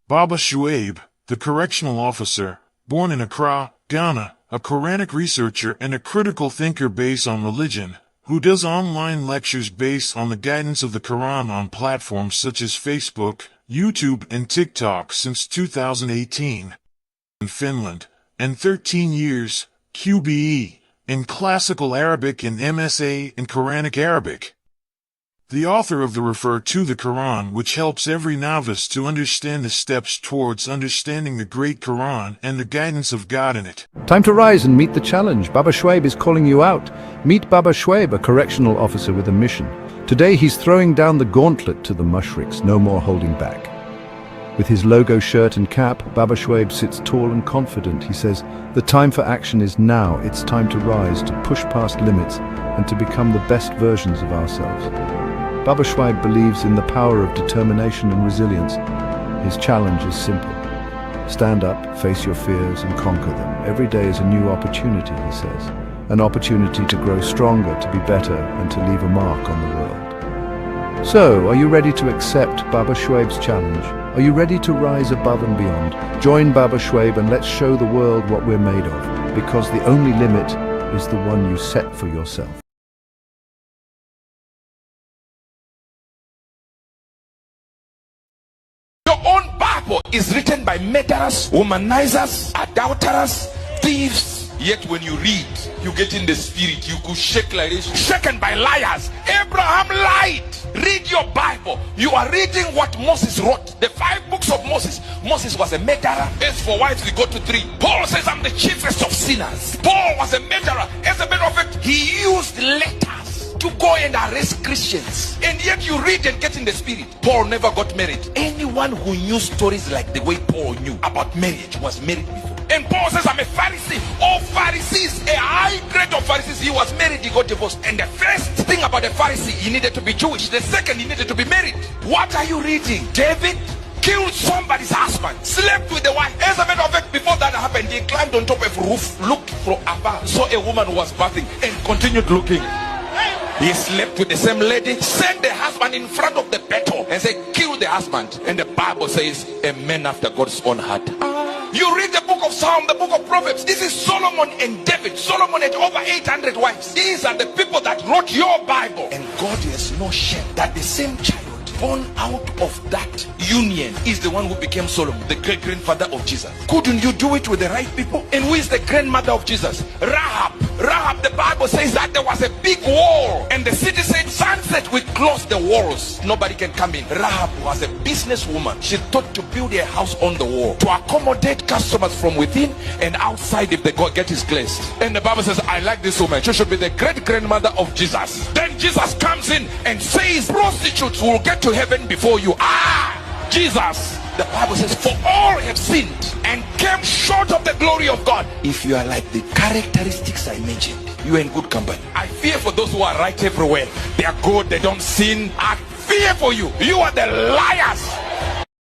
Baba Shuaib, the correctional officer, born in Accra, Ghana, a Quranic researcher and a critical thinker based on religion, who does online lectures based on the guidance of the Quran on platforms such as Facebook, YouTube and TikTok since 2018. In Finland, and 13 years, QBE, in Classical Arabic and MSA in Quranic Arabic. The author of the Refer to the Quran, which helps every novice to understand the steps towards understanding the great Quran and the guidance of God in it. Time to rise and meet the challenge. Baba Shuaib is calling you out. Meet Baba Shuaib, a correctional officer with a mission. Today he's throwing down the gauntlet to the mushriks, no more holding back. With his logo shirt and cap, Baba Shuaib sits tall and confident. He says, the time for action is now. It's time to rise, to push past limits, and to become the best versions of ourselves. Baba Shuaib believes in the power of determination and resilience. His challenge is simple. Stand up, face your fears, and conquer them. Every day is a new opportunity, he says. An opportunity to grow stronger, to be better, and to leave a mark on the world. So, are you ready to accept Baba Shuaib's challenge? Are you ready to rise above and beyond? Join Baba Shuaib and let's show the world what we're made of, because the only limit is the one you set for yourself. Your own Bible is written by murderers, womanizers, adulterers, thieves. Yet when you read, you get in the spirit. You could shake like this. Shaken by liars. Abraham lied. Read your Bible. You are reading what Moses wrote. The 5 books of Moses. Moses was a murderer. As for wives, we go to 3. Paul says, I'm the chiefest of sinners. Paul was a murderer. As a matter of fact, he used letters to go and arrest Christians. And yet you read and get in the spirit. Paul never got married. Anyone who knew stories like the way Paul knew about marriage was married before. And Paul says, I'm a Pharisee. All Pharisees, a high grade of Pharisees. He was married, he got divorced. And the first thing about a Pharisee, he needed to be Jewish. The second, he needed to be married. What are you reading? David killed somebody's husband, slept with the wife. As a matter of fact, before that happened, he climbed on top of a roof, looked from afar, saw a woman who was bathing, and continued looking. He slept with the same lady, sent the husband in front of the battle, and said, kill the husband. And the Bible says, a man after God's own heart. You read the book of Psalm, the book of Proverbs. This is Solomon and David. Solomon had over 800 wives. These are the people that wrote your Bible. And God has no shame that the same child born out of that union is the one who became Solomon, the great-grandfather of Jesus. Couldn't you do it with the right people? And who is the grandmother of Jesus? Rahab. Rahab, the Bible says that there was a big wall, and the city said, sunset, we close the walls, nobody can come in. Rahab was a businesswoman. She thought to build a house on the wall to accommodate customers from within and outside if they get his place. And the Bible says, I like this woman, she should be the great-grandmother of Jesus. Then Jesus comes in and says, prostitutes will get to heaven before you. Jesus, the Bible says, for all have sinned and came short of the glory of God. If you are like the characteristics I mentioned, you are in good company. I fear for those who are right everywhere. They are good, they don't sin. I fear for you. You are the liars.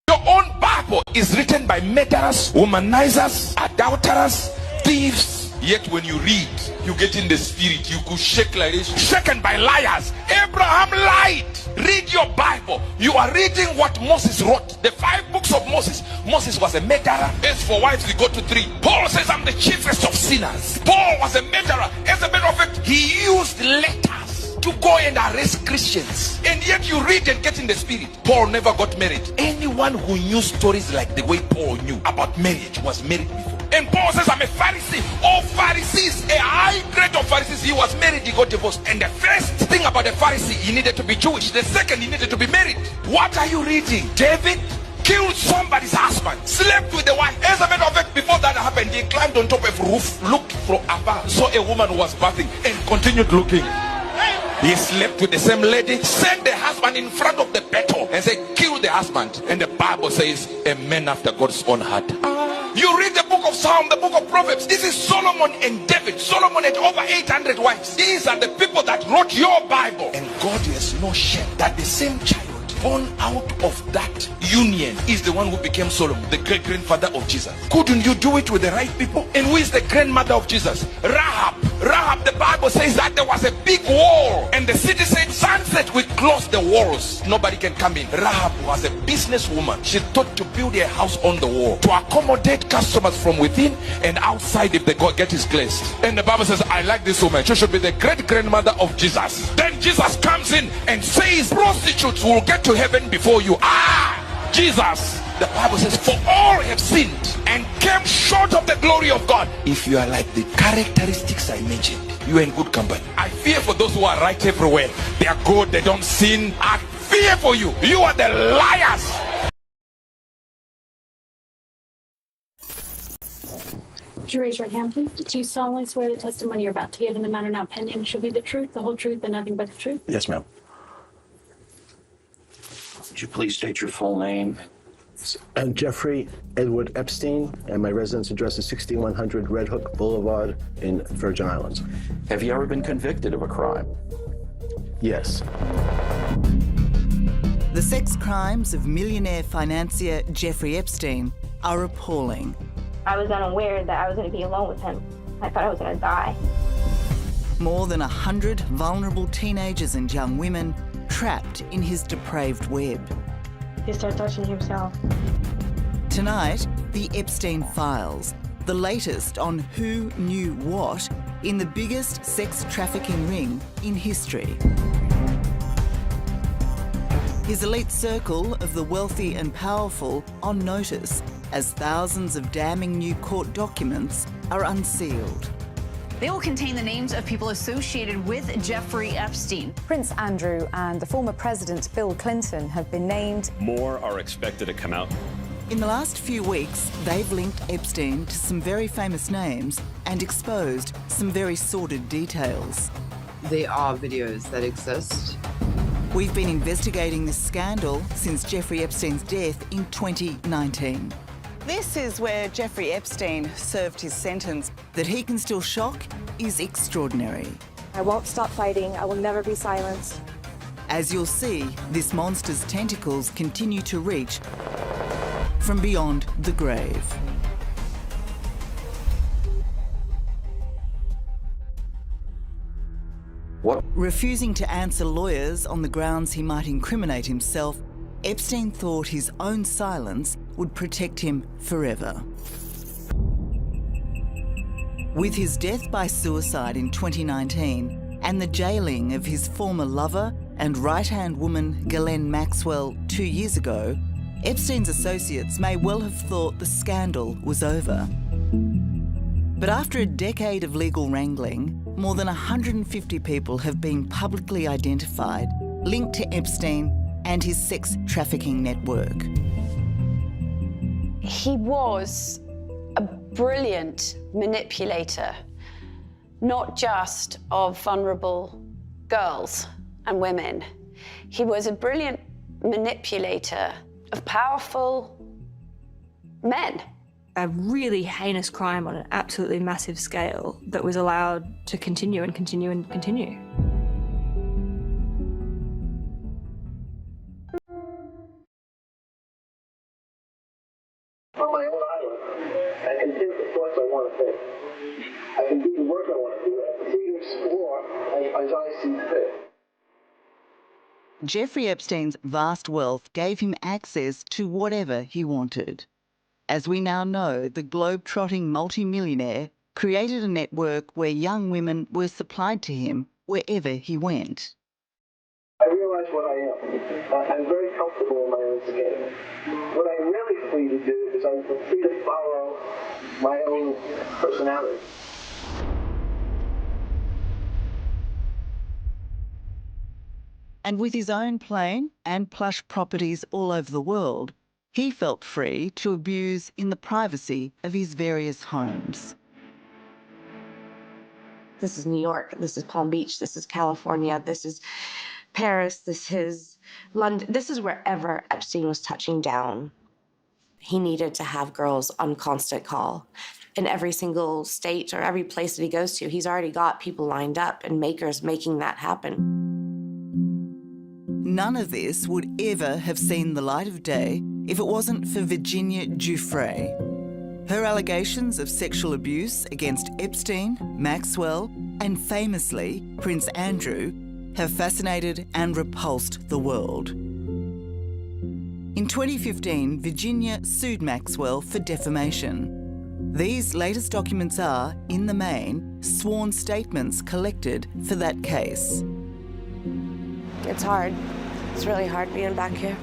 Your own Bible is written by murderers, womanizers, adulterers, thieves. Yet when you read, you get in the spirit. You could shake like this. Shaken by liars. Abraham lied. Read your Bible. You are reading what Moses wrote. The 5 books of Moses. Moses was a murderer. As for wives, we go to 3. Paul says, I'm the chiefest of sinners. Paul was a murderer. As a matter of fact, he used letters to go and arrest Christians. And yet you read and get in the spirit. Paul never got married. Anyone who knew stories like the way Paul knew about marriage was married before. And Paul says, I'm a Pharisee. All Pharisees, a high grade of Pharisees. He was married, he got divorced. And the first thing about a Pharisee, he needed to be Jewish. The second, he needed to be married. What are you reading? David killed somebody's husband, slept with the wife. As a matter of fact, before that happened, he climbed on top of a roof, looked from afar, saw a woman who was bathing, and continued looking. He slept with the same lady, sent the husband in front of the battle, and said, kill the husband. And the Bible says, a man after God's own heart. You read the book of Psalm, the book of Proverbs. This is Solomon and David. Solomon had over 800 wives. These are the people that wrote your Bible. And God has no shame that the same child born out of that union is the one who became Solomon, the great-grandfather of Jesus. Couldn't you do it with the right people? And who is the grandmother of Jesus? Rahab. Rahab, the Bible says that there was a big wall, and the city said, sunset, we close close the walls. Nobody can come in. Rahab was a businesswoman. She thought to build a house on the wall to accommodate customers from within and outside if they get his place. And the Bible says, I like this woman. She should be the great-grandmother of Jesus. Then Jesus comes in and says, prostitutes will get to heaven before you. Jesus. The Bible says, for all have sinned and came short of the glory of God. If you are like the characteristics I mentioned, you are in good company. I fear for those who are right everywhere. They are good, they don't sin. I fear for you. You are the liars. Would you raise your hand, please? Do you solemnly swear the testimony you're about to give in the matter now pending shall be the truth, the whole truth, and nothing but the truth? Yes, ma'am. Would you please state your full name? I'm Jeffrey Edward Epstein, and my residence address is 6100 Red Hook Boulevard in Virgin Islands. Have you ever been convicted of a crime? Yes. The sex crimes of millionaire financier Jeffrey Epstein are appalling. I was unaware that I was going to be alone with him. I thought I was going to die. More than 100 vulnerable teenagers and young women trapped in his depraved web. He started touching himself. Tonight, the Epstein Files, the latest on who knew what in the biggest sex trafficking ring in history. His elite circle of the wealthy and powerful on notice as thousands of damning new court documents are unsealed. They will contain the names of people associated with Jeffrey Epstein. Prince Andrew and the former President Bill Clinton have been named. More are expected to come out. In the last few weeks, they've linked Epstein to some very famous names and exposed some very sordid details. There are videos that exist. We've been investigating this scandal since Jeffrey Epstein's death in 2019. This is where Jeffrey Epstein served his sentence. That he can still shock is extraordinary. I won't stop fighting. I will never be silenced. As you'll see, this monster's tentacles continue to reach from beyond the grave. What? Refusing to answer lawyers on the grounds he might incriminate himself, Epstein thought his own silence would protect him forever. With his death by suicide in 2019 and the jailing of his former lover and right-hand woman Ghislaine Maxwell 2 years ago, Epstein's associates may well have thought the scandal was over. But after a decade of legal wrangling, more than 150 people have been publicly identified, linked to Epstein and his sex trafficking network. He was a brilliant manipulator, not just of vulnerable girls and women. He was a brilliant manipulator of powerful men. A really heinous crime on an absolutely massive scale that was allowed to continue and continue and continue. On my own island, I can think the thoughts I want to think. I can do the work I want to do. I can free to explore as I see fit. Jeffrey Epstein's vast wealth gave him access to whatever he wanted. As we now know, the globe-trotting multimillionaire created a network where young women were supplied to him wherever he went. I realize what I am. I'm very comfortable in my own skin. What I'm really free to do is I'm free to follow my own personality. And with his own plane and plush properties all over the world, he felt free to abuse in the privacy of his various homes. This is New York, this is Palm Beach, this is California, this is Paris, this is London. This is wherever Epstein was touching down. He needed to have girls on constant call. In every single state or every place that he goes to, he's already got people lined up and makers making that happen. None of this would ever have seen the light of day if it wasn't for Virginia Giuffre. Her allegations of sexual abuse against Epstein, Maxwell, and famously Prince Andrew have fascinated and repulsed the world. In 2015, Virginia sued Maxwell for defamation. These latest documents are, in the main, sworn statements collected for that case. It's hard. It's really hard being back here.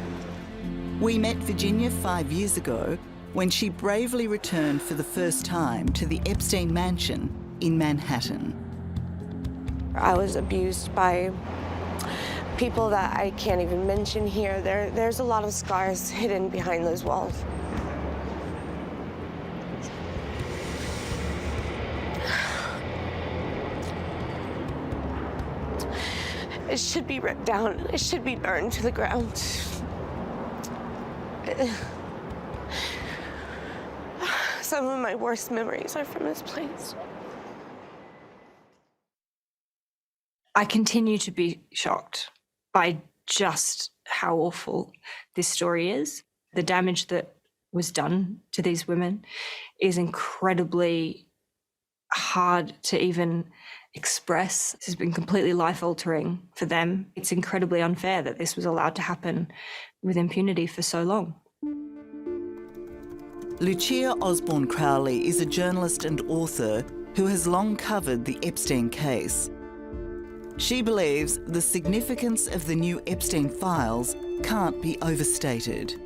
We met Virginia 5 years ago when she bravely returned for the first time to the Epstein mansion in Manhattan. I was abused by people that I can't even mention here. There's a lot of scars hidden behind those walls. It should be ripped down. It should be burned to the ground. Some of my worst memories are from this place. I continue to be shocked by just how awful this story is. The damage that was done to these women is incredibly hard to even express. This has been completely life-altering for them. It's incredibly unfair that this was allowed to happen with impunity for so long. Lucia Osborne Crowley is a journalist and author who has long covered the Epstein case. She believes the significance of the new Epstein files can't be overstated.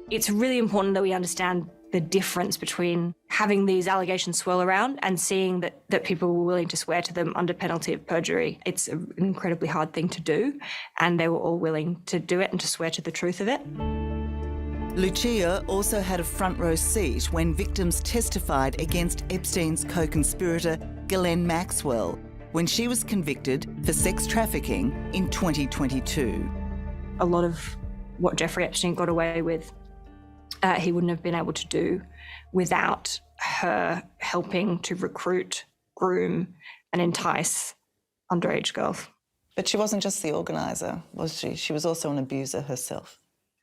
It's really important that we understand the difference between having these allegations swirl around and seeing that people were willing to swear to them under penalty of perjury. It's an incredibly hard thing to do, and they were all willing to do it and to swear to the truth of it. Lucia also had a front row seat when victims testified against Epstein's co-conspirator Ghislaine Maxwell when she was convicted for sex trafficking in 2022. A lot of what Jeffrey Epstein got away with, he wouldn't have been able to do without her helping to recruit, groom, and entice underage girls. But she wasn't just the organiser, was she? She was also an abuser herself.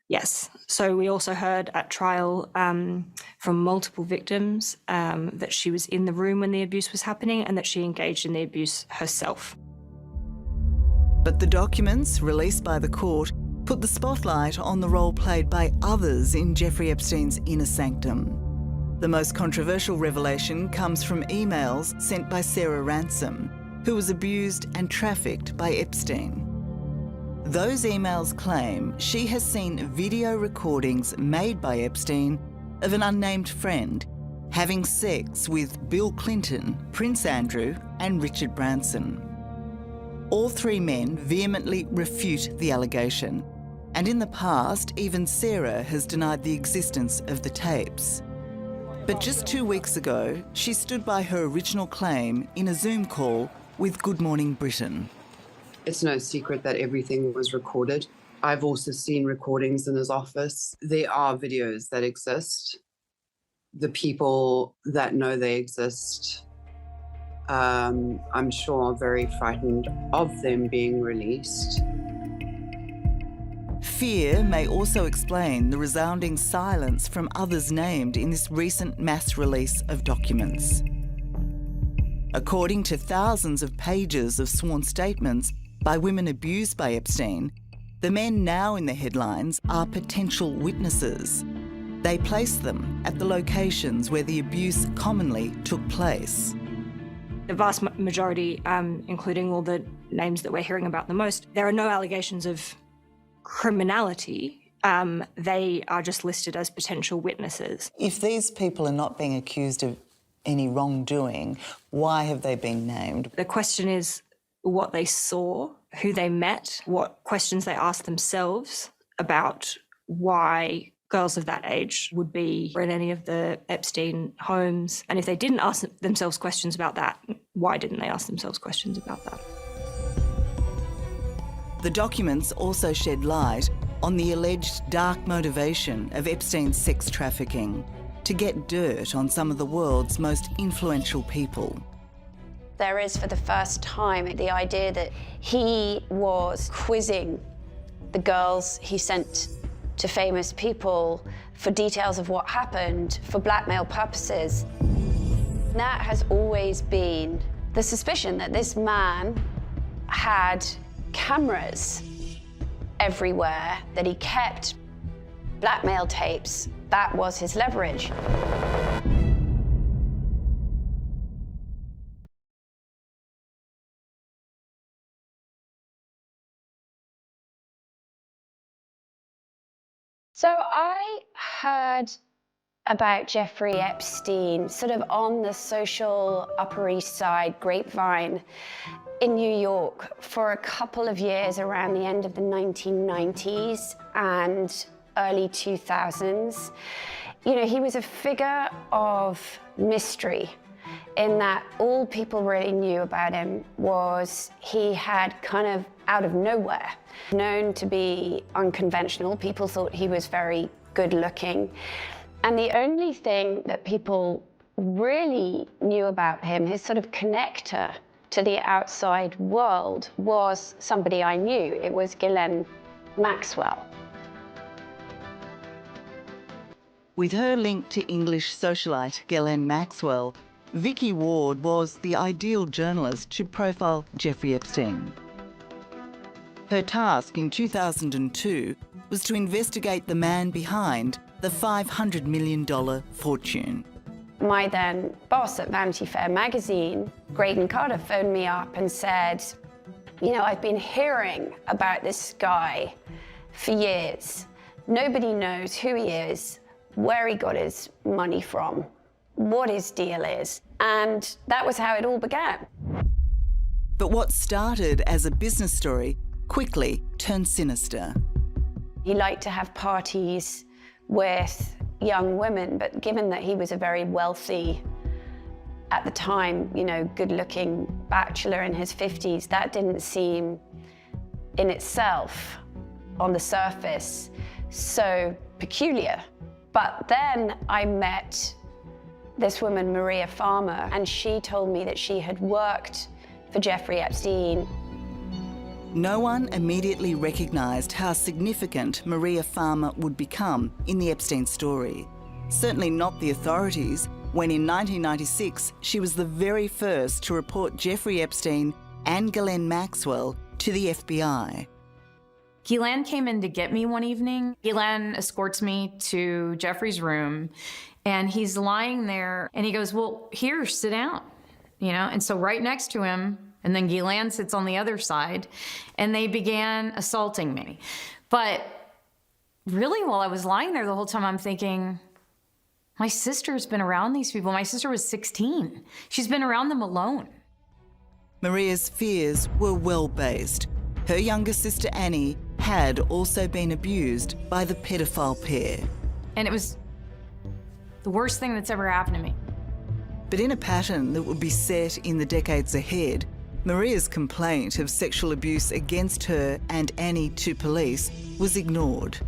Yes. So we also heard at trial from multiple victims that she was in the room when the abuse was happening and that she engaged in the abuse herself. But the documents released by the court put the spotlight on the role played by others in Jeffrey Epstein's inner sanctum. The most controversial revelation comes from emails sent by Sarah Ransom, who was abused and trafficked by Epstein. Those emails claim she has seen video recordings made by Epstein of an unnamed friend having sex with Bill Clinton, Prince Andrew, and Richard Branson. All three men vehemently refute the allegation, and in the past, even Sarah has denied the existence of the tapes. But just 2 weeks ago, she stood by her original claim in a Zoom call with Good Morning Britain. It's no secret that everything was recorded. I've also seen recordings in his office. There are videos that exist. The people that know they exist, I'm sure are very frightened of them being released. Fear may also explain the resounding silence from others named in this recent mass release of documents. According to thousands of pages of sworn statements by women abused by Epstein, the men now in the headlines are potential witnesses. They place them at the locations where the abuse commonly took place. The vast majority, including all the names that we're hearing about the most, there are no allegations of criminality. They are just listed as potential witnesses. If these people are not being accused of any wrongdoing, why have they been named? The question is what they saw, who they met, what questions they asked themselves about why girls of that age would be in any of the Epstein homes. And if they didn't ask themselves questions about that, why didn't they ask themselves questions about that? The documents also shed light on the alleged dark motivation of Epstein's sex trafficking to get dirt on some of the world's most influential people. There is, for the first time, the idea that he was quizzing the girls he sent to famous people for details of what happened for blackmail purposes. That has always been the suspicion that this man had cameras everywhere, that he kept blackmail tapes. That was his leverage. So I heard about Jeffrey Epstein sort of on the social Upper East Side grapevine in New York for a couple of years around the end of the 1990s and early 2000s. You know, he was a figure of mystery in that all people really knew about him was he had kind of out of nowhere known to be unconventional. People thought he was very good looking. And the only thing that people really knew about him, his sort of connector to the outside world, was somebody I knew. It was Ghislaine Maxwell. With her link to English socialite Ghislaine Maxwell, Vicky Ward was the ideal journalist to profile Jeffrey Epstein. Her task in 2002 was to investigate the man behind the $500 million fortune. My then boss at Vanity Fair magazine, Graydon Carter, phoned me up and said, you know, I've been hearing about this guy for years. Nobody knows who he is, where he got his money from, what his deal is. And that was how it all began. But what started as a business story quickly turned sinister. He liked to have parties with young women, but given that he was a very wealthy, at the time, you know, good-looking bachelor in his 50s, that didn't seem in itself, on the surface, so peculiar. But then I met this woman, Maria Farmer, and she told me that she had worked for Jeffrey Epstein. No one immediately recognised how significant Maria Farmer would become in the Epstein story. Certainly not the authorities, when in 1996 she was the very first to report Jeffrey Epstein and Ghislaine Maxwell to the FBI. Ghislaine came in to get me one evening. Ghislaine escorts me to Jeffrey's room, and he's lying there, and he goes, well, here, sit down, you know? And so right next to him, and then Ghislaine sits on the other side, and they began assaulting me. But really, while I was lying there the whole time, I'm thinking, my sister's been around these people. My sister was 16. She's been around them alone. Maria's fears were well-based. Her younger sister, Annie, had also been abused by the pedophile pair. And it was the worst thing that's ever happened to me. But in a pattern that would be set in the decades ahead, Maria's complaint of sexual abuse against her and Annie to police was ignored.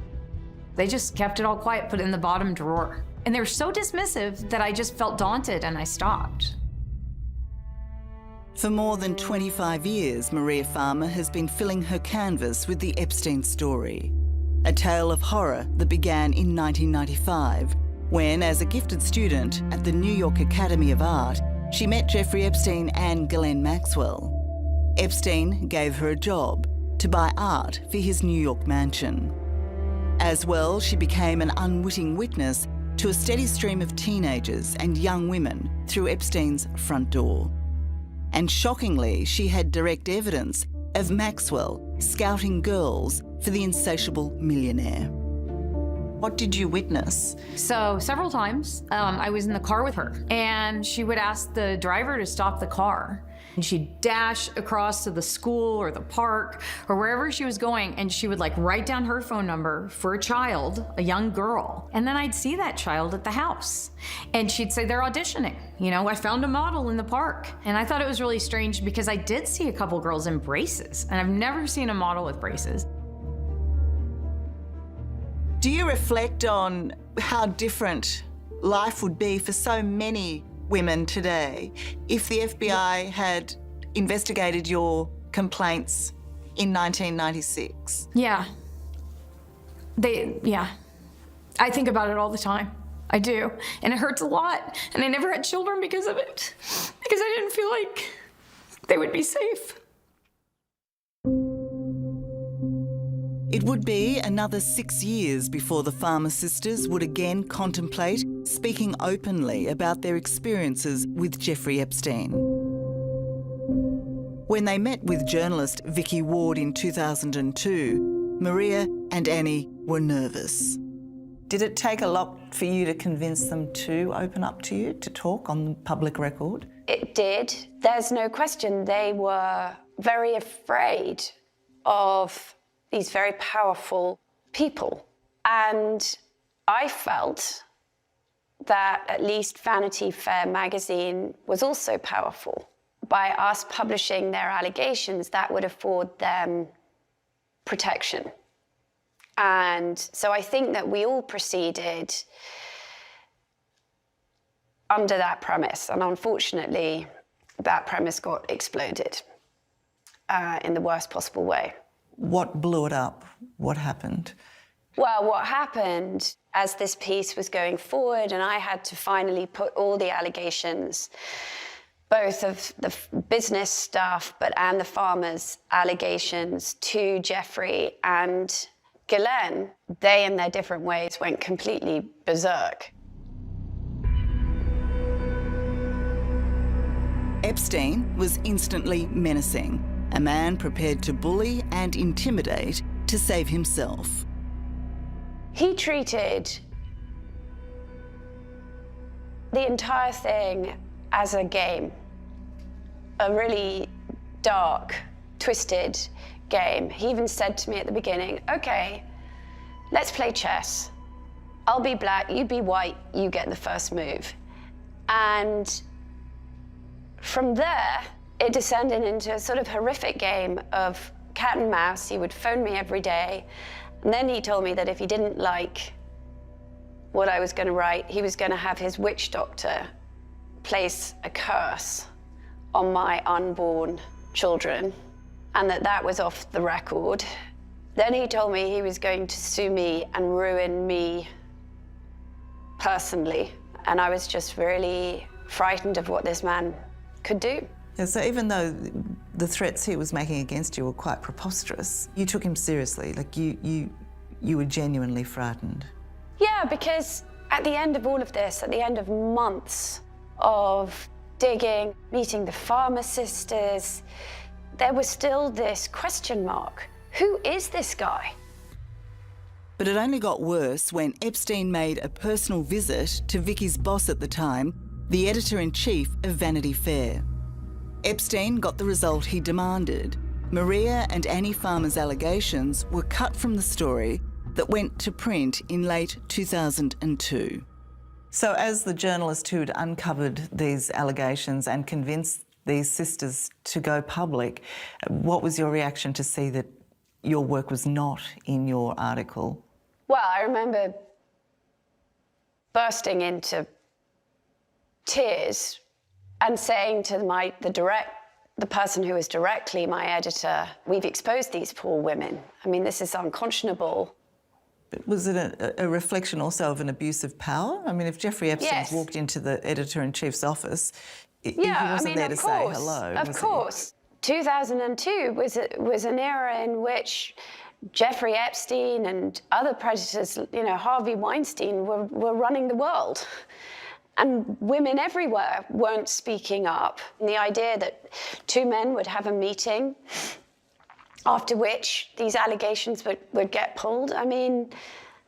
They just kept it all quiet, put it in the bottom drawer. And they were so dismissive that I just felt daunted and I stopped. For more than 25 years, Maria Farmer has been filling her canvas with the Epstein story, a tale of horror that began in 1995, when, as a gifted student at the New York Academy of Art, she met Jeffrey Epstein and Ghislaine Maxwell. Epstein gave her a job to buy art for his New York mansion. As well, she became an unwitting witness to a steady stream of teenagers and young women through Epstein's front door. And shockingly, she had direct evidence of Maxwell scouting girls for the insatiable millionaire. What did you witness? So several times I was in the car with her, and she would ask the driver to stop the car. And she'd dash across to the school or the park or wherever she was going, and she would like write down her phone number for a child, a young girl. And then I'd see that child at the house. And she'd say, they're auditioning. You know, I found a model in the park. And I thought it was really strange because I did see a couple girls in braces, and I've never seen a model with braces. Do you reflect on how different life would be for so many women today if the FBI had investigated your complaints in 1996? Yeah. I think about it all the time. I do. And it hurts a lot. And I never had children because of it. Because I didn't feel like they would be safe. It would be another 6 years before the Farmer sisters would again contemplate speaking openly about their experiences with Jeffrey Epstein. When they met with journalist Vicky Ward in 2002, Maria and Annie were nervous. Did it take a lot for you to convince them to open up to you, to talk on the public record? It did. There's no question they were very afraid of these very powerful people. And I felt that at least Vanity Fair magazine was also powerful. By us publishing their allegations, that would afford them protection. And so I think that we all proceeded under that premise. And unfortunately, that premise got exploded in the worst possible way. What blew it up? What happened? Well, what happened as this piece was going forward, and I had to finally put all the allegations, both of the business stuff and the farmers' allegations, to Jeffrey and Ghislaine, they in their different ways went completely berserk. Epstein was instantly menacing, a man prepared to bully and intimidate to save himself. He treated the entire thing as a game, a really dark, twisted game. He even said to me at the beginning, okay, let's play chess. I'll be black, you be white, you get the first move. And from there, it descended into a sort of horrific game of cat and mouse. He would phone me every day. And then he told me that if he didn't like what I was going to write, he was going to have his witch doctor place a curse on my unborn children, and that was off the record. Then he told me he was going to sue me and ruin me personally. And I was just really frightened of what this man could do. Yeah, so even though the threats he was making against you were quite preposterous, you took him seriously, like you were genuinely frightened. Yeah, because at the end of all of this, at the end of months of digging, meeting the farmer sisters, there was still this question mark. Who is this guy? But it only got worse when Epstein made a personal visit to Vicky's boss at the time, the editor-in-chief of Vanity Fair. Epstein got the result he demanded. Maria and Annie Farmer's allegations were cut from the story that went to print in late 2002. So as the journalist who'd uncovered these allegations and convinced these sisters to go public, what was your reaction to see that your work was not in your article? Well, I remember bursting into tears and saying to the person who was directly my editor, we've exposed these poor women. I mean, this is unconscionable. But was it a reflection also of an abuse of power? I mean, if Jeffrey Epstein walked into the editor-in-chief's office, he wasn't there to say hello. Of course. 2002 was an era in which Jeffrey Epstein and other predators, Harvey Weinstein, were running the world. And women everywhere weren't speaking up. And the idea that two men would have a meeting after which these allegations would get pulled. I mean,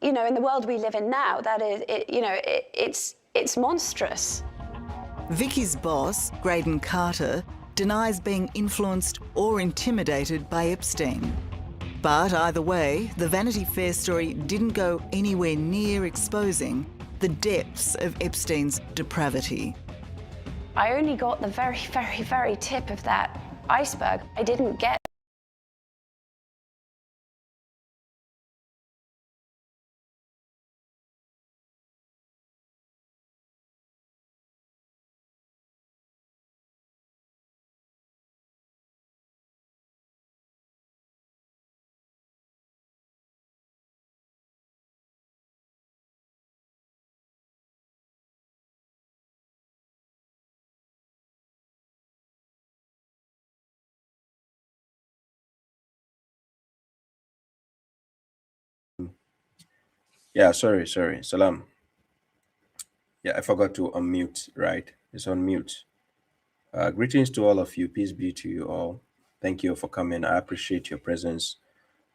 in the world we live in now, that is, it's monstrous. Vicky's boss, Graydon Carter, denies being influenced or intimidated by Epstein. But either way, the Vanity Fair story didn't go anywhere near exposing the depths of Epstein's depravity. I only got the very, very, very tip of that iceberg. I didn't get Yeah, sorry. Salam. Yeah, I forgot to unmute, right? It's on mute. Greetings to all of you. Peace be to you all. Thank you for coming. I appreciate your presence.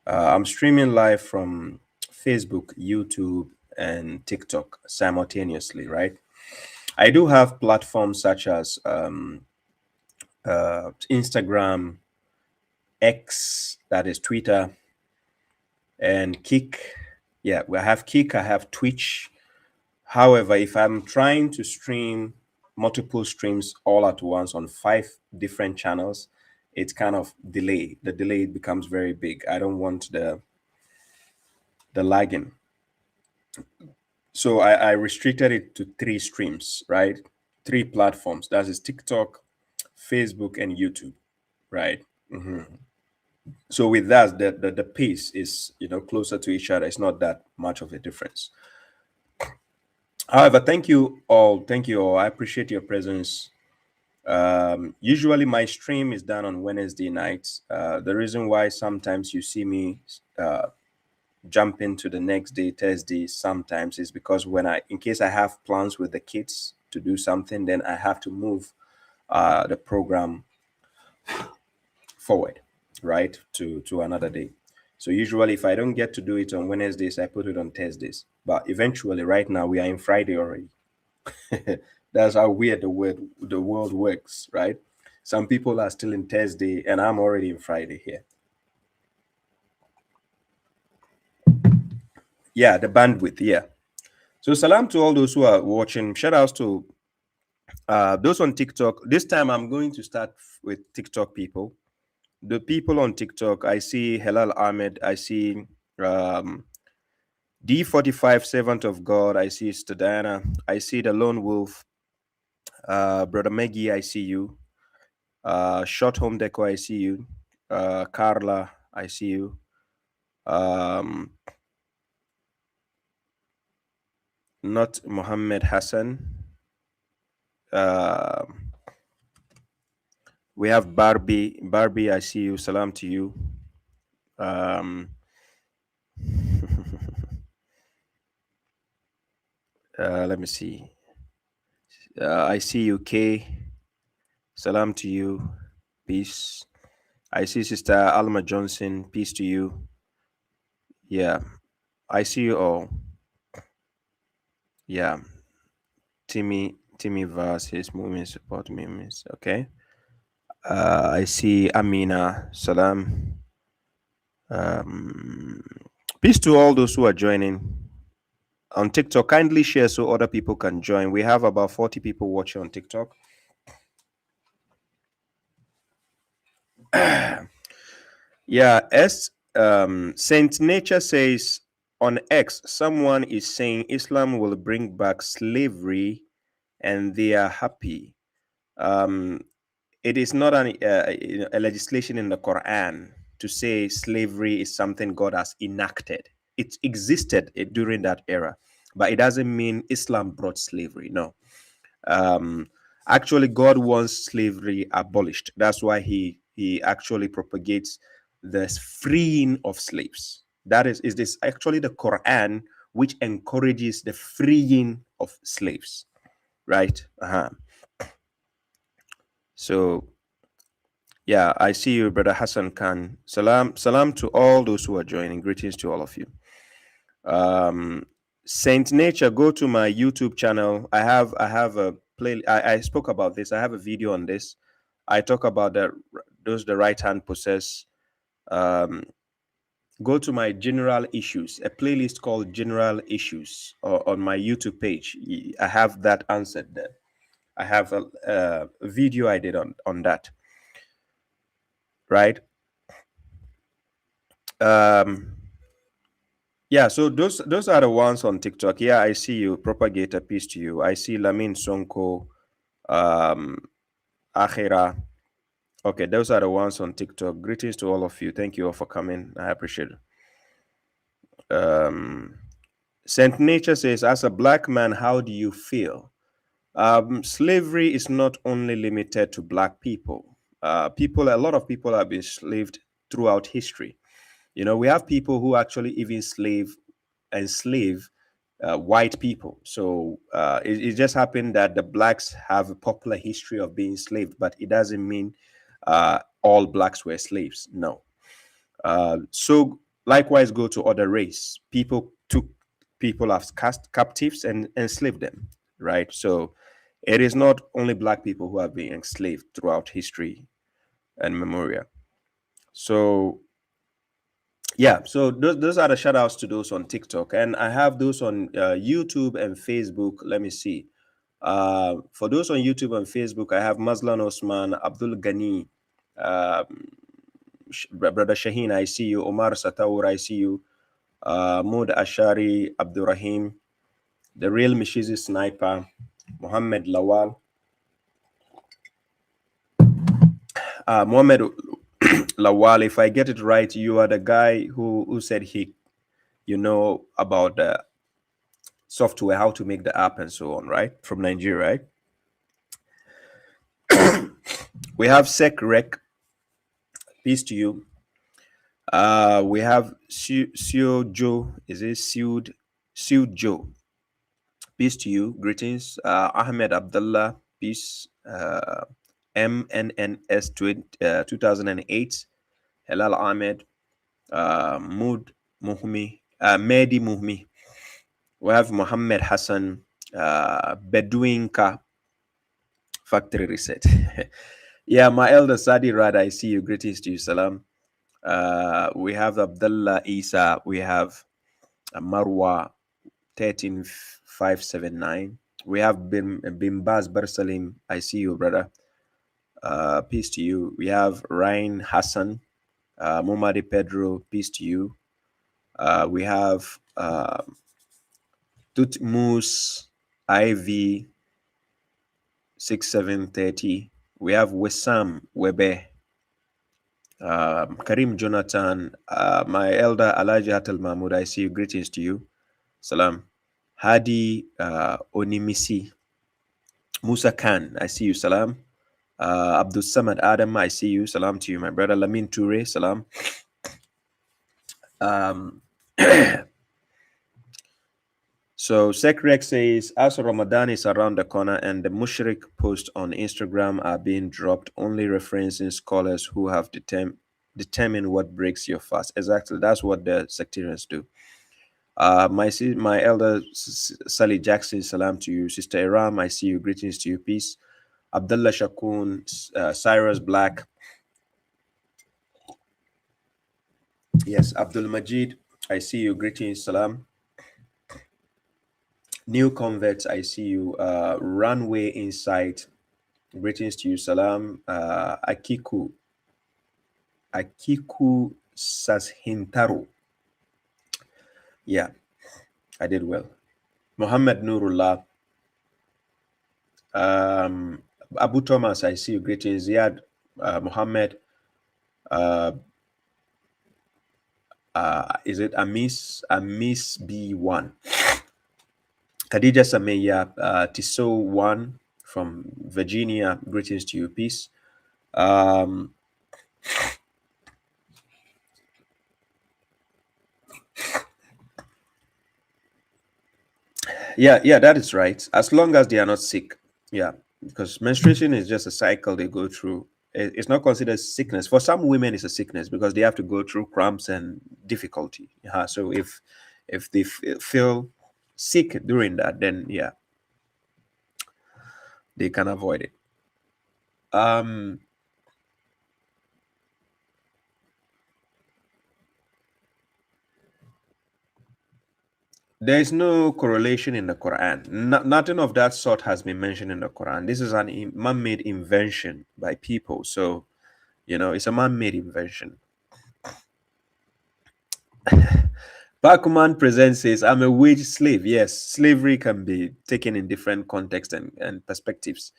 I'm streaming live from Facebook, YouTube, and TikTok simultaneously, right? I do have platforms such as Instagram, X, that is Twitter, and Kick. Yeah, I have Kick, I have Twitch. However, if I'm trying to stream multiple streams all at once on 5 different channels, it's kind of delay. The delay becomes very big. I don't want the lagging. So I restricted it to 3 streams, right? 3 platforms. That is TikTok, Facebook, and YouTube, right? So with that, the pace is, closer to each other. It's not that much of a difference. However, thank you all. I appreciate your presence. Usually my stream is done on Wednesday nights. The reason why sometimes you see me jump into the next day, Thursday, sometimes is because in case I have plans with the kids to do something, then I have to move the program forward, right, to another day. So usually if I don't get to do it on Wednesdays, I put it on Thursdays. But eventually, right now, we are in Friday already. That's how weird the world works, right? Some people are still in Thursday, and I'm already in Friday here. Yeah, the bandwidth, yeah. So salam to all those who are watching. Shout outs to those on TikTok. This time I'm going to start with TikTok people. The people on TikTok, I see Helal Ahmed, I see D45 Servant of God, I see Stadana, I see the Lone Wolf, Brother Maggie, I see you, Short Home Deco, I see you, Carla, I see you, not Mohammed Hassan, we have Barbie, I see you, salam to you. Let me see. I see you, Kay. Salam to you. Peace. I see Sister Alma Johnson. Peace to you. Yeah. I see you all. Yeah. Timmy Vaz, his movement support movements. Okay. I see Amina. Salam. Peace to all those who are joining on TikTok. Kindly share so other people can join. We have about 40 people watching on TikTok. Yeah, Saint Nature says on X, someone is saying Islam will bring back slavery and they are happy. It is not a legislation in the Quran to say slavery is something God has enacted. It existed during that era, but it doesn't mean Islam brought slavery. No. Actually, God wants slavery abolished. That's why he actually propagates the freeing of slaves. That is this actually the Quran which encourages the freeing of slaves, right? So, yeah, I see you, Brother Hassan Khan. Salam to all those who are joining. Greetings to all of you. Saint Nature, go to my YouTube channel. I have a play. I spoke about this. I have a video on this. I talk about the right hand possess. Go to my general issues, a playlist called General Issues on my YouTube page. I have that answered there. I have a video I did on that. Right. Yeah, so those are the ones on TikTok. Yeah, I see you. Propagator, peace to you. I see Lamin Sonko, Akhira. Okay, those are the ones on TikTok. Greetings to all of you. Thank you all for coming. I appreciate it. Saint Nature says, as a black man, how do you feel? Slavery is not only limited to black people. A lot of people have been enslaved throughout history. We have people who actually even slave enslave white people. So it just happened that the blacks have a popular history of being enslaved, but it doesn't mean all blacks were slaves. No. So likewise, go to other race. People took people as captives and enslaved them, right? So it is not only black people who have been enslaved throughout history and memorial. So yeah, so those are the shout outs to those on TikTok, and I have those on YouTube and Facebook. Let me see. For those on YouTube and Facebook, I have Mazlan Osman, Abdul Ghani, Brother Shaheen, I see you. Omar Satawur, I see you. Maud Ashari, Abdurrahim, The Real Mishizi Sniper, Mohammed Lawal, Mohammed Lawal. If I get it right, you are the guy who said you know about the software, how to make the app and so on, right? From Nigeria, right? We have SecRec. Peace to you. We have Sio Joe. Is it Sio Joe? Peace to you. Greetings. Ahmed Abdullah. Peace. MNNS 2008. Helal Ahmed. Mood Muhmi. Mehdi Muhmi. We have Muhammad Hassan. Bedouinka. Factory Reset. Yeah, my elder Sadi Rad, I see you. Greetings to you. Salam. We have Abdullah Isa. We have Marwa 13579. We have Bimbaz Barsalim. I see you, brother. Peace to you. We have Ryan Hassan. Mumadi Pedro. Peace to you. We have Tutmus IV 6730. We have Wissam Webe. Karim Jonathan, my elder Elijah Atal Mahmoud, I see you. Greetings to you. Salam. Hadi Onimisi. Musa Khan, I see you. Salam. Abdul Samad Adam, I see you. Salam to you, my brother. Lamin Toure, salam. So SecRec says, as Ramadan is around the corner and the Mushrik posts on Instagram are being dropped, only referencing scholars who have determined what breaks your fast. Exactly, that's what the sectarians do. My elder Sally Jackson, salam to you. Sister Iram, I see you. Greetings to you. Peace. Abdullah Shakun, Cyrus Black. Yes, Abdul Majid, I see you. Greetings, salam. New converts, I see you. Runway Insight, greetings to you. Salam. Akiku Sashintaru. Yeah, I did well. Muhammad Nurullah. Abu Thomas, I see you. Greetings. Ziad Muhammad. Is it Amis B1? Khadija Sameya, Tissot 1 from Virginia, greetings to you, peace. Yeah, that is right. As long as they are not sick. Yeah, because menstruation is just a cycle they go through. It's not considered sickness. For some women, it's a sickness because they have to go through cramps and difficulty. Yeah, so if they feel sick during that, then yeah, they can avoid it. There is no correlation in the Quran. Nothing of that sort has been mentioned in the Quran. This is an man-made invention by people. So, it's a man-made invention. Bakuman presents says, I'm a wage slave. Yes, slavery can be taken in different contexts and perspectives,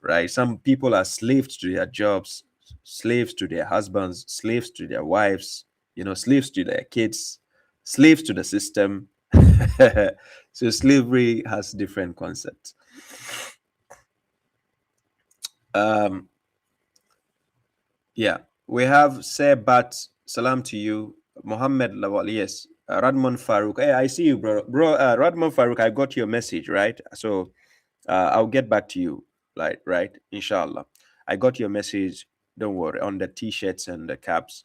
right? Some people are slaves to their jobs, slaves to their husbands, slaves to their wives, slaves to their kids, slaves to the system. So slavery has different concepts. Yeah, we have Sebat, salam to you. Muhammad Lawal, yes. Radman Farouk. Hey, I see you, bro. Radman Farouk, I got your message, right? So I'll get back to you, like, right? Inshallah. I got your message. Don't worry, on the t-shirts and the caps.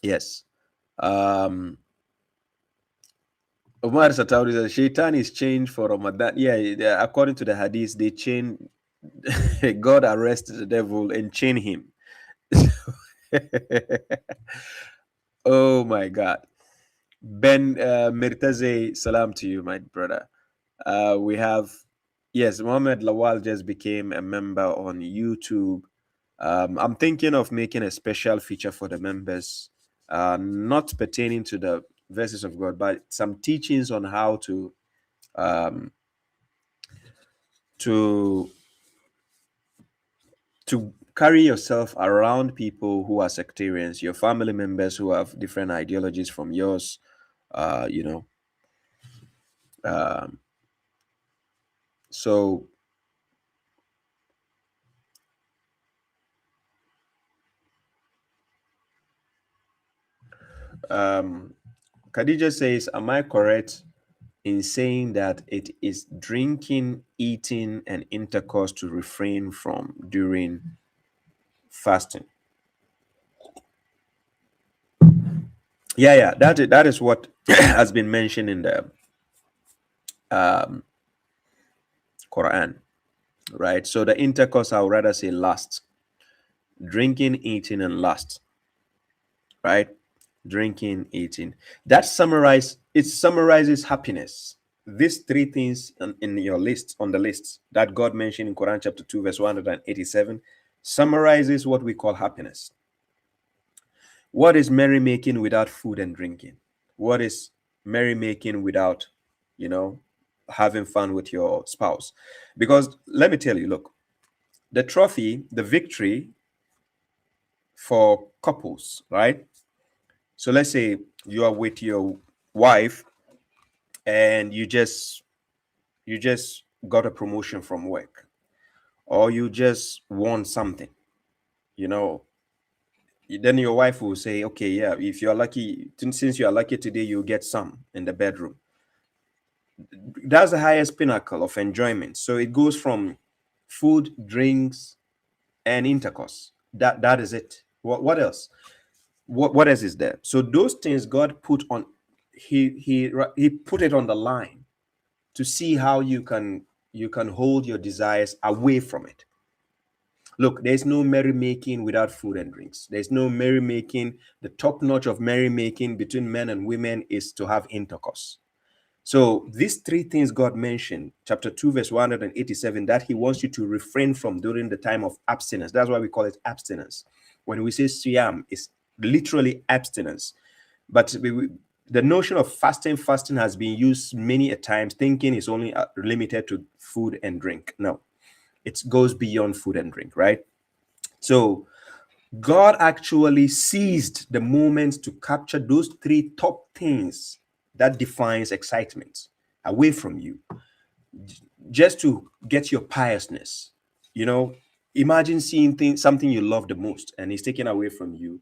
Yes. Omar Satauri says Shaitan is changed for Ramadan. Yeah, according to the Hadith, they chain God arrested the devil and chain him. Oh my God. Ben Mirtaze, salam to you, my brother. We have, yes, Mohammed Lawal just became a member on YouTube. I'm thinking of making a special feature for the members, not pertaining to the verses of God, but some teachings on how to carry yourself around people who are sectarians, your family members who have different ideologies from yours, so Khadija says, am I correct in saying that it is drinking, eating, and intercourse to refrain from during fasting? Yeah, that is what has been mentioned in the Quran, right? So the intercourse, I would rather say lust. Drinking, eating, and lust, right? Drinking, eating. It summarizes happiness. These three things in your list, on the list that God mentioned in Quran chapter 2, verse 187, summarizes what we call happiness. What is merrymaking without food and drinking? What is merrymaking without, having fun with your spouse? Because let me tell you, look, the trophy, the victory for couples, right? So let's say you are with your wife and you just got a promotion from work, or you just won something, then your wife will say, okay, yeah, if you're lucky, since you are lucky today, you'll get some in the bedroom. That's the highest pinnacle of enjoyment. So it goes from food, drinks, and intercourse. That is it. What else? What else is there? So those things God put on, he put it on the line to see how you can hold your desires away from it. Look, there's no merrymaking without food and drinks. There's no merrymaking. The top notch of merrymaking between men and women is to have intercourse. So these three things God mentioned, chapter 2, verse 187, that he wants you to refrain from during the time of abstinence. That's why we call it abstinence. When we say siyam, it's literally abstinence. But the notion of fasting has been used many a times, thinking it's only limited to food and drink. No, it goes beyond food and drink, right? So God actually seized the moment to capture those three top things that defines excitement away from you, just to get your piousness. Imagine seeing something you love the most and it's taken away from you,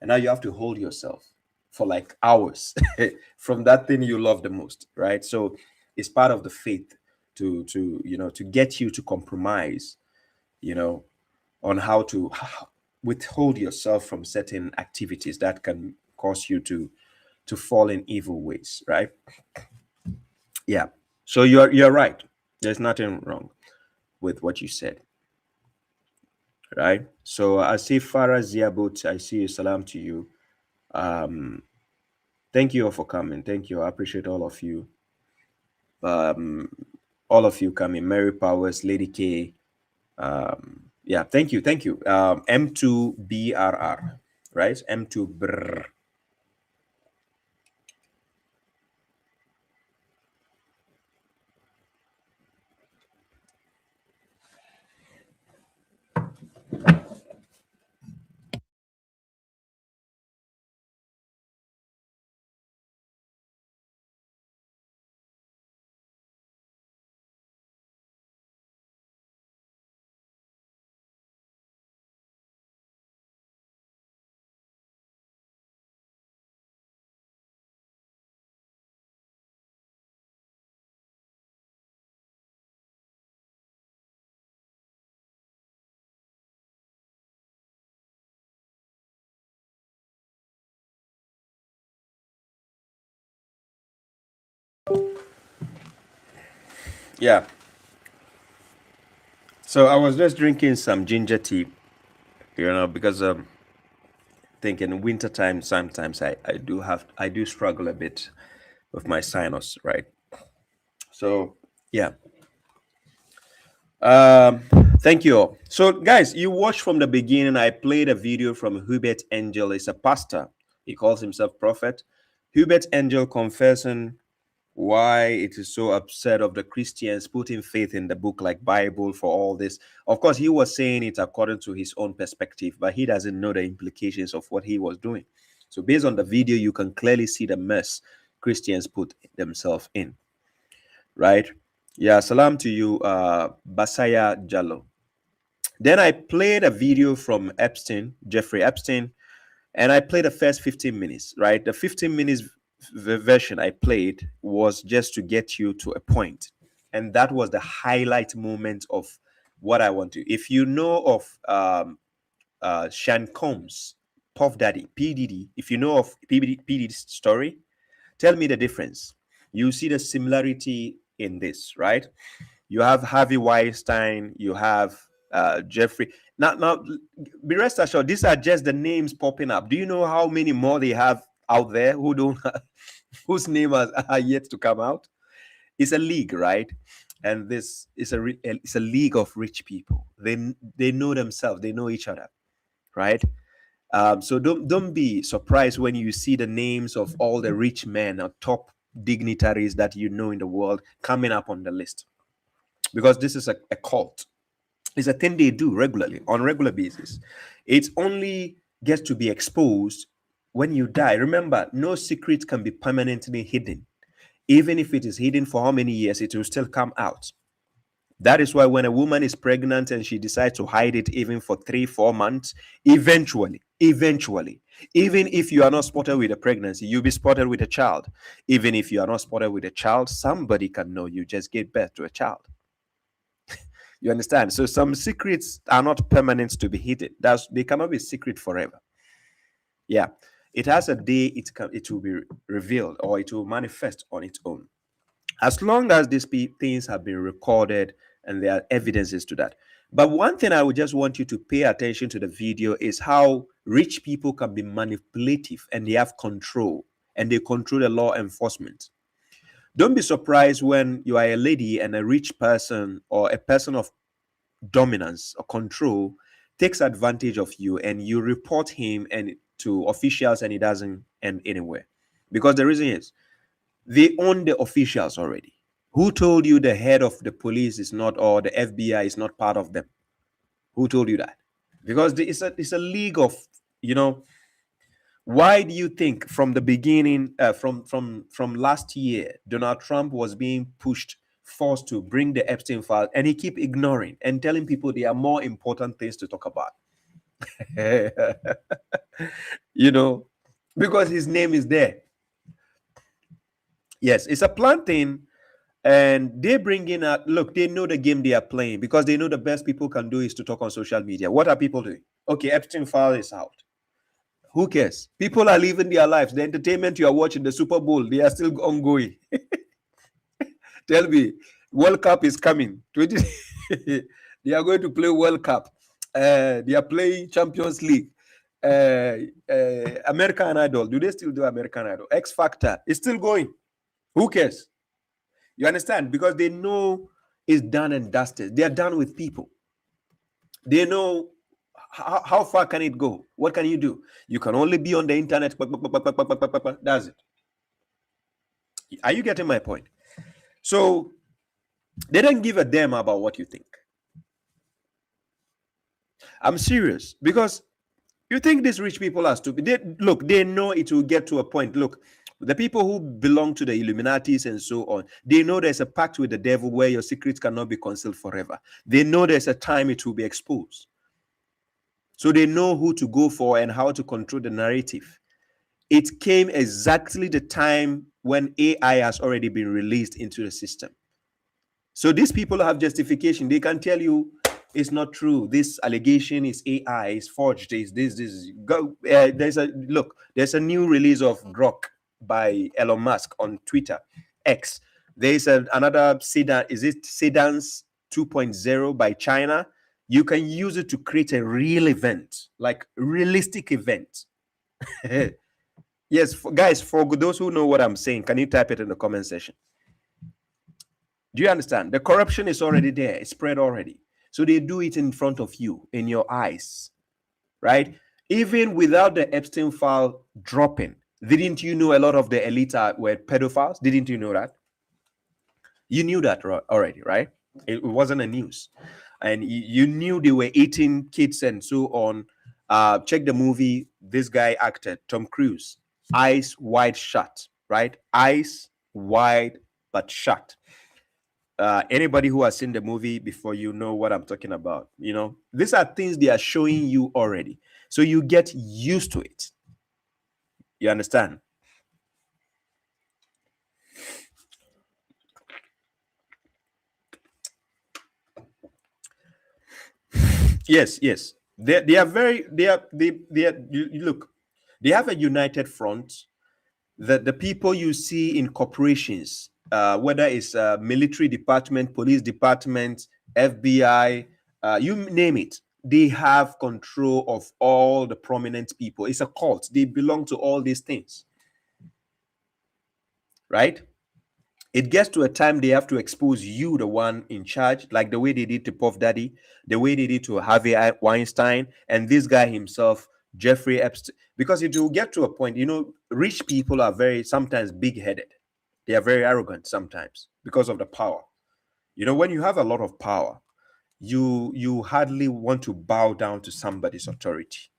and now you have to hold yourself for like hours from that thing you love the most, right? So it's part of the faith to get you to compromise, on how to withhold yourself from certain activities that can cause you to fall in evil ways, right? Yeah. So you're right. There's nothing wrong with what you said, right? So I see Farah Ziabut. I see you. Salam to you. Thank you all for coming. Thank you. I appreciate all of you. All of you coming. Mary Powers, Lady K. Yeah, thank you. M2BRR, right? M2BRR. Yeah. So I was just drinking some ginger tea, because think in winter time sometimes I do struggle a bit with my sinus, right? So yeah. Thank you all. So guys, you watched from the beginning. I played a video from Hubert Angel. He's a pastor. He calls himself prophet. Hubert Angel confessing why it is so upset of the Christians putting faith in the book like Bible for all this. Of course, he was saying it according to his own perspective, but he doesn't know the implications of what he was doing. So based on the video, you can clearly see the mess Christians put themselves in, right? Yeah, salam to you, Basaya Jallo. Then I played a video from Epstein, Jeffrey Epstein, and I played the first 15 minutes, right? The 15 minutes version I played was just to get you to a point. And that was the highlight moment of what I want to. If you know of Sean Combs, Puff Daddy, P. Diddy, if you know of P. Diddy's story, tell me the difference. You see the similarity in this, right? You have Harvey Weinstein, you have Jeffrey. Now, be rest assured, these are just the names popping up. Do you know how many more they have out there who don't, whose names are yet to come out? It's a league, right? And this is it's a league of rich people. They know themselves, they know each other, right? So don't be surprised when you see the names of all the rich men or top dignitaries that you know in the world coming up on the list, because this is a cult. It's a thing they do regularly, on regular basis. It only gets to be exposed when you die. Remember, no secret can be permanently hidden. Even if it is hidden for how many years, it will still come out. That is why when a woman is pregnant and she decides to hide it even for 3-4 months, eventually, even if you are not spotted with a pregnancy, you'll be spotted with a child. Even if you are not spotted with a child, somebody can know you just gave birth to a child. You understand? So some secrets are not permanent to be hidden. They cannot be secret forever. Yeah. It has a day it will be revealed, or it will manifest on its own. As long as these things have been recorded and there are evidences to that. But one thing I would just want you to pay attention to the video is how rich people can be manipulative and they have control, and they control the law enforcement. Don't be surprised when you are a lady and a rich person or a person of dominance or control takes advantage of you, and you report him and to officials, and he doesn't end anywhere. Because the reason is they own the officials already. Who told you the head of the police is not, or the FBI is not part of them? Who told you that? Because it's a league of, why do you think from the beginning, from last year, Donald Trump was being forced to bring the Epstein file, and he keep ignoring and telling people there are more important things to talk about? Because his name is there. Yes, it's a planned thing, and they bring in look, they know the game they are playing, because they know the best people can do is to talk on social media. What are people doing? Okay, Epstein file is out. Who cares? People are living their lives. The entertainment you are watching, the Super Bowl, they are still ongoing. Tell me, World Cup is coming. They are going to play World Cup. They are playing Champions League. American Idol. Do they still do American Idol? X Factor is still going. Who cares? You understand? Because they know it's done and dusted. They are done with people. They know how far can it go? What can you do? You can only be on the internet. That's it. Are you getting my point? So they don't give a damn about what you think. I'm serious, because you think these rich people are stupid. They know it will get to a point. Look, the people who belong to the Illuminatis and so on, they know there's a pact with the devil where your secrets cannot be concealed forever. They know there's a time it will be exposed. So they know who to go for and how to control the narrative. It came exactly the time when AI has already been released into the system. So these people have justification. They can tell you it's not true. This allegation is AI, is forged, is this. There's a new release of Grok by Elon Musk on Twitter, X, There is another sedan. Is it Sedans 2.0 by China? You can use it to create a real event, like realistic event. Yes, guys, for those who know what I'm saying, can you type it in the comment section? Do you understand? The corruption is already there. It's spread already. So they do it in front of you, in your eyes, right? Even without the Epstein file dropping, didn't you know a lot of the elite were pedophiles? Didn't you know that? You knew that already, right? It wasn't a news. And you knew they were eating kids and so on. Check the movie this guy acted, Tom Cruise, Eyes Wide Shut, right? Eyes wide but shut. Anybody who has seen the movie before, you know what I'm talking about. You know, these are things they are showing you already. So you get used to it. You understand? Yes. They are very, look, they have a united front. The people you see in corporations, whether it's military department, police department, FBI, you name it, they have control of all the prominent people. It's a cult. They belong to all these things, right? It gets to a time they have to expose you, the one in charge, like the way they did to Puff Daddy, the way they did to Harvey Weinstein, and this guy himself, Jeffrey Epstein. Because it will get to a point, you know, rich people are very sometimes big-headed. They are very arrogant sometimes because of the power. You know, when you have a lot of power, you hardly want to bow down to somebody's authority.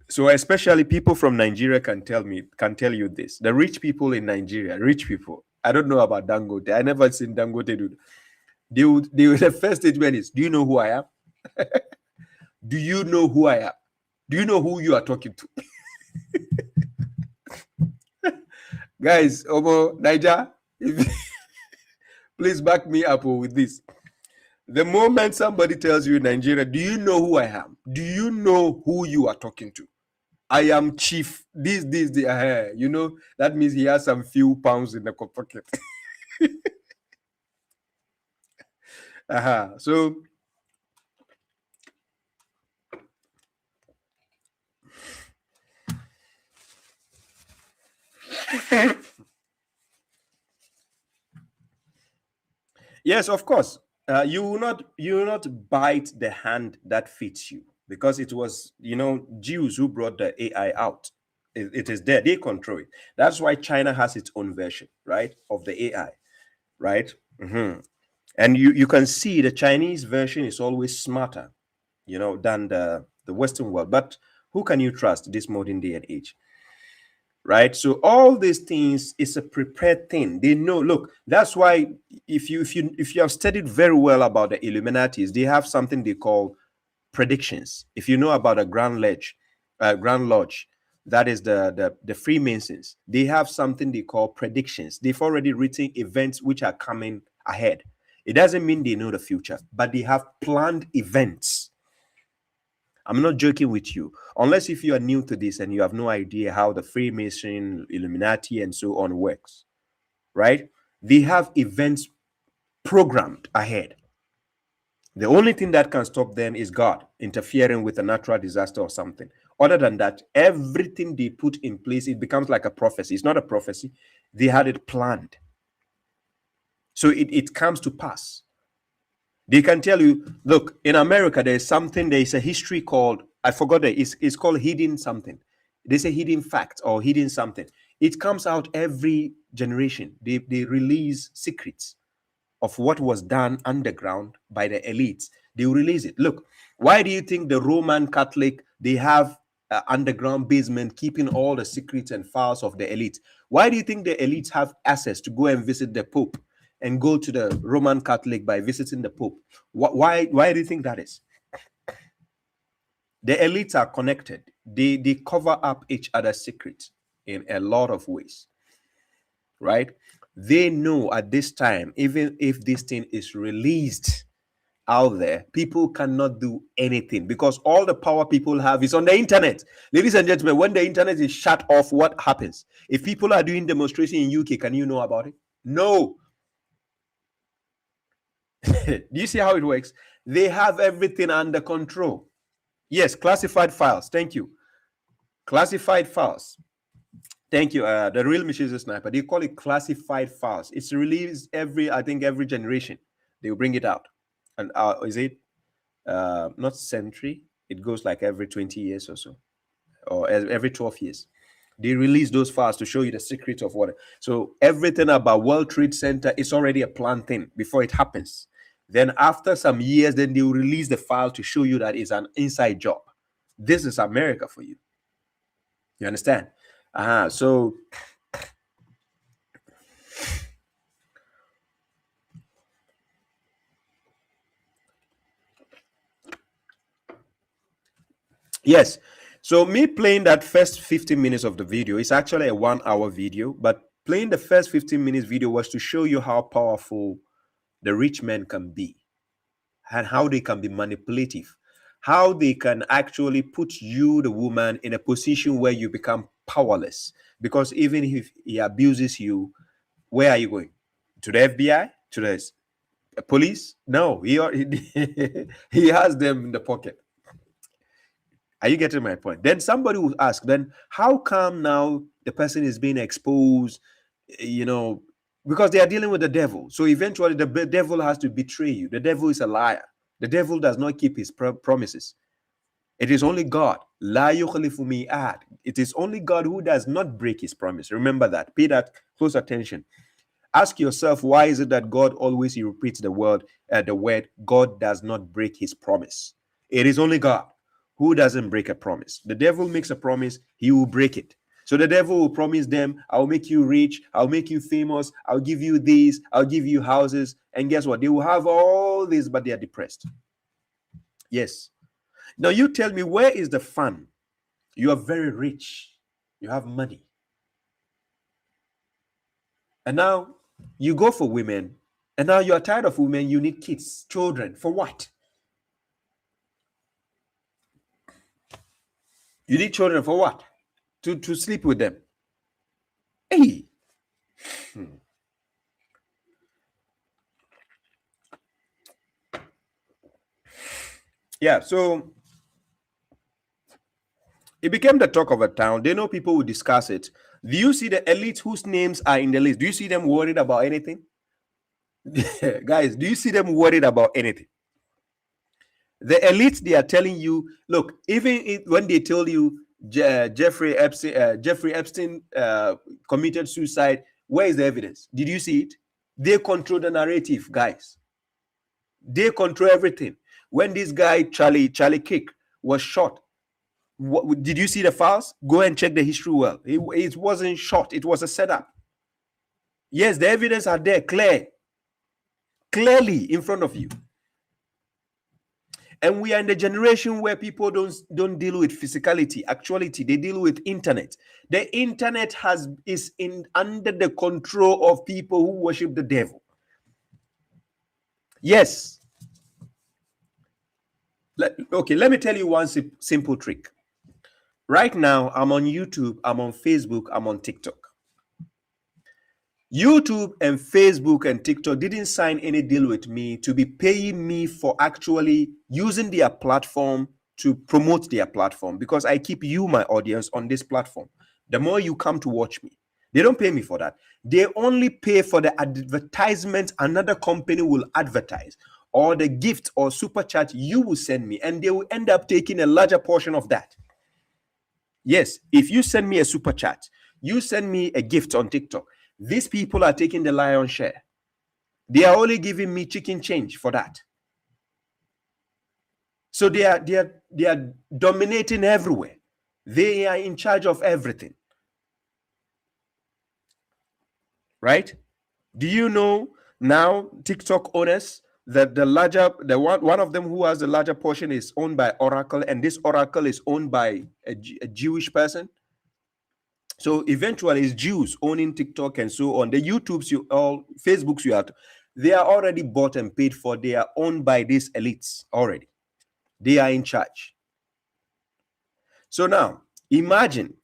So especially people from Nigeria can tell you this. The rich people in Nigeria, rich people. I don't know about Dangote. I never seen Dangote do. The first statement is, do you know who I am? Do you know who I am? Do you know who you are talking to? Guys, Omo, Niger, please back me up with this. The moment somebody tells you in Nigeria, do you know who I am? Do you know who you are talking to? I am chief. This, you know, that means he has some few pounds in the pocket. So, yes, of course. You will not bite the hand that fits you, because it was, you know, Jews who brought the AI out. It is there. They control it. That's why China has its own version, right, of the AI, right? And you can see the Chinese version is always smarter, you know, than the Western world. But who can you trust this modern day and age? Right? So all these things is a prepared thing. They know. Look, that's why if you have studied very well about the Illuminatis, they have something they call predictions. If you know about a Grand Lodge, that is the Freemasons, they have something they call predictions. They've already written events which are coming ahead. It doesn't mean they know the future, but they have planned events. I'm not joking with you. Unless if you are new to this and you have no idea how the Freemason, Illuminati, and so on works, right? They have events programmed ahead. The only thing that can stop them is God interfering with a natural disaster or something. Other than that, everything they put in place, it becomes like a prophecy. It's not a prophecy. They had it planned. So it comes to pass. They can tell you, look, in America, there's a history called, I forgot it, it's called hidden something. They say hidden fact or hidden something. It comes out every generation. They release secrets of what was done underground by the elites. They release it. Look, why do you think the Roman Catholic, they have underground basement keeping all the secrets and files of the elites? Why do you think the elites have access to go and visit the Pope and go to the Roman Catholic by visiting the Pope? Why do you think that is? The elites are connected. They cover up each other's secrets in a lot of ways, right? They know at this time, even if this thing is released out there, people cannot do anything because all the power people have is on the internet. Ladies and gentlemen, when the internet is shut off, what happens? If people are doing demonstration in UK, can you know about it? No. Do you see how it works? They have everything under control. Yes, classified files. Thank you. Classified files. Thank you. The real machine sniper. They call it classified files. It's released I think every generation. They will bring it out. And is it not century? It goes like every 20 years or so, or every 12 years. They release those files to show you the secret of what. So everything about World Trade Center is already a planned thing before it happens. Then after some years, then they will release the file to show you that it's an inside job. This is America for you. You understand? So yes. So me playing that first 15 minutes of the video, it's actually a 1 hour video, but playing the first 15 minutes video was to show you how powerful the rich men can be and how they can be manipulative, how they can actually put you, the woman, in a position where you become powerless. Because even if he abuses you, where are you going? To the FBI? To the police? No, he has them in the pocket. Are you getting my point? Then somebody will ask, then how come now the person is being exposed, because they are dealing with the devil. So eventually the devil has to betray you. The devil is a liar. The devil does not keep his promises. It is only God. La yukhlifu mi'ad. It is only God who does not break his promise. Remember that. Pay that close attention. Ask yourself, why is it that God always repeats the word, God does not break his promise? It is only God who doesn't break a promise. The devil makes a promise, he will break it. So the devil will promise them, I'll make you rich, I'll make you famous, I'll give you this, I'll give you houses. And guess what? They will have all this, but they are depressed. Yes. Now you tell me, where is the fun? You are very rich. You have money. And now you go for women. And now you are tired of women. You need kids, children. For what? You need children for what? To sleep with them. Hey. Yeah, so it became the talk of a town. They know people will discuss it. Do you see the elites whose names are in the list? Do you see them worried about anything? Guys, do you see them worried about anything? The elites, they are telling you, look, even when they tell you Jeffrey Epstein committed suicide, where is the evidence? Did you see it? They control the narrative, guys. They control everything. When this guy, Charlie Kirk, was shot, did you see the files? Go and check the history well. It wasn't shot. It was a setup. Yes, the evidence are there, clearly in front of you. And we are in the generation where people don't deal with physicality, actuality. They deal with internet. The internet is under the control of people who worship the devil. Yes. Okay, let me tell you one simple trick. Right now, I'm on YouTube, I'm on Facebook, I'm on TikTok. YouTube and Facebook and TikTok didn't sign any deal with me to be paying me for actually using their platform to promote their platform, because I keep you, my audience, on this platform. The more you come to watch me, they don't pay me for that. They only pay for the advertisement another company will advertise, or the gift or super chat you will send me, and they will end up taking a larger portion of that. Yes, if you send me a super chat, you send me a gift on TikTok, these people are taking the lion's share. They are only giving me chicken change for that. So they are dominating everywhere. They are in charge of everything. Right? Do you know now TikTok owners that one of them who has the larger portion is owned by Oracle, and this Oracle is owned by a Jewish person? So eventually it's Jews owning TikTok and so on. The YouTubes, Facebooks, they are already bought and paid for. They are owned by these elites already. They are in charge. So now imagine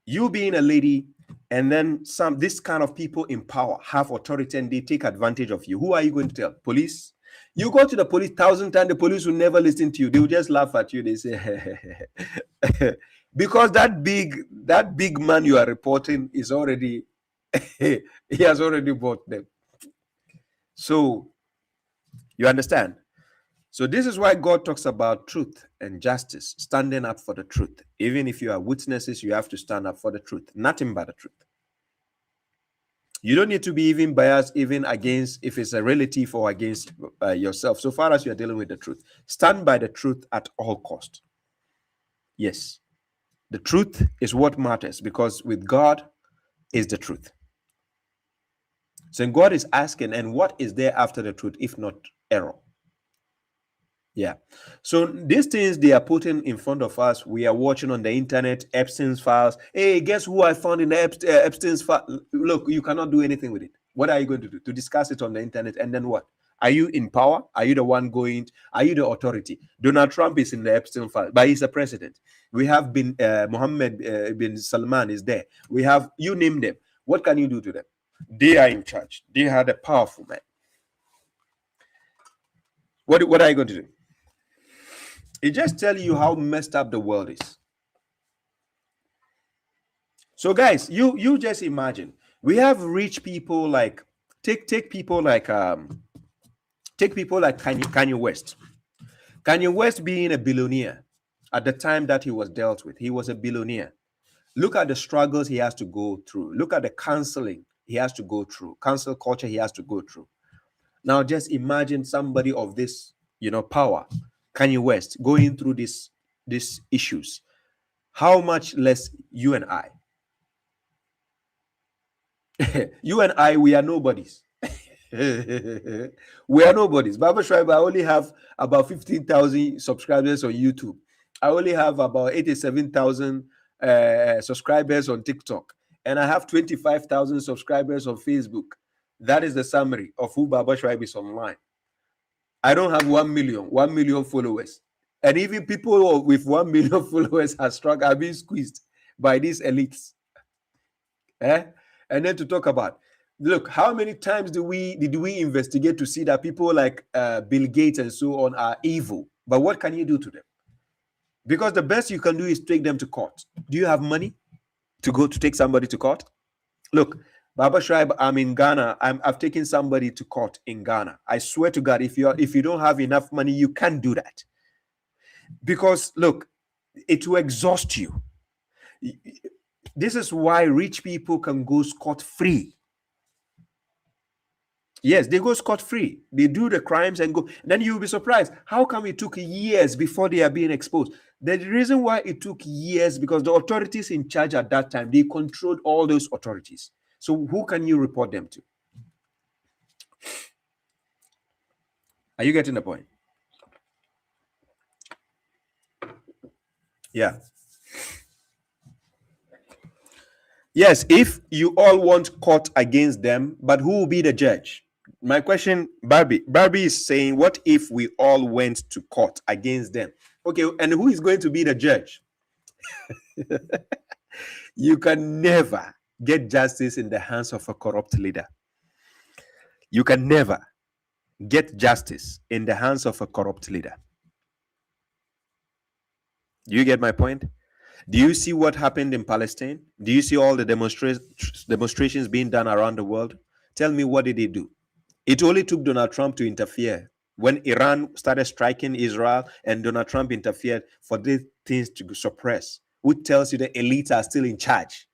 you being a lady and then this kind of people in power have authority and they take advantage of you. Who are you going to tell? Police? You go to the police 1,000 times, the police will never listen to you. They will just laugh at you. They say, because that big man you are reporting is already, he has already bought them. So you understand? So this is why God talks about truth and justice, standing up for the truth. Even if you are witnesses, you have to stand up for the truth, nothing but the truth. You don't need to be even biased, even against, if it's a relative or against yourself, so far as you are dealing with the truth. Stand by the truth at all cost. Yes, the truth is what matters, because with God is the truth. So God is asking, and what is there after the truth if not error? Yeah. So these things they are putting in front of us. We are watching on the internet, Epstein's files. Hey, guess who I found in the Epstein's file? Look, you cannot do anything with it. What are you going to do? To discuss it on the internet, and then what? Are you in power? Are you the one going? Are you the authority? Donald Trump is in the Epstein file, but he's a president. We have Mohammed bin Salman is there. We have, you name them. What can you do to them? They are in charge. They are the powerful man. What are you going to do? It just tells you how messed up the world is. So guys, you just imagine, we have rich people like take people like Kanye West. Kanye West being a billionaire at the time that he was dealt with, he was a billionaire. Look at the struggles he has to go through. Look at the counseling he has to go through, cancel culture he has to go through. Now just imagine somebody of this, power, Kanye West, going through these issues. How much less you and I? You and I, we are nobodies. We are nobodies. Baba Shuaib, I only have about 15,000 subscribers on YouTube. I only have about 87,000 subscribers on TikTok. And I have 25,000 subscribers on Facebook. That is the summary of who Baba Shuaib is online. I don't have 1 million followers. And even people with 1 million followers are being squeezed by these elites. And then to talk about, look, how many times did we investigate to see that people like Bill Gates and so on are evil? But what can you do to them? Because the best you can do is take them to court. Do you have money to go to take somebody to court? Look, Baba Shuaib, I'm in Ghana. I've taken somebody to court in Ghana. I swear to God, if you don't have enough money, you can't do that. Because look, it will exhaust you. This is why rich people can go scot-free. Yes, they go scot-free. They do the crimes and go. Then you'll be surprised. How come it took years before they are being exposed? The reason why it took years, because the authorities in charge at that time, they controlled all those authorities. So who can you report them to? Are you getting the point? Yeah. Yes, if you all want court against them, but who will be the judge? My question, Barbie is saying, what if we all went to court against them? Okay, and who is going to be the judge? You can never get justice in the hands of a corrupt leader. You can never get justice in the hands of a corrupt leader. Do you get my point? Do you see what happened in Palestine? Do you see all the demonstrations being done around the world? Tell me, what did they do? It only took Donald Trump to interfere when Iran started striking Israel, and Donald Trump interfered for these things to suppress, which tells you the elites are still in charge.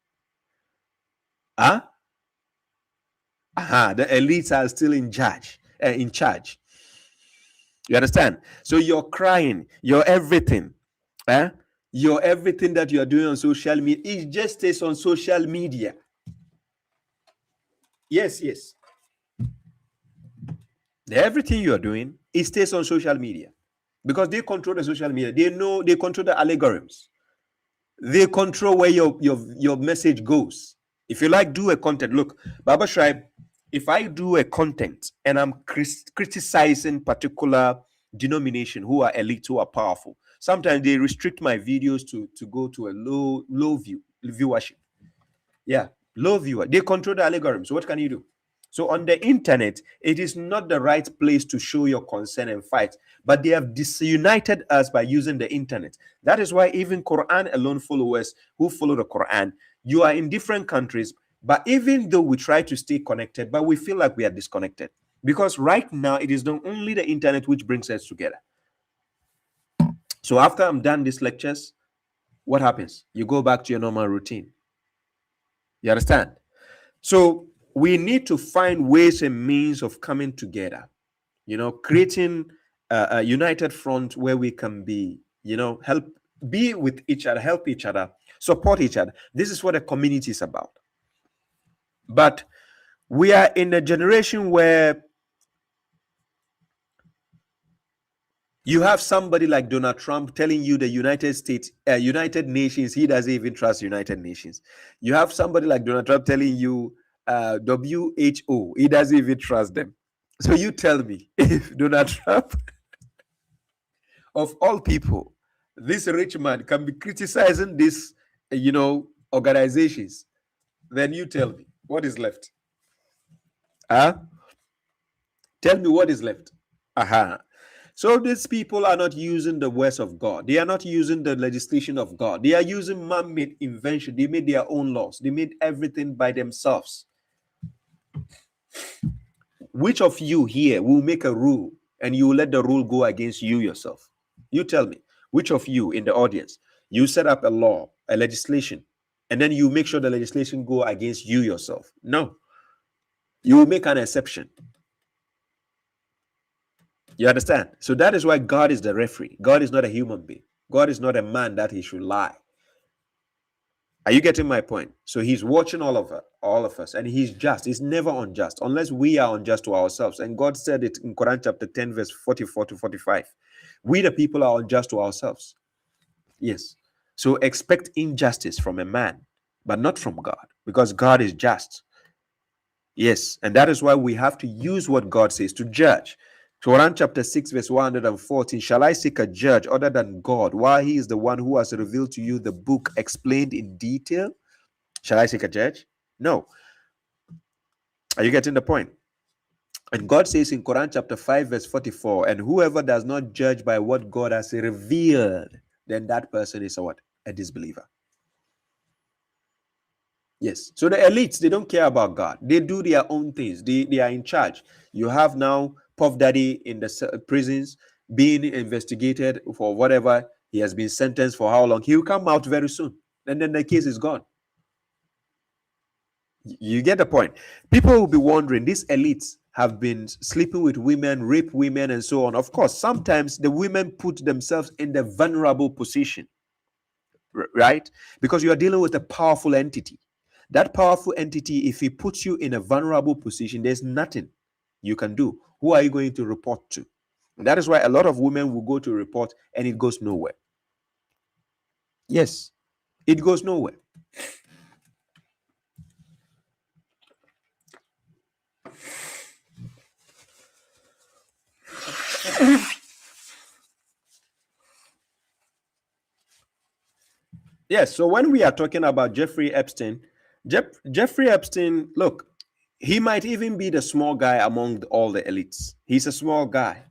The elites are still in charge. You understand? So you're crying, you're everything. Your everything that you are doing on social media, it just stays on social media. Yes. Everything you are doing, it stays on social media, because they control the social media. They control the algorithms. They control where your message goes. If you like, do a content. Look, Baba Shuaib, if I do a content and I'm criticizing particular denomination who are elite, who are powerful, sometimes they restrict my videos to go to a low viewership. Yeah, Low viewer. They control the algorithm. So what can you do? So on the internet, it is not the right place to show your concern and fight, but they have disunited us by using the internet. That is why even Quran alone followers who follow the Quran, you are in different countries, but even though we try to stay connected, but we feel like we are disconnected. Because right now, it is not only the internet which brings us together. So after I'm done these lectures, what happens? You go back to your normal routine. You understand? So we need to find ways and means of coming together, creating a united front where we can be, help, be with each other, help each other, support each other. This is what a community is about. But we are in a generation where you have somebody like Donald Trump telling you the United Nations, he doesn't even trust United Nations. You have somebody like Donald Trump telling you WHO, he doesn't even trust them. So you tell me, if Donald Trump, of all people, this rich man can be criticizing these, organizations, then you tell me, what is left? Tell me what is left. So these people are not using the words of God. They are not using the legislation of God. They are using man-made invention. They made their own laws. They made everything by themselves. Which of you here will make a rule and you will let the rule go against you yourself? You tell me. Which of you in the audience, you set up a law, a legislation, and then you make sure the legislation go against you yourself? No. You will make an exception. You understand? So that is why God is the referee. God is not a human being. God is not a man that he should lie. Are you getting my point? So he's watching all of us, and he's just. He's never unjust unless we are unjust to ourselves. And God said it in Quran chapter 10, verse 44 to 45. We the people are unjust to ourselves. Yes. So expect injustice from a man, but not from God, because God is just. Yes. And that is why we have to use what God says to judge. Quran chapter 6 verse 114, shall I seek a judge other than God, while he is the one who has revealed to you the book explained in detail? Shall I seek a judge? No. Are you getting the point? And God says in Quran chapter 5 verse 44, and whoever does not judge by what God has revealed, then that person is a what? A disbeliever. Yes. So the elites, they don't care about God. They do their own things. They are in charge. You have now Puff Daddy in the prisons being investigated for whatever. He has been sentenced for how long? He will come out very soon. And then the case is gone. You get the point. People will be wondering, these elites have been sleeping with women, rape women, and so on. Of course, sometimes the women put themselves in the vulnerable position, right? Because you are dealing with a powerful entity. That powerful entity, if he puts you in a vulnerable position, there's nothing you can do. Who are you going to report to? And that is why a lot of women will go to report and it goes nowhere. Yes, it goes nowhere. Yes, so when we are talking about Jeffrey Epstein, Jeffrey Epstein, look, he might even be the small guy among all the elites. He's a small guy.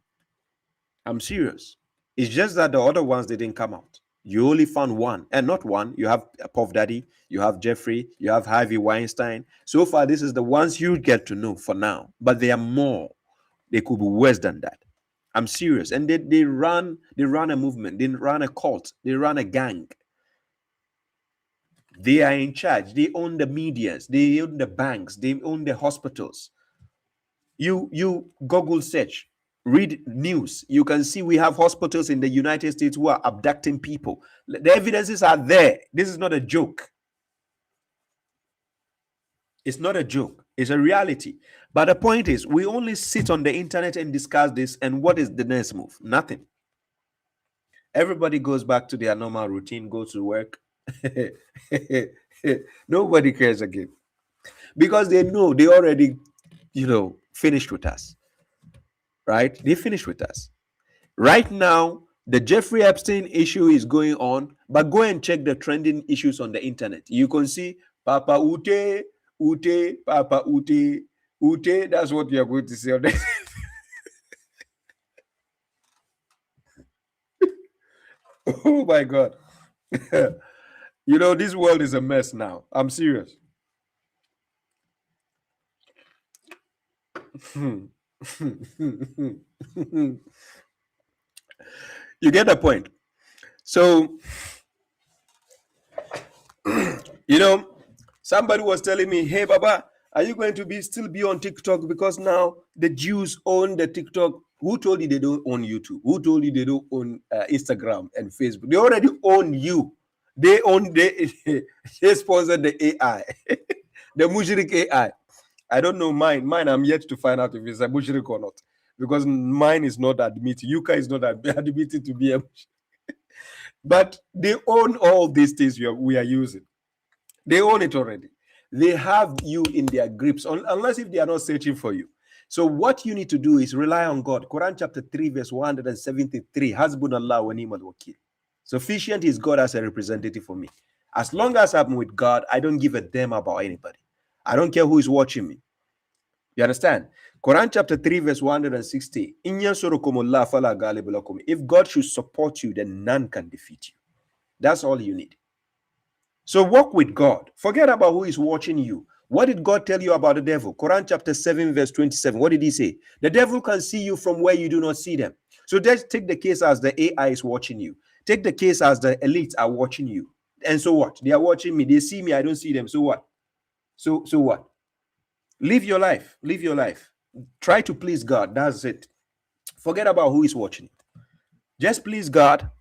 I'm serious. It's just that the other ones, they didn't come out. You only found one, and not one. You have Puff Daddy, you have Jeffrey, you have Harvey Weinstein. So far, this is the ones you get to know for now. But there are more. They could be worse than that. I'm serious. And they run a movement. They run a cult. They run a gang. They are in charge. They own the medias. They own the banks. They own the hospitals. You Google search, read news. You can see we have hospitals in the United States who are abducting people. The evidences are there. This is not a joke. It's not a joke. It's a reality. But the point is, we only sit on the internet and discuss this. And what is the next move? Nothing. Everybody goes back to their normal routine, goes to work. Nobody cares again, because they know they already, finished with us, right? They finished with us. Right now, the Jeffrey Epstein issue is going on, but go and check the trending issues on the internet. You can see Papa Ute, Ute, Papa Ute, Ute. That's what you're going to say on this. Oh my God. You know, this world is a mess now. I'm serious. You get the point. So, you know, somebody was telling me, hey, Baba, are you going to still be on TikTok? Because now the Jews own the TikTok. Who told you they don't own YouTube? Who told you they don't own Instagram and Facebook? They already own you. They sponsored the AI, the Mushrik AI. I don't know mine. Mine, I'm yet to find out if it's a Mushrik or not. Because mine is not admitted. Yuka is not admitted to be a Mushrik. But they own all these things we are using. They own it already. They have you in their grips, unless if they are not searching for you. So what you need to do is rely on God. Quran chapter 3, verse 173. Hasbunallah wa ni'mal wakil. Sufficient is God as a representative for me. As long as I'm with God, I don't give a damn about anybody. I don't care who is watching me. You understand? Quran chapter 3, verse 160. If God should support you, then none can defeat you. That's all you need. So walk with God. Forget about who is watching you. What did God tell you about the devil? Quran chapter 7, verse 27. What did he say? The devil can see you from where you do not see them. So just take the case as the AI is watching you. Take the case as the elites are watching you. And so what? They are watching me. They see me. I don't see them. So what? So what? Live your life. Live your life. Try to please God. That's it. Forget about who is watching. Just please God.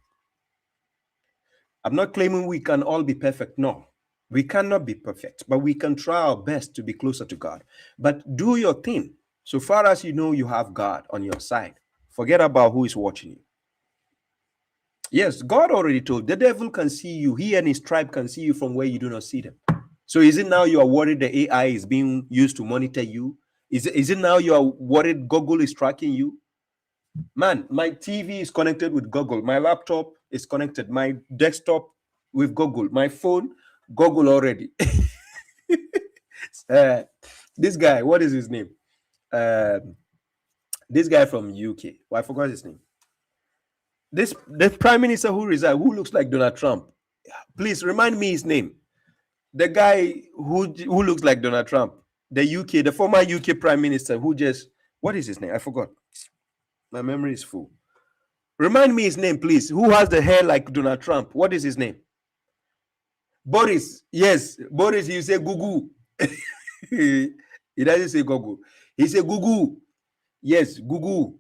I'm not claiming we can all be perfect. No, we cannot be perfect, but we can try our best to be closer to God. But do your thing. So far as you know you have God on your side, forget about who is watching you. Yes, God already told the devil can see you. He and his tribe can see you from where you do not see them. So is it now you are worried the AI is being used to monitor you? Is it now you are worried Google is tracking you? Man, my TV is connected with Google. My laptop is connected. My desktop with Google. My phone, Google already. This guy, what is his name? This guy from UK. Well, I forgot his name. The prime minister who resigned, who looks like Donald Trump. Please remind me his name. The guy who looks like Donald Trump. The former UK prime minister who just, what is his name? I forgot. My memory is full. Remind me his name, please. Who has the hair like Donald Trump? What is his name? Boris. Yes, Boris. You say Gugu. He doesn't say Gugu. He say Gugu. Yes, Gugu.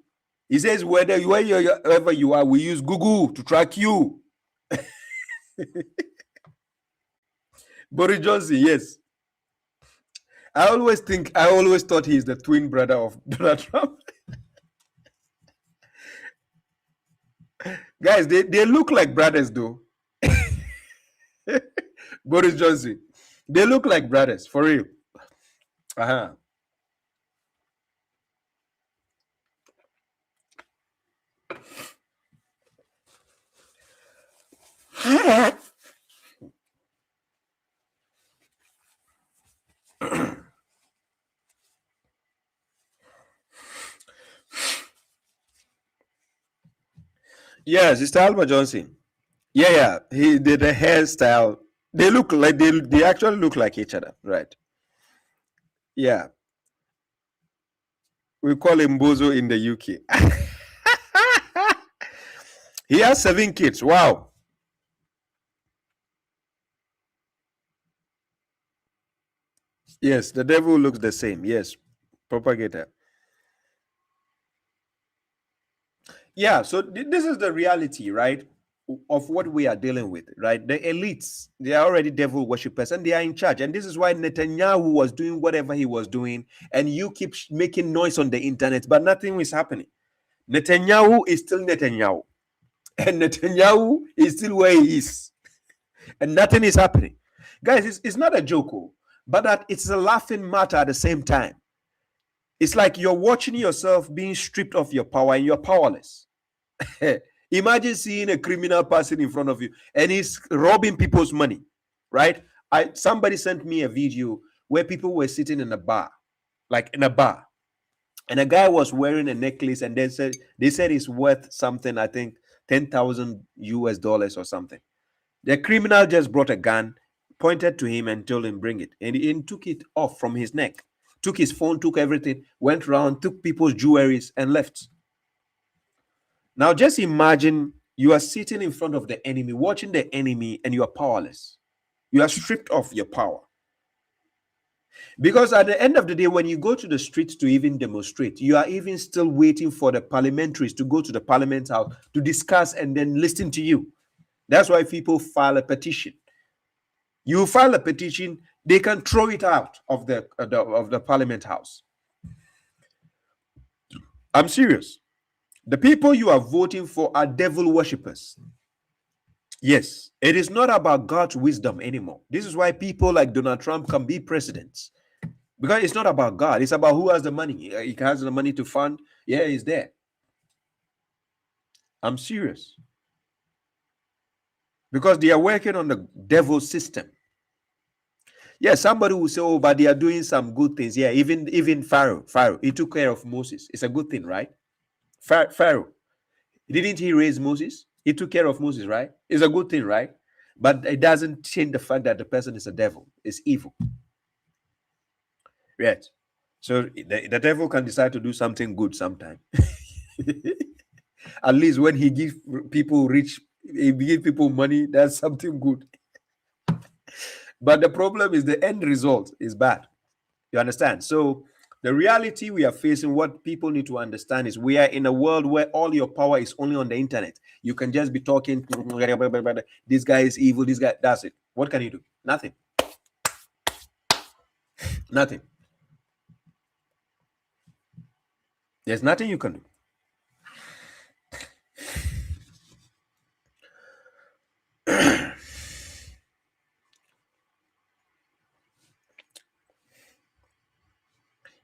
He says wherever you are, we use Gugu to track you. Boris Johnson. Yes. I always thought he's the twin brother of Donald Trump. Guys, they look like brothers though. Boris Johnson. They look like brothers, for real. Yes, it's Alma Johnson. Yeah. He did the hairstyle. They look like they actually look like each other, right? Yeah. We call him Bozo in the UK. He has 7 kids. Wow. Yes, the devil looks the same. Yes, propagator. Yeah, so this is the reality, right, of what we are dealing with, right? The elites, they are already devil worshippers and they are in charge. And this is why Netanyahu was doing whatever he was doing. And you keep making noise on the internet, but nothing is happening. Netanyahu is still Netanyahu. And Netanyahu is still where he is. And nothing is happening. Guys, it's not a joke, but that it's a laughing matter at the same time. It's like you're watching yourself being stripped of your power and you're powerless. Imagine seeing a criminal person in front of you and he's robbing people's money, right? Somebody sent me a video where people were sitting in a bar, like in a bar, and a guy was wearing a necklace, and they said it's worth something, I think $10,000 or something. The criminal just brought a gun, pointed to him, and told him bring it, and he took it off from his neck, took his phone, took everything, went around, took people's jewelries, and left. Now just imagine you are sitting in front of the enemy, watching the enemy, and you are powerless. You are stripped of your power. Because at the end of the day, when you go to the streets to even demonstrate, you are even still waiting for the parliamentaries to go to the parliament house to discuss and then listen to you. That's why people file a petition. You file a petition, they can throw it out of the parliament house. I'm serious. The people you are voting for are devil worshippers. Yes, it is not about God's wisdom anymore. This is why people like Donald Trump can be presidents. Because it's not about God. It's about who has the money. He has the money to fund. Yeah, he's there. I'm serious. Because they are working on the devil system. Yeah, somebody will say, oh, but they are doing some good things. Yeah, even Pharaoh, he took care of Moses. It's a good thing, right? Pharaoh, didn't he raise Moses? He took care of Moses, right? It's a good thing, right? But it doesn't change the fact that the person is a devil. It's evil. Right. So the devil can decide to do something good sometime. At least when he gives people he gives people money, that's something good. But the problem is the end result is bad. You understand? So the reality we are facing, what people need to understand is we are in a world where all your power is only on the internet. You can just be talking, this guy is evil, this guy, that's it. What can you do? Nothing. Nothing. There's nothing you can do.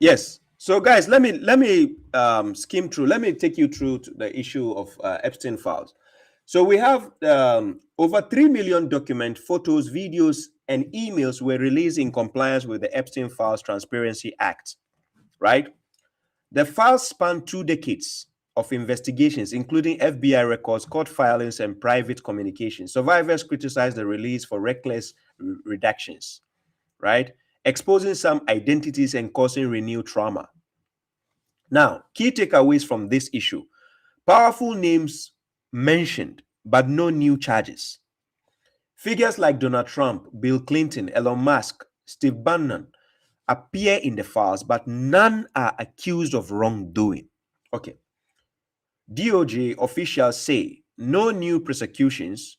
Yes. So guys, let me skim through. Let me take you through to the issue of Epstein files. So we have over 3 million documents, photos, videos, and emails were released in compliance with the Epstein Files Transparency Act, right? The files span 2 decades of investigations, including FBI records, court filings, and private communications. Survivors criticized the release for reckless redactions, right? Exposing some identities and causing renewed trauma. Now, key takeaways from this issue. Powerful names mentioned, but no new charges. Figures like Donald Trump, Bill Clinton, Elon Musk, Steve Bannon appear in the files, but none are accused of wrongdoing. Okay. DOJ officials say no new prosecutions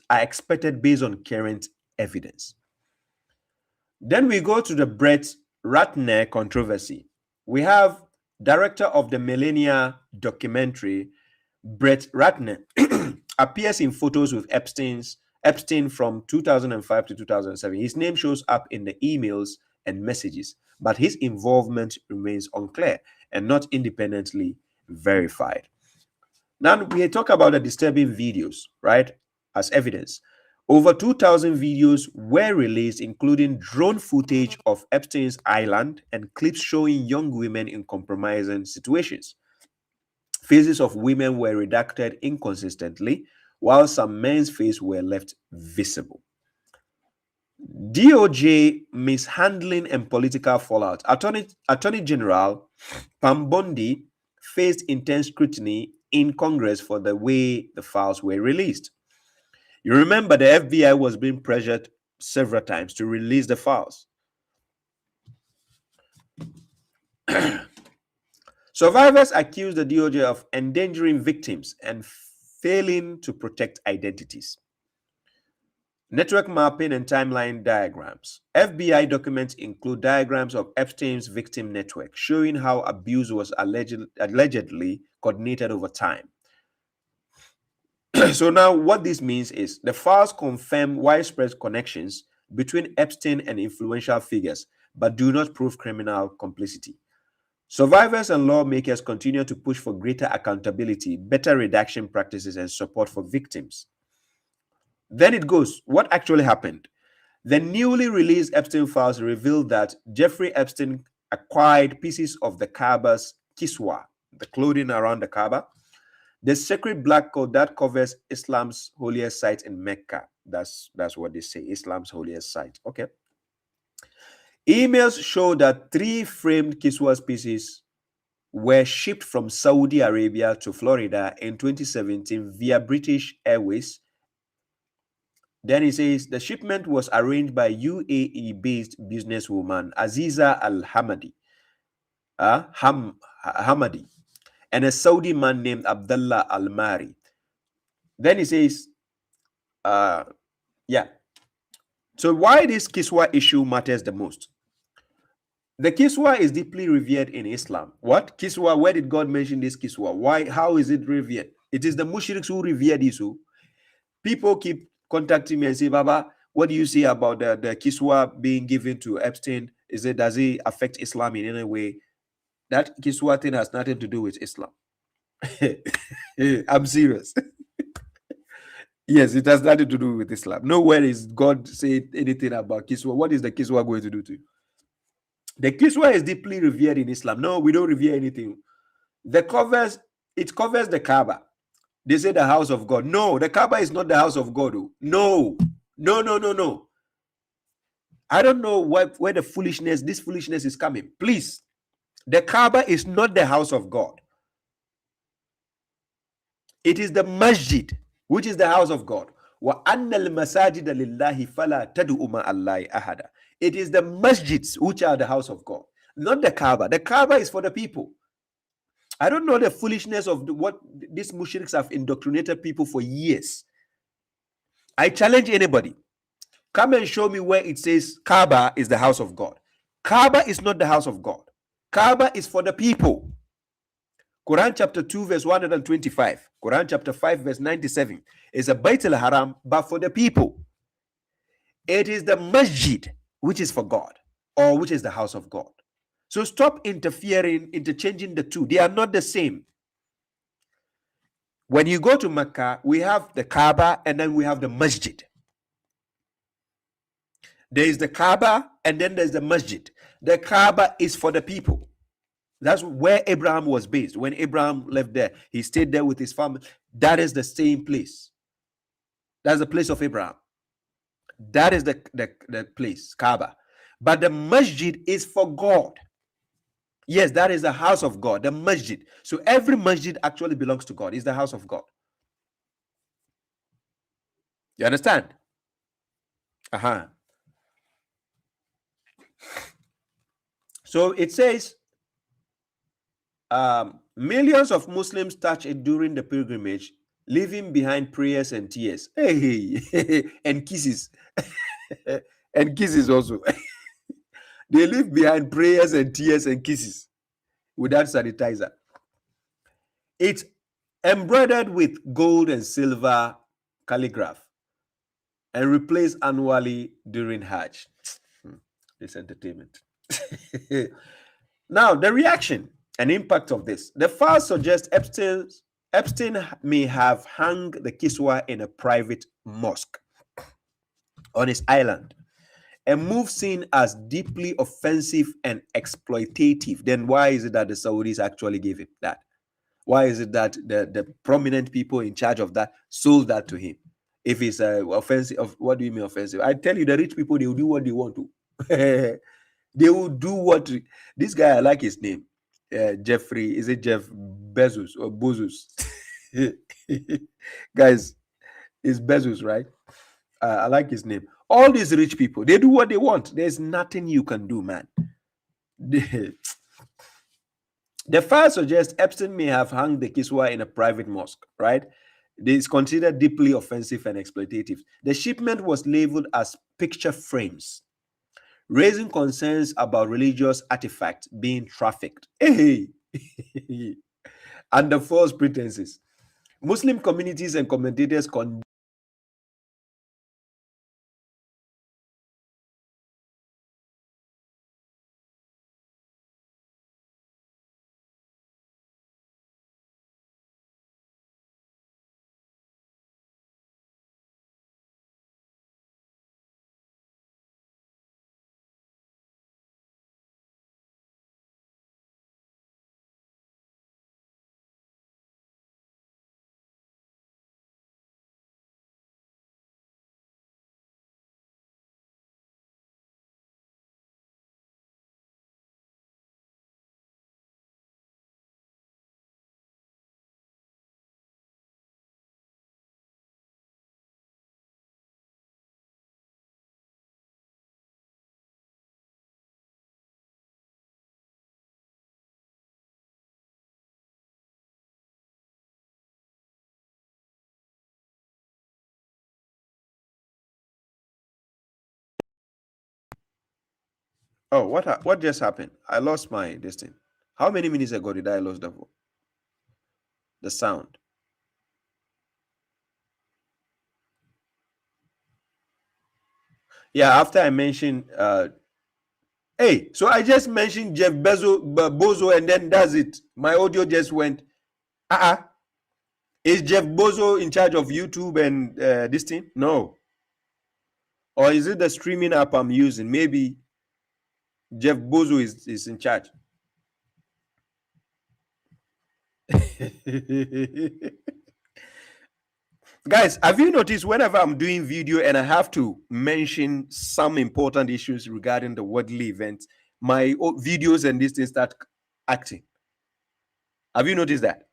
are expected based on current evidence. Then we go to the Brett Ratner controversy. We have director of the Millennia documentary, Brett Ratner, appears in photos with Epstein from 2005 to 2007. His name shows up in the emails and messages, but his involvement remains unclear and not independently verified. Now we talk about the disturbing videos, right, as evidence. Over 2,000 videos were released, including drone footage of Epstein's island and clips showing young women in compromising situations. Faces of women were redacted inconsistently, while some men's faces were left visible. DOJ mishandling and political fallout. Attorney General Pam Bondi faced intense scrutiny in Congress for the way the files were released. You remember the FBI was being pressured several times to release the files. Survivors accused the DOJ of endangering victims and failing to protect identities. Network mapping and timeline diagrams. FBI documents include diagrams of Epstein's victim network, showing how abuse was allegedly coordinated over time. So now what this means is the files confirm widespread connections between Epstein and influential figures, but do not prove criminal complicity. Survivors and lawmakers continue to push for greater accountability, better redaction practices, and support for victims. Then it goes, what actually happened? The newly released Epstein files revealed that Jeffrey Epstein acquired pieces of the Kaaba's kiswa, the clothing around the Kaaba, the sacred black coat that covers Islam's holiest site in Mecca. That's what they say, Islam's holiest site. Okay. Emails show that 3 framed kiswa pieces were shipped from Saudi Arabia to Florida in 2017 via British Airways. Then he says the shipment was arranged by UAE-based businesswoman Aziza Al-Hamadi, Hamadi, and a Saudi man named Abdullah Al-Mari. Then he says, yeah. So why this kiswa issue matters the most? The kiswa is deeply revered in Islam. What? Kiswa, where did God mention this kiswa? Why? How is it revered? It is the mushriks who revere this. People keep contacting me and say, Baba, what do you say about the kiswa being given to Epstein? Does it affect Islam in any way? That kiswa thing has nothing to do with Islam. I'm serious. Yes, it has nothing to do with Islam. Nowhere is God saying anything about kiswa. What is the kiswa going to do to you? The kiswa is deeply revered in Islam. No, we don't revere anything. It covers the Kaaba. They say the house of God. No, the Kaaba is not the house of God. No. I don't know where this foolishness is coming. Please, the Kaaba is not the house of God. It is the masjid, which is the house of God. It is the masjids which are the house of God, not the Kaaba. The Kaaba is for the people. I don't know the foolishness of what these mushriks have indoctrinated people for years. I challenge anybody. Come and show me where it says Kaaba is the house of God. Kaaba is not the house of God. Kaaba is for the people. Quran chapter 2 verse 125. Quran chapter 5 verse 97 is a Bait al-Haram, but for the people. It is the masjid which is for God, or which is the house of God. So stop interchanging the two. They are not the same. When you go to Mecca, we have the Kaaba and then we have the masjid. There is the Kaaba and then there's the masjid. The Kaaba is for the people. That's where Abraham was based. When Abraham left there, he stayed there with his family. That is the same place. That's the place of Abraham. That is the place, Kaaba. But the masjid is for God. Yes, that is the house of God, the masjid. So every masjid actually belongs to God. It's the house of God. You understand? So it says, millions of Muslims touch it during the pilgrimage, leaving behind prayers and tears. Hey, and kisses. And kisses also. They leave behind prayers and tears and kisses without sanitizer. It's embroidered with gold and silver calligraph and replaced annually during Hajj. This entertainment. Now, the reaction and impact of this. The files suggest Epstein may have hung the kiswa in a private mosque on his island, a move seen as deeply offensive and exploitative. Then why is it that the Saudis actually gave him that? Why is it that the prominent people in charge of that sold that to him? If it's offensive, what do you mean offensive? I tell you, the rich people, they will do what they want to. They will do what this guy, I like his name. Jeffrey, is it Jeff Bezos or Bezos? Guys, it's Bezos, right? I like his name. All these rich people, they do what they want. There's nothing you can do, man. The file suggests Epstein may have hung the kiswa in a private mosque, right? This is considered deeply offensive and exploitative. The shipment was labeled as picture frames, raising concerns about religious artifacts being trafficked. Hey! Under false pretenses. Muslim communities and commentators Oh, what just happened? I lost my this thing. How many minutes ago did I lose the sound? Yeah, after I mentioned hey, so I just mentioned Jeff Bozo, and then that's it. My audio just went. Is Jeff Bozo in charge of YouTube and this thing? No. Or is it the streaming app I'm using? Maybe Jeff Bozo is in charge. Guys, have you noticed whenever I'm doing video and I have to mention some important issues regarding the worldly events, my videos and these things start acting? Have you noticed that?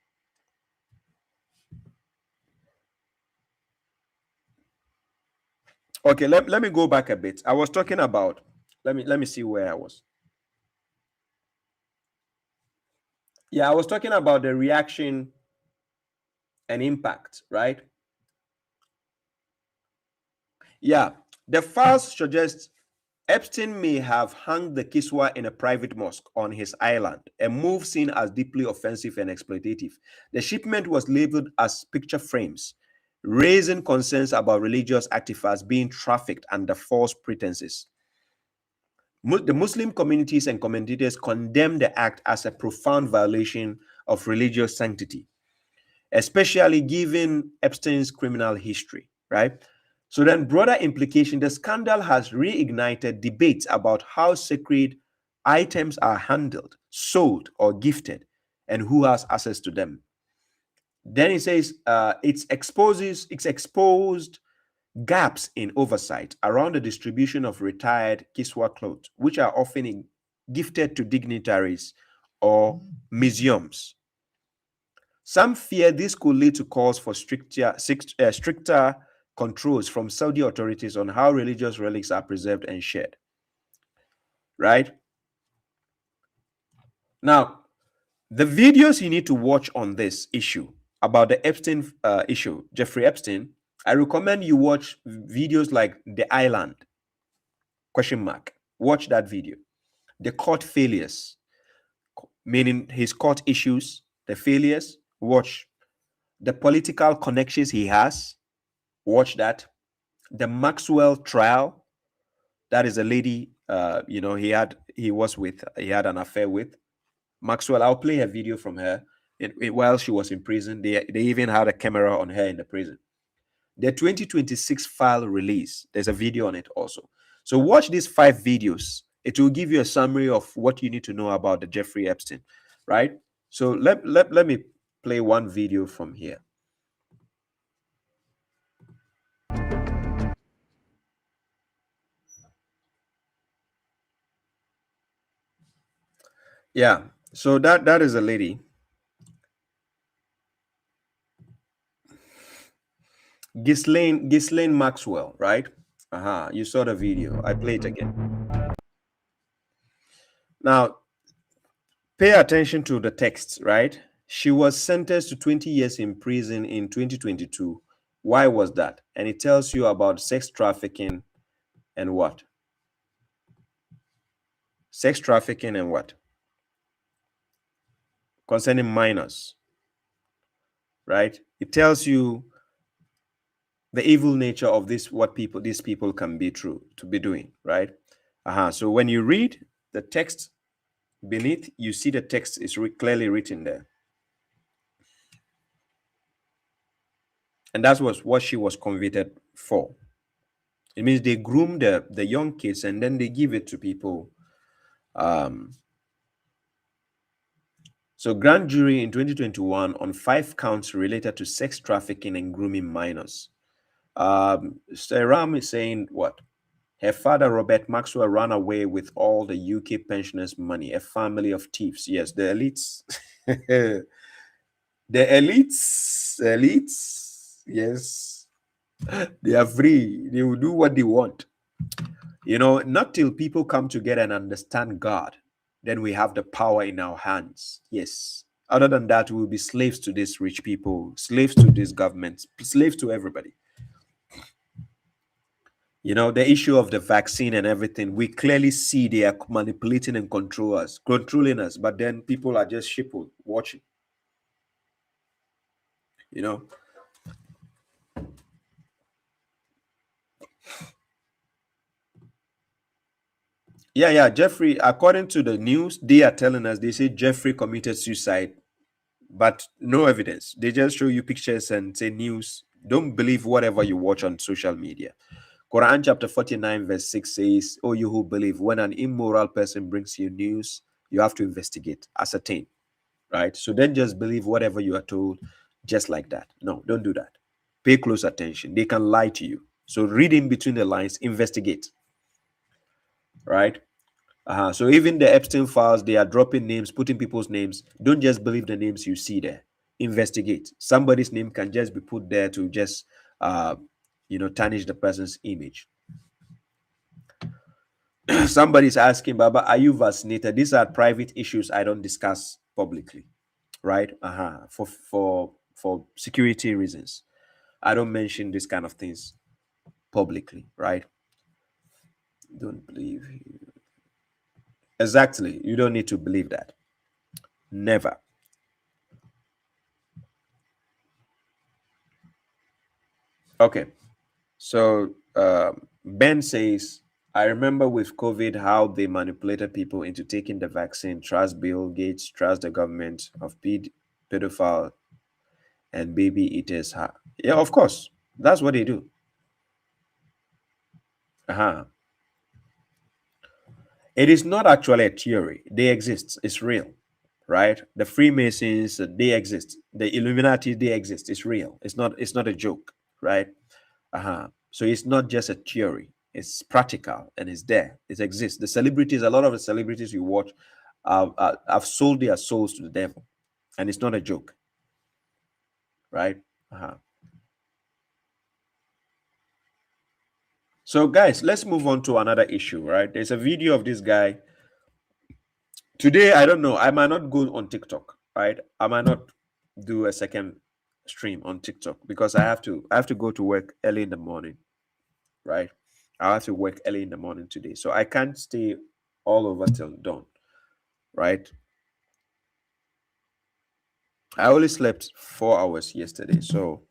Okay, let me go back a bit. I was talking about, let me see where I was. Yeah, I was talking about the reaction and impact, right? Yeah, the files suggest Epstein may have hung the kiswa in a private mosque on his island, a move seen as deeply offensive and exploitative. The shipment was labeled as picture frames, raising concerns about religious artifacts being trafficked under false pretenses. The Muslim communities and commentators condemned the act as a profound violation of religious sanctity, especially given Epstein's criminal history, right? So then, broader implication, the scandal has reignited debates about how sacred items are handled, sold, or gifted, and who has access to them. Then it says it's exposed gaps in oversight around the distribution of retired kiswa clothes, which are often gifted to dignitaries or museums. Some fear this could lead to calls for stricter controls from Saudi authorities on how religious relics are preserved and shared. Right? Now, the videos you need to watch on this issue about the Epstein issue, Jeffrey Epstein, I recommend you watch videos like The Island, ? Watch that video. The court failures, meaning his court issues, the failures, watch. The political connections he has, watch that. The Maxwell trial, that is a lady, he had an affair with. Maxwell, I'll play a video from her while she was in prison. They even had a camera on her in the prison. The 2026 file release, there's a video on it also. So watch these 5 videos. It will give you a summary of what you need to know about the Jeffrey Epstein, right? So let me play one video from here. Yeah, so that is a lady. Ghislaine Maxwell, right? You saw the video. I play it again. Now, pay attention to the text, right? She was sentenced to 20 years in prison in 2022. Why was that? And it tells you about sex trafficking and what? Sex trafficking and what? Concerning minors, right? It tells you the evil nature of these people can be to be doing, right? So when you read the text beneath, you see the text is clearly written there. And that was what she was convicted for. It means they groom the young kids and then they give it to people. So grand jury in 2021 on 5 counts related to sex trafficking and grooming minors. Saram is saying what? Her father, Robert Maxwell, ran away with all the UK pensioners' money, a family of thieves. Yes, the elites. The elites, yes, they are free. They will do what they want. Not till people come together and understand God, then we have the power in our hands. Yes. Other than that, we will be slaves to these rich people, slaves to these governments, slaves to everybody. You know, the issue of the vaccine and everything, we clearly see they are manipulating and controlling us, but then people are just sheeple watching. You know, yeah, Jeffrey, according to the news, they are telling us, they say Jeffrey committed suicide, but no evidence. They just show you pictures and say news. Don't believe whatever you watch on social media. Quran chapter 49 verse 6 says, "Oh, you who believe, when an immoral person brings you news, you have to investigate, ascertain." Right? So then just believe whatever you are told just like that. No, don't do that. Pay close attention. They can lie to you. So read in between the lines, investigate. Right? So even the Epstein files, they are dropping names, putting people's names. Don't just believe the names you see there. Investigate. Somebody's name can just be put there to just tarnish the person's image. Somebody's asking, Baba, are you vaccinated? These are private issues I don't discuss publicly, right? For security reasons, I don't mention this kind of things publicly, right? Don't believe you. Exactly. You don't need to believe that. Never. Okay. So Ben says, I remember with COVID how they manipulated people into taking the vaccine. Trust Bill Gates, trust the government of pedophile and baby eaters. Yeah, of course. That's what they do. It is not actually a theory. They exist. It's real, right? The Freemasons, they exist. The Illuminati, they exist. It's real. It's not a joke, right? So it's not just a theory. It's practical and it's there. It exists. The celebrities, a lot of the celebrities you watch have sold their souls to the devil. And it's not a joke, right? So guys, let's move on to another issue, right? There's a video of this guy. Today, I don't know. I might not go on TikTok, right? I might not do a second stream on TikTok because I have to go to work early in the morning, right? I have to work early in the morning today. So I can't stay all over till dawn, right? I only slept 4 hours yesterday, so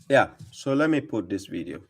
yeah. So let me put this video.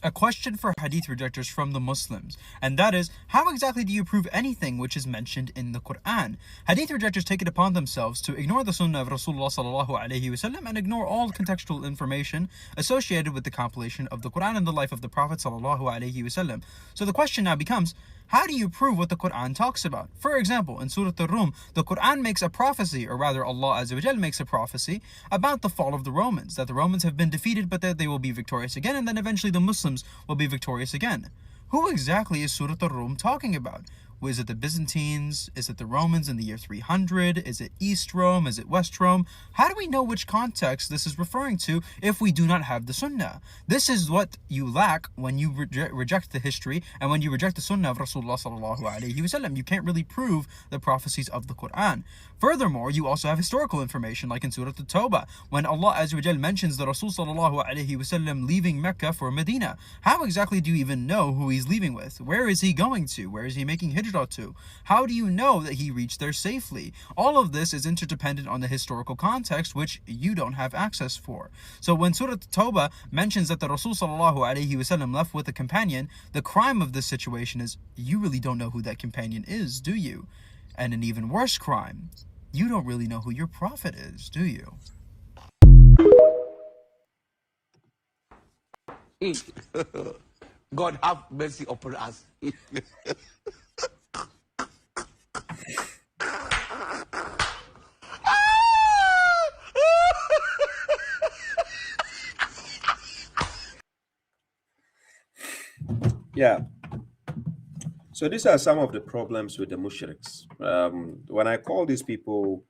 A question for Hadith rejectors from the Muslims, and that is, how exactly do you prove anything which is mentioned in the Quran? Hadith rejectors take it upon themselves to ignore the Sunnah of Rasulullah sallallahu alaihi wasallam and ignore all contextual information associated with the compilation of the Quran and the life of the Prophet sallallahu alaihi wasallam. So the question now becomes, how do you prove what the Quran talks about? For example, in Surah Ar-Rum, the Quran makes a prophecy, or rather Allah Azza wa Jal makes a prophecy about the fall of the Romans, that the Romans have been defeated but that they will be victorious again, and then eventually the Muslims will be victorious again. Who exactly is Surah Ar-Rum talking about? Is it the Byzantines? Is it the Romans in the year 300? Is it East Rome? Is it West Rome? How do we know which context this is referring to if we do not have the Sunnah? This is what you lack when you reject the history and when you reject the Sunnah of Rasulullah sallallahu alaihi wasallam. You can't really prove the prophecies of the Quran. Furthermore, you also have historical information, like in Surah At-Tawbah, when Allah Azza wa Jal mentions the Rasul sallallahu alaihi wasallam leaving Mecca for Medina. How exactly do you even know who he's leaving with? Where is he going to? Where is he making hijrah to? How do you know that he reached there safely? All of this is interdependent on the historical context, which you don't have access for. So when Surah At-Tawbah mentions that the Rasul sallallahu alaihi wasallam left with a companion, the crime of this situation is you really don't know who that companion is, do you? And an even worse crime, you don't really know who your prophet is, do you? God have mercy upon us. Yeah. So these are some of the problems with the mushriks. When I call these people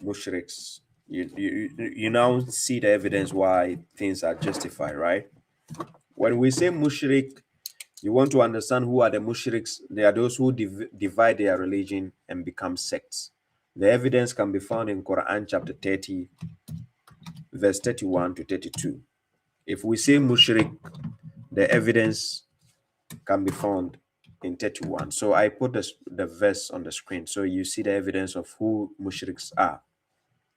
mushriks, you now see the evidence why things are justified, right? When we say mushrik, you want to understand who are the mushriks. They are those who divide their religion and become sects. The evidence can be found in Quran chapter 30, verse 31 to 32. If we say mushrik, the evidence can be found in 31. So I put the verse on the screen so you see the evidence of who mushriks are,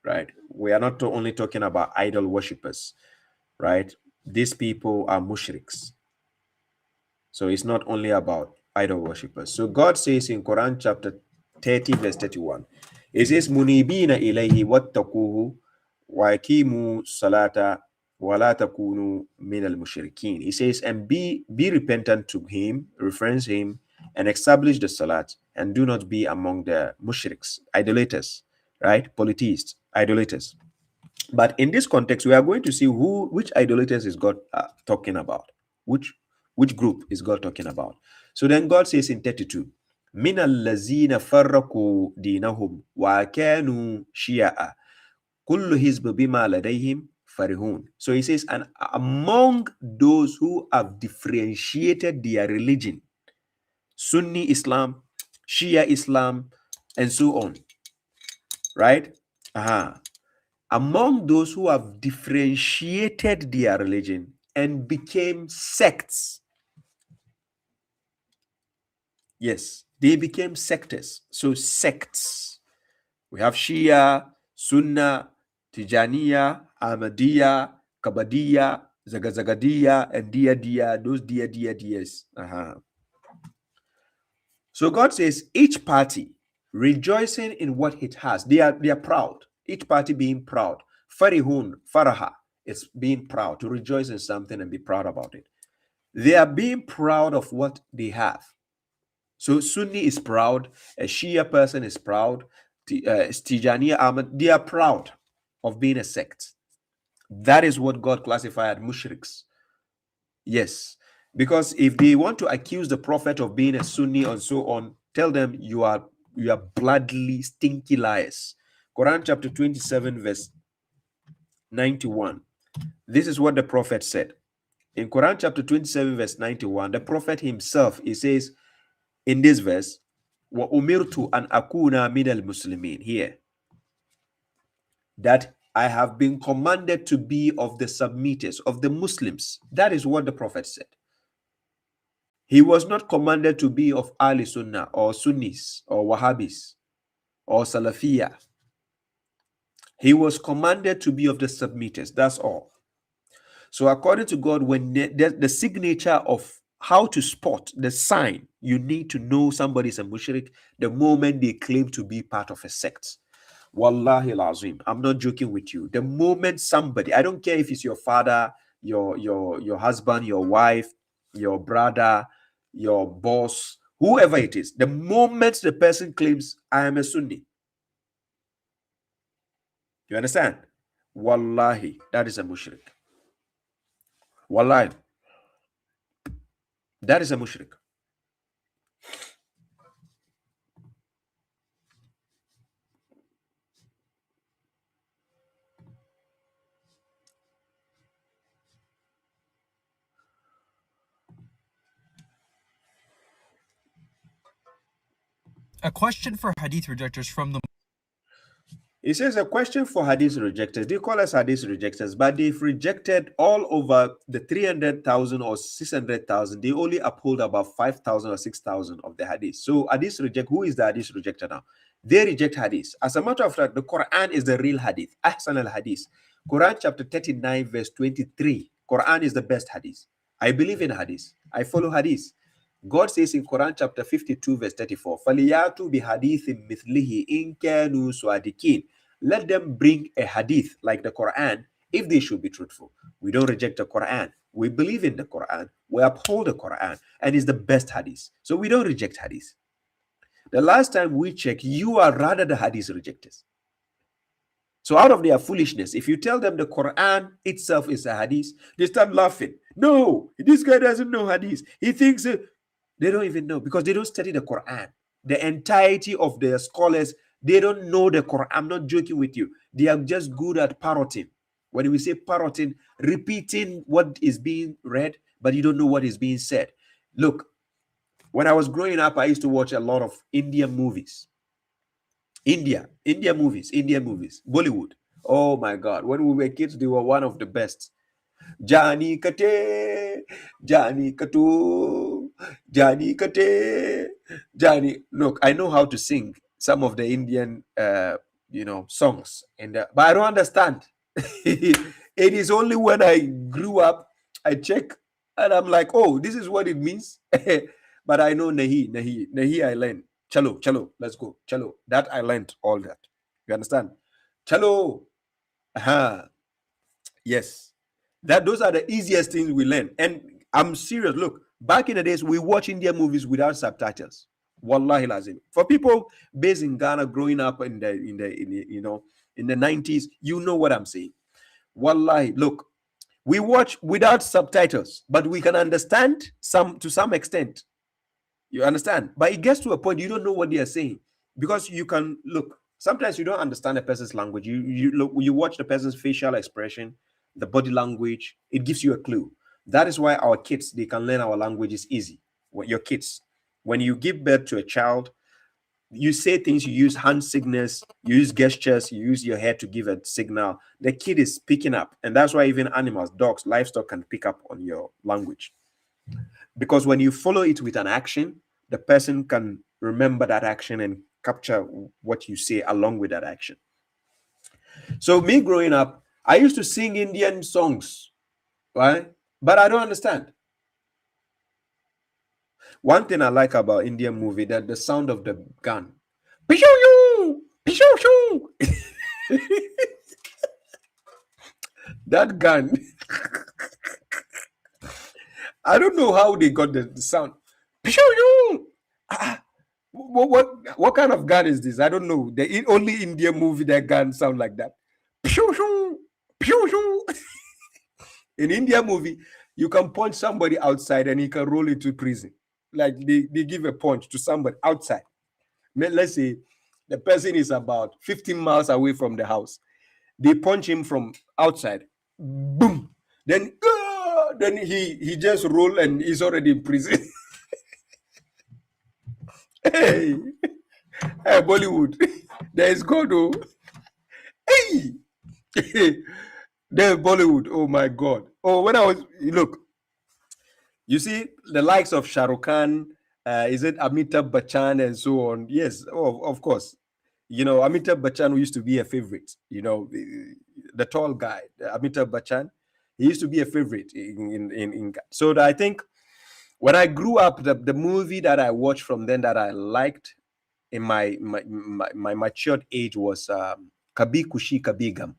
right? We are not only talking about idol worshippers, right? These people are mushriks. So it's not only about idol worshippers. So God says in Quran chapter 30 verse 31, it says munibina ilayhi wattaquhu wa aqimu salata wa la takunu min al-mushrikeen. He says, and be repentant to him, reference him, and establish the salat, and do not be among the mushriks, idolaters, right? Polytheists, idolaters. But in this context, we are going to see which idolaters is God talking about. Which group is God talking about? So then God says in 32, min allazina farraqu dinahum wa kanu shi'a kullu hizb bima ladayhim farihun. So he says, and among those who have differentiated their religion, Sunni Islam, Shia Islam, and so on, right? Among those who have differentiated their religion and became sects. Yes, they became sectors. So sects. We have Shia, Sunnah, Tijaniya, Ahmadiyya, Kabadiyya, Zagazagadiya, and Dia, those Dias. So God says each party rejoicing in what it has. They are proud. Each party being proud. Farihun, Faraha, it's being proud, to rejoice in something and be proud about it. They are being proud of what they have. So Sunni is proud, a Shia person is proud, Tijaniya, Ahmad, they are proud of being a sect. That is what God classified as mushriks. Yes, because if they want to accuse the prophet of being a Sunni and so on, tell them you are bloodily stinky liars. Quran chapter 27 verse 91. This is what the prophet said. In Quran chapter 27 verse 91, the prophet himself, he says in this verse, wa umirtu an akuna min al-muslimin, here, that I have been commanded to be of the submitters, of the Muslims. That is what the prophet said. He was not commanded to be of Ali Sunnah or Sunnis or Wahhabis or Salafiyah. He was commanded to be of the submitters. That's all. So according to God, when the signature of how to spot the sign, you need to know somebody is a mushrik the moment they claim to be part of a sect. Wallahi al-azim, I'm not joking with you. The moment somebody, I don't care if it's your father, your husband, your wife, your brother, your boss, whoever it is, the moment the person claims, I am a Sunni, you understand? Wallahi, that is a mushrik. Wallahi, that is a mushrik. A question for Hadith rejectors from the... It says a question for Hadith rejectors. They call us Hadith rejectors, but they've rejected all over the 300,000 or 600,000. They only uphold about 5,000 or 6,000 of the Hadith. So Hadith reject, who is the Hadith rejector now? They reject Hadith. As a matter of fact, the Quran is the real Hadith. Ahsan al-Hadith. Quran chapter 39 verse 23. Quran is the best Hadith. I believe in Hadith. I follow Hadith. God says in Quran chapter 52 verse 34, فَلِيَاتُوا بِحَدِيثٍ مِثْلِهِ إِن كَانُوا صَادِقِينَ. Let them bring a hadith like the Quran if they should be truthful. We don't reject the Quran. We believe in the Quran. We uphold the Quran, and it's the best hadith. So we don't reject hadith. The last time we checked, you are rather the hadith rejectors. So out of their foolishness, if you tell them the Quran itself is a hadith, they start laughing. No, this guy doesn't know hadith. He thinks They don't even know because they don't study the Quran. The entirety of the scholars, they don't know the Quran. I'm not joking with you. They are just good at parroting. When we say parroting, repeating what is being read, but you don't know what is being said. Look, when I was growing up, I used to watch a lot of Indian movies. Indian movies, Bollywood. Oh my God. When we were kids, they were one of the best. Jani Kate, Jani Katu, Jani Kate, Jani. Look, I know how to sing some of the Indian, songs, but I don't understand. It is only when I grew up, I check, and I'm like, oh, this is what it means. But I know Nahi, I learned. Chalo, let's go. Chalo, that I learned all that. You understand? Chalo, yes. Those are the easiest things we learn. And I'm serious. Look, back in the days, we watch Indian movies without subtitles. Wallahi lazim. For people based in Ghana, growing up in the 90s, you know what I'm saying. Wallahi, look, we watch without subtitles, but we can understand to some extent. You understand? But it gets to a point you don't know what they are saying because you can look. Sometimes you don't understand a person's language. You watch the person's facial expression, the body language. It gives you a clue. That is why our kids, they can learn our languages easy. Your kids, when you give birth to a child, you say things, you use hand signals, you use gestures, you use your head to give a signal. The kid is picking up. And that's why even animals, dogs, livestock can pick up on your language. Because when you follow it with an action, the person can remember that action and capture what you say along with that action. So me growing up, I used to sing Indian songs, right? But I don't understand. One thing I like about Indian movie, that the sound of the gun. That gun. I don't know how they got the sound. What kind of gun is this? I don't know. The only Indian movie that gun sound like that. In Indian movie, you can punch somebody outside and he can roll into prison. Like they give a punch to somebody outside. Let's say the person is about 15 miles away from the house. They punch him from outside. Boom. Then he just roll and he's already in prison. Hey, Bollywood, there is God. Oh, hey, there's Bollywood. Oh my God. Oh, when I was look, you see the likes of Shah Rukh Khan, is it Amitabh Bachchan and so on? Yes, of course. Amitabh Bachchan used to be a favorite. The tall guy, Amitabh Bachchan, he used to be a favorite in so I think. When I grew up, the movie that I watched from then that I liked in my matured age was Kabhi Khushi Kabhie Gham.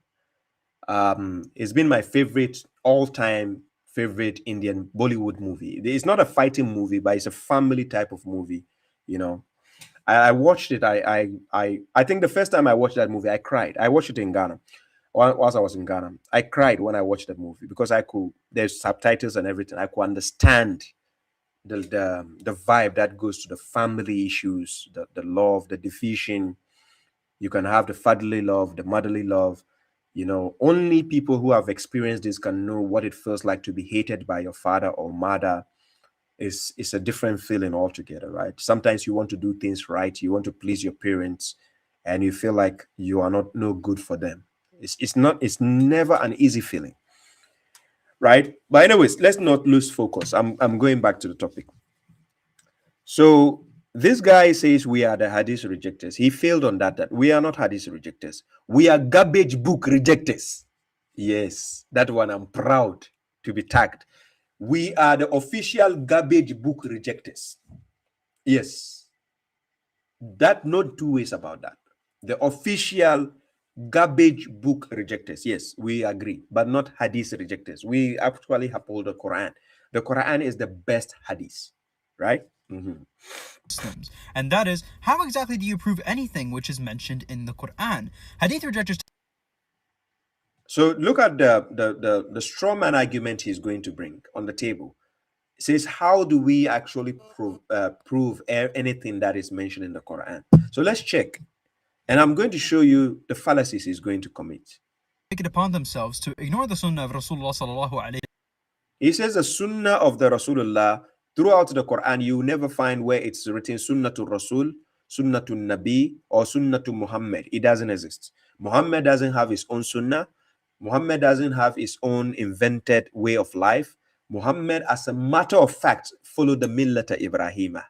It's been my favorite, all-time favorite Indian Bollywood movie. It's not a fighting movie, but it's a family type of movie. I watched it. I think the first time I watched that movie, I cried. I watched it in Ghana. Whilst I was in Ghana, I cried when I watched that movie because there's subtitles and everything. I could understand the vibe that goes to the family issues, the love, the division. You can have the fatherly love, the motherly love. Only people who have experienced this can know what it feels like to be hated by your father or mother. It's a different feeling altogether, right? Sometimes you want to do things right, you want to please your parents, and you feel like you are not no good for them. It's never an easy feeling. Right? But anyways, let's not lose focus. I'm going back to the topic. So this guy says we are the Hadith rejectors. He failed on that we are not Hadith rejectors. We are garbage book rejectors. Yes, that one I'm proud to be tagged. We are the official garbage book rejectors. Yes. That no two ways about that. The official garbage book rejectors. Yes, we agree, but not Hadith rejectors. We actually uphold the Quran. The Quran is the best Hadith, right? And that is, how exactly do you prove anything which is mentioned in the Quran? Hadith rejectors. So look at the straw man argument he's going to bring on the table. It says, how do we actually prove anything that is mentioned in the Quran? So let's check. And I'm going to show you the fallacies he's going to commit. Take it upon themselves to ignore the sunnah of Rasulullah sallallahu alayhi. He says the sunnah of the Rasulullah throughout the Quran, you will never find where it's written sunnah to Rasul, sunnah to Nabi, or sunnah to Muhammad. It doesn't exist. Muhammad doesn't have his own sunnah. Muhammad doesn't have his own invented way of life. Muhammad, as a matter of fact, followed the millata Ibrahima.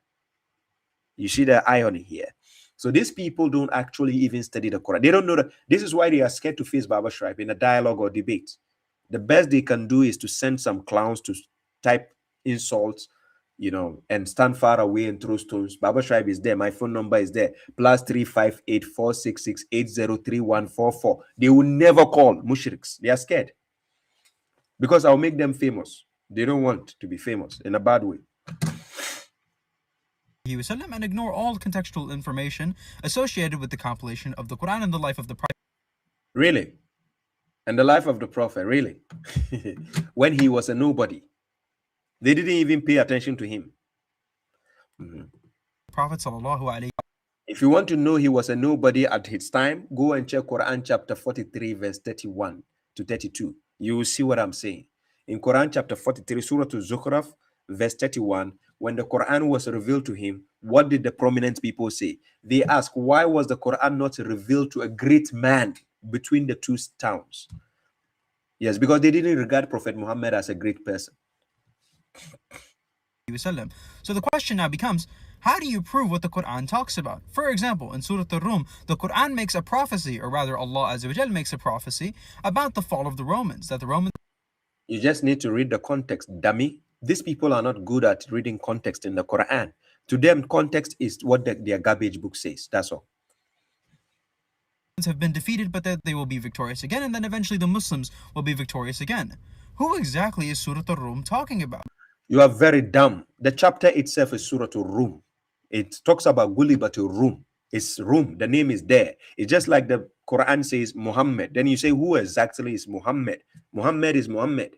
You see the irony here. So these people don't actually even study the Quran. They don't know that. This is why they are scared to face Baba Shuaib in a dialogue or debate. The best they can do is to send some clowns to type insults, and stand far away and throw stones. Baba Shuaib is there. My phone number is there. +358 466 803144. They will never call mushriks. They are scared. Because I'll make them famous. They don't want to be famous in a bad way. And ignore all contextual information associated with the compilation of the Quran and the life of the Prophet. Really? And the life of the Prophet, really? When he was a nobody. They didn't even pay attention to him. Prophet sallallahu alayhi. If you want to know he was a nobody at his time, go and check Quran chapter 43, verse 31 to 32. You will see what I'm saying. In Quran chapter 43, Surah Al-Zukhraf, verse 31, when the Quran was revealed to him, what did the prominent people say? They asked, why was the Quran not revealed to a great man between the two towns? Yes, because they didn't regard Prophet Muhammad as a great person. So the question now becomes, how do you prove what the Quran talks about? For example, in Surah Al-Rum, the Quran makes a prophecy, or rather Allah Azza wa Jal makes a prophecy about the fall of the Romans, that the Romans... You just need to read the context, dummy. These people are not good at reading context in the Quran. To them, context is what their garbage book says. That's all. Have been defeated, but that they will be victorious again, and then eventually the Muslims will be victorious again. Who exactly is Surah Al-Rum talking about? You are very dumb. The chapter itself is Surah Al-Rum. It talks about Gulibatu Rum. It's Rum. The name is there. It's just like the Quran says Muhammad. Then you say, who exactly is Muhammad? Muhammad is Muhammad.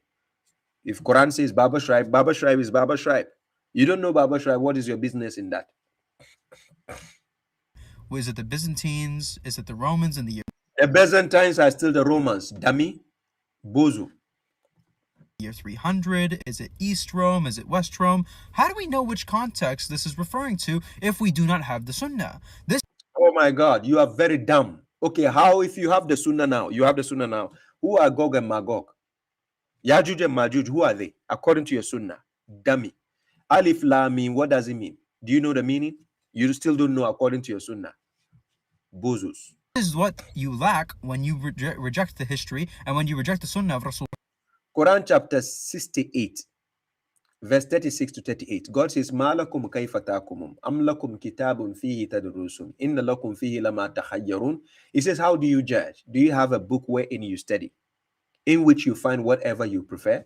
If Quran says Baba Shuaib is Baba Shuaib. You don't know Baba Shuaib, what is your business in that? Is it the Byzantines? Is it the Romans and the... The Byzantines are still the Romans, dummy. Bozu. Year 300? Is it East Rome? Is it West Rome? How do we know which context this is referring to if we do not have the Sunnah? Oh my God, you are very dumb. Okay, how if you have the Sunnah now? You have the Sunnah now. Who are Gog and Magog? Yajuj and Majuj, who are they? According to your Sunnah. Dummy. Alif Lam Mim, what does it mean? Do you know the meaning? You still don't know according to your Sunnah. Bozus. This is what you lack when you reject the history and when you reject the Sunnah of Rasul. Quran chapter 68, verse 36 to 38. God says, Ma lakum kayfa takumum, am lakum kitabun fihi tadrusun, inna lakum fihi lama takhayyarun. He says, how do you judge? Do you have a book wherein you study, in which you find whatever you prefer?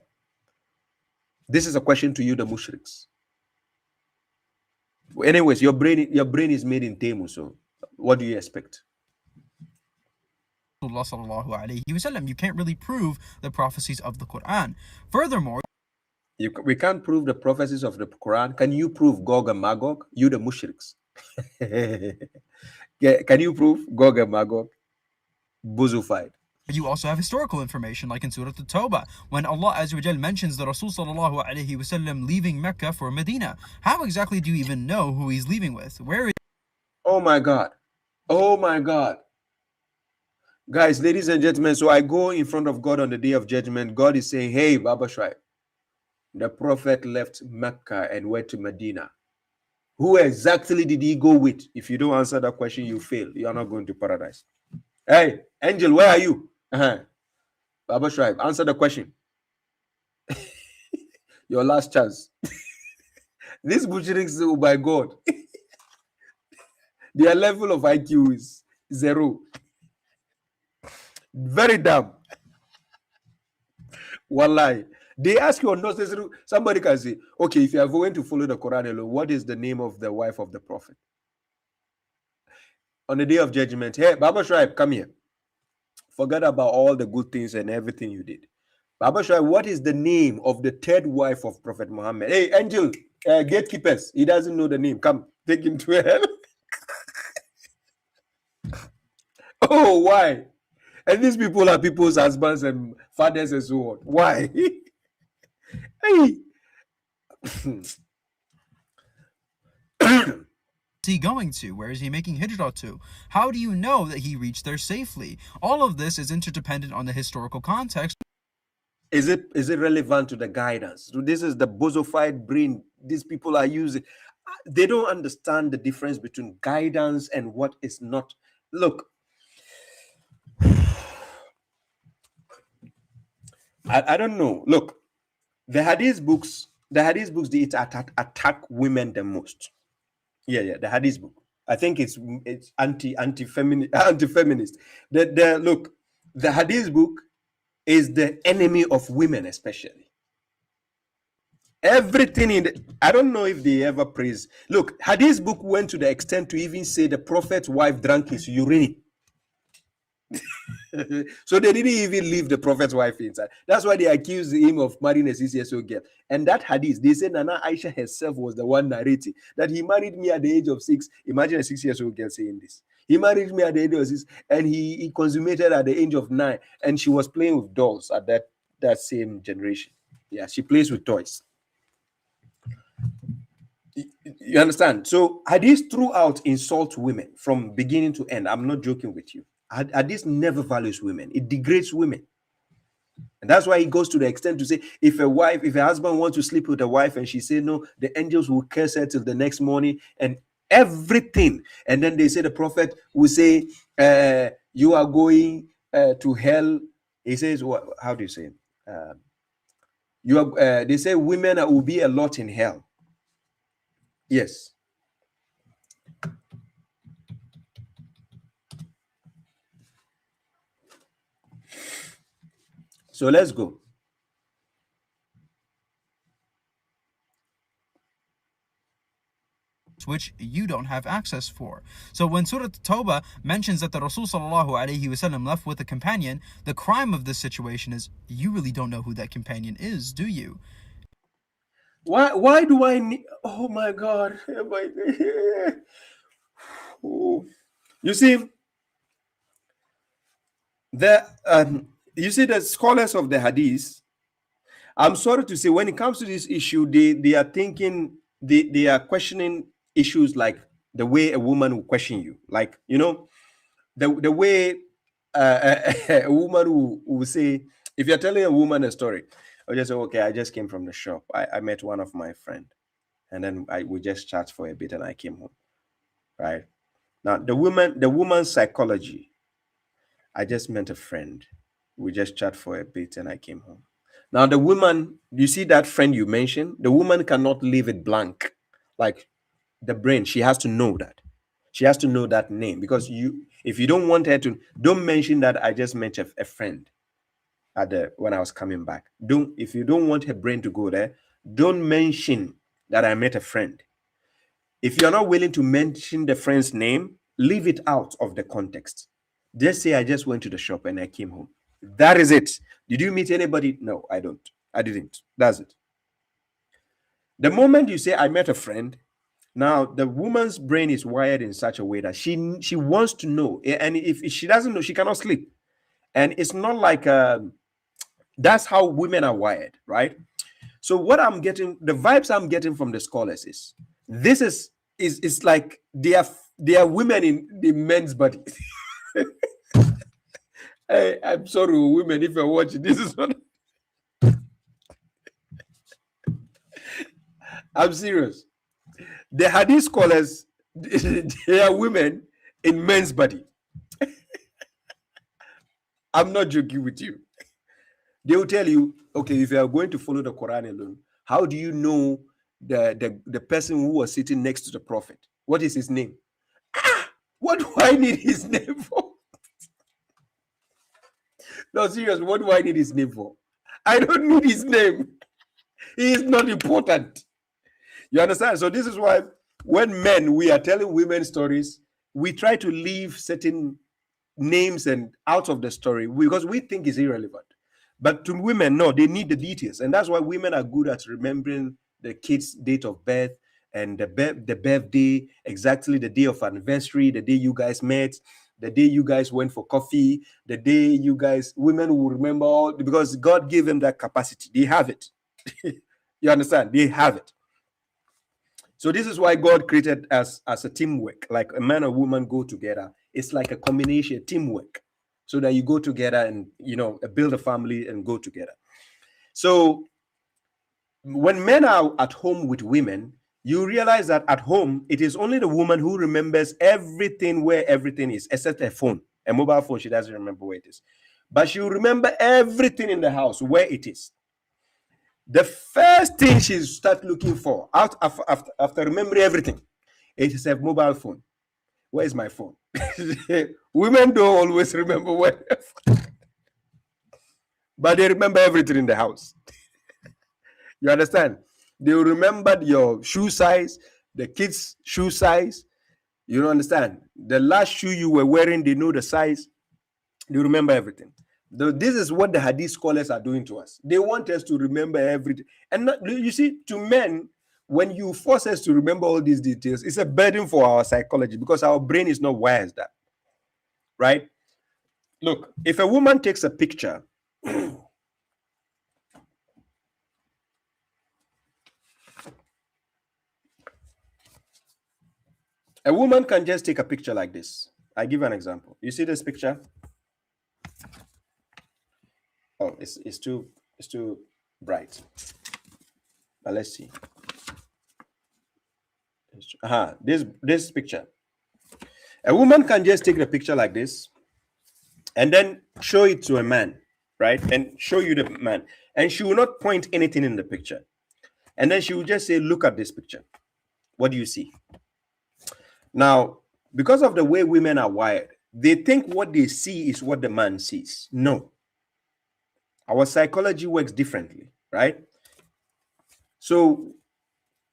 This is a question to you, the mushriks. Anyways, your brain is made in Temu, so what do you expect? You can't really prove the prophecies of the Quran. Furthermore, we can't prove the prophecies of the Quran. Can you prove Gog and Magog? You the mushriks. Can you prove Gog and Magog? Buzufied. You also have historical information, like in Surah At-Tawbah, when Allah Azza wa Jal mentions the Rasul sallallahu alayhi wasallam leaving Mecca for Medina. How exactly do you even know who he's leaving with? Where is... Oh my God. Oh my God. Guys, ladies and gentlemen, so I go in front of God on the day of judgment. God is saying, hey, Baba Shuaib, the prophet left Mecca and went to Medina. Who exactly did he go with? If you don't answer that question, you fail. You are not going to paradise. Hey, Angel, where are you? Baba Shuaib, answer the question. Your last chance. These mushriks, oh my God. Their level of IQ is 0. Very dumb. Wallahi. They ask you unnecessary. Somebody can say, okay, if you are going to follow the Quran alone, what is the name of the wife of the prophet? On the day of judgment, hey, Baba Shuaib, come here. Forget about all the good things and everything you did. Baba Shuaib, what is the name of the third wife of Prophet Muhammad? Hey, angel, gatekeepers. He doesn't know the name. Come, take him to hell. Oh, why? And these people are people's husbands and fathers and so on. Why? Hey. Is he going to? Where is he making hijrah to? How do you know that he reached there safely? All of this is interdependent on the historical context. Is it relevant to the guidance? So this is the bozofied brain these people are using. They don't understand the difference between guidance and what is not. Look, I don't know. Look, the Hadith books, they attack women the most. Yeah, the Hadith book. I think it's anti-feminist. Look, the Hadith book is the enemy of women, especially. Everything in the, I don't know if they ever praise. Look, Hadith book went to the extent to even say the prophet's wife drank his urine. So they didn't even leave the prophet's wife inside. That's why they accused him of marrying a 6-year-old girl. And that hadith, they said Nana Aisha herself was the one narrating that he married me at the age of 6. Imagine a 6-year-old girl saying this. He married me at the age of 6, and he consummated at the age of 9. And she was playing with dolls at that same generation. Yeah, she plays with toys. You understand? So hadith throughout insult women from beginning to end. I'm not joking with you. Hadith never values women. It degrades women. And that's why he goes to the extent to say, if a husband wants to sleep with a wife and she say no, the angels will curse her till the next morning and everything. And then they say the prophet will say, you are going to hell. He says, how do you say? They say women will be a lot in hell. Yes. So let's go. Which you don't have access for. So when Surah Tawbah mentions that the Rasul sallallahu alaihi wasallam left with a companion, the crime of this situation is you really don't know who that companion is, do you? Why do I need? Oh my God! Oh. You see, the scholars of the Hadith. I'm sorry to say, when it comes to this issue, they are thinking they are questioning issues like the way a woman will question you, like the way a woman will say, if you're telling a woman a story, I'll just say, okay, I just came from the shop. I met one of my friends, and then we just chat for a bit, and I came home. Right now, the woman's psychology. I just met a friend. We just chat for a bit, and I came home. Now, the woman, you see that friend you mentioned. The woman cannot leave it blank, like the brain. She has to know that. She has to know that name, because if you don't want her to, don't mention that I just met a friend when I was coming back. If you don't want her brain to go there, don't mention that I met a friend. If you're not willing to mention the friend's name, leave it out of the context. Just say I just went to the shop and I came home. That is it. Did you meet anybody? No, I didn't. That's it. The moment you say I met a friend, now the woman's brain is wired in such a way that she wants to know, and if she doesn't know, she cannot sleep. And it's not like that's how women are wired, right? So what I'm getting, the vibes I'm getting from the scholars is this is like they are women in the men's body. Hey, I'm sorry, women, if you're watching, this is not. I'm serious. The Hadith scholars, they are women in men's body. I'm not joking with you. They will tell you, okay, if you are going to follow the Quran alone, how do you know the person who was sitting next to the Prophet? What is his name? What do I need his name for? No, serious, what do I need his name for? I don't need his name. He is not important. You understand? So this is why when we are telling women stories, we try to leave certain names and out of the story because we think it's irrelevant. But to women, no, they need the details. And that's why women are good at remembering the kid's date of birth and the birthday, exactly the day of anniversary, the day you guys met, the day you guys went for coffee, the day you guys, women will remember all, because God gave them that capacity. They have it. You understand? They have it. So this is why God created us as a teamwork, like a man and woman go together. It's like a combination, teamwork, so that you go together and, you know, build a family and go together. So when men are at home with women, you realize that at home, it is only the woman who remembers everything, where everything is, except her phone. A mobile phone, she doesn't remember where it is. But she will remember everything in the house, where it is. The first thing she start looking for, after remembering everything, it is a mobile phone. Where is my phone? Women don't always remember where, but they remember everything in the house. You understand? They remembered your shoe size, the kids' shoe size. You don't understand? The last shoe you were wearing, they know the size. They remember everything. This is what the Hadith scholars are doing to us. They want us to remember everything. And not, you see, to men, when you force us to remember all these details, it's a burden for our psychology because our brain is not wired that. Right? Look, if a woman takes a picture, a woman can just take a picture like this. I give an example. You see this picture? Oh, it's too bright. But let's see. This picture. A woman can just take the picture like this and then show it to a man, right? And show you the man. And she will not point anything in the picture. And then she will just say, look at this picture. What do you see? Now, because of the way women are wired, they think what they see is what the man sees. No. Our psychology works differently, right? So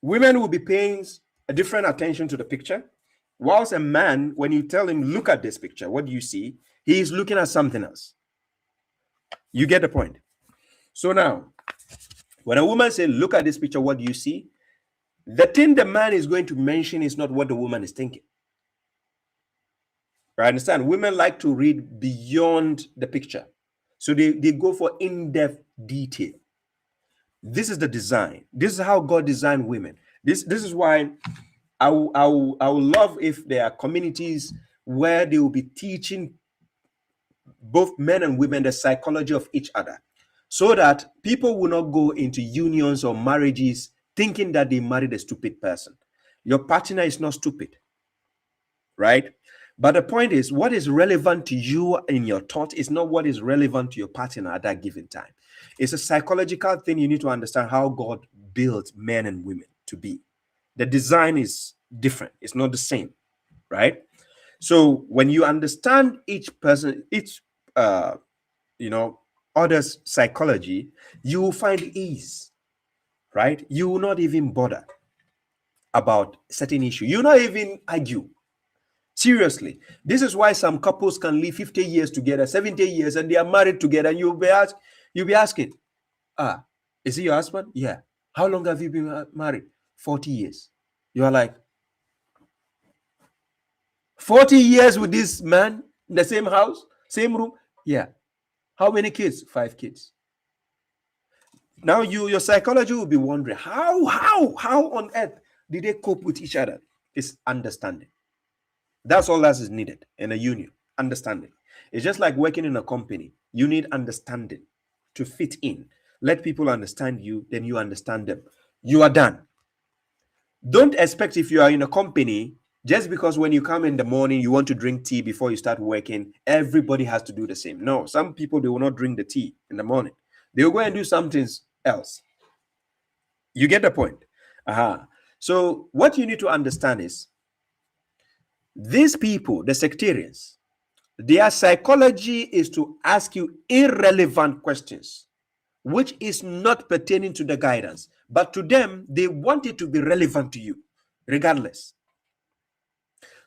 women will be paying a different attention to the picture, whilst a man, when you tell him, look at this picture, what do you see? He is looking at something else. You get the point? So now, when a woman says, look at this picture, what do you see? The thing the man is going to mention is not what the woman is thinking. I understand. Women like to read beyond the picture. So they go for in-depth detail. This is the design. This is how God designed women. This is why I would love if there are communities where they will be teaching both men and women the psychology of each other, so that people will not go into unions or marriages thinking that they married a stupid person. Your partner is not stupid, right? But the point is, what is relevant to you in your thought is not what is relevant to your partner at that given time. It's a psychological thing. You need to understand how God built men and women to be. The design is different. It's not the same, right? So when you understand each person, other's psychology, you will find ease, right? You will not even bother about certain issue. You will not even argue. Seriously, this is why some couples can live 50 years together, 70 years, and they are married together. And you'll be asking, is he your husband? Yeah. How long have you been married? 40 years. You are like, 40 years with this man in the same house, same room? Yeah. How many kids? 5 kids. Now your psychology will be wondering, how on earth did they cope with each other? It's understanding. That's all that is needed in a union. Understanding. It's just like working in a company. You need understanding to fit in. Let people understand you, then you understand them. You are done. Don't expect, if you are in a company, just because when you come in the morning, you want to drink tea before you start working, everybody has to do the same. No, some people, they will not drink the tea in the morning. They will go and do something else. You get the point? So what you need to understand is, these people, the sectarians, their psychology is to ask you irrelevant questions, which is not pertaining to the guidance. But to them, they want it to be relevant to you, regardless.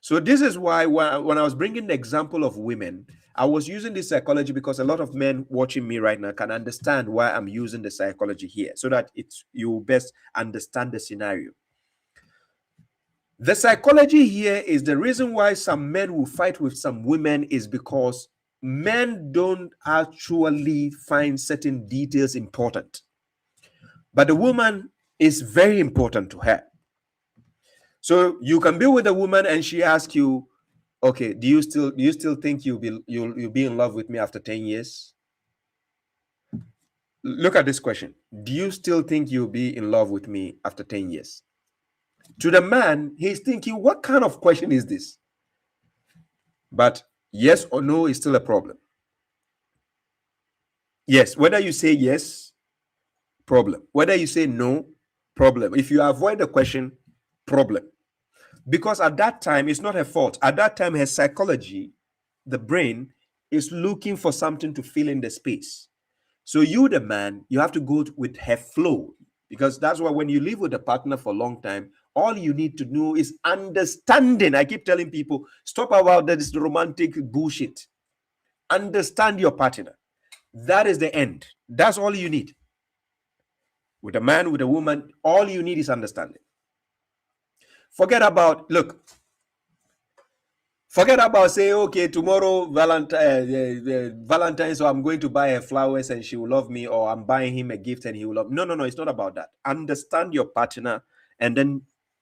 So this is why when I was bringing the example of women, I was using this psychology because a lot of men watching me right now can understand why I'm using the psychology here, so that you best understand the scenario. The psychology here is the reason why some men will fight with some women is because men don't actually find certain details important, but the woman is very important to her. So you can be with a woman and she asks you, okay, do you still think you'll be in love with me after 10 years? Look at this question. Do you still think you'll be in love with me after 10 years? To the man, he's thinking, what kind of question is this? But yes or no is still a problem. Yes, whether you say yes, problem. Whether you say no, problem. If you avoid the question, problem. Because at that time, it's not her fault. At that time, her psychology, the brain, is looking for something to fill in the space. So you, the man, you have to go with her flow. Because that's why when you live with a partner for a long time, all you need to know is understanding. I keep telling people, stop about this romantic bullshit. Understand your partner. That is the end. That's all you need. With a man, with a woman, all you need is understanding. Forget about saying, okay, tomorrow Valentine's, so I'm going to buy her flowers and she will love me, or I'm buying him a gift and he will love me. No, it's not about that. Understand your partner and then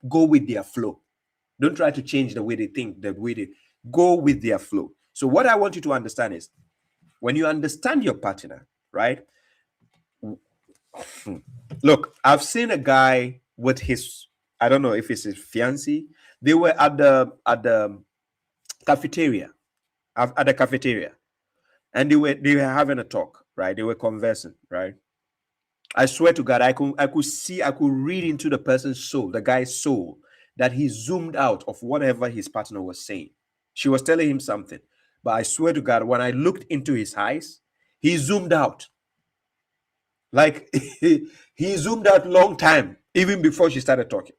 go with their flow. Don't try to change the way they think, the way they go with their flow. So what I want you to understand is, when you understand your partner, right? Look, I've seen a guy with his, I don't know if it's his fiancée. They were at the cafeteria, and they were having a talk, right? They were conversing, right? I swear to God, I could read into the person's soul, the guy's soul, that he zoomed out of whatever his partner was saying. She was telling him something, but I swear to God, when I looked into his eyes, he zoomed out. Like he zoomed out long time, even before she started talking.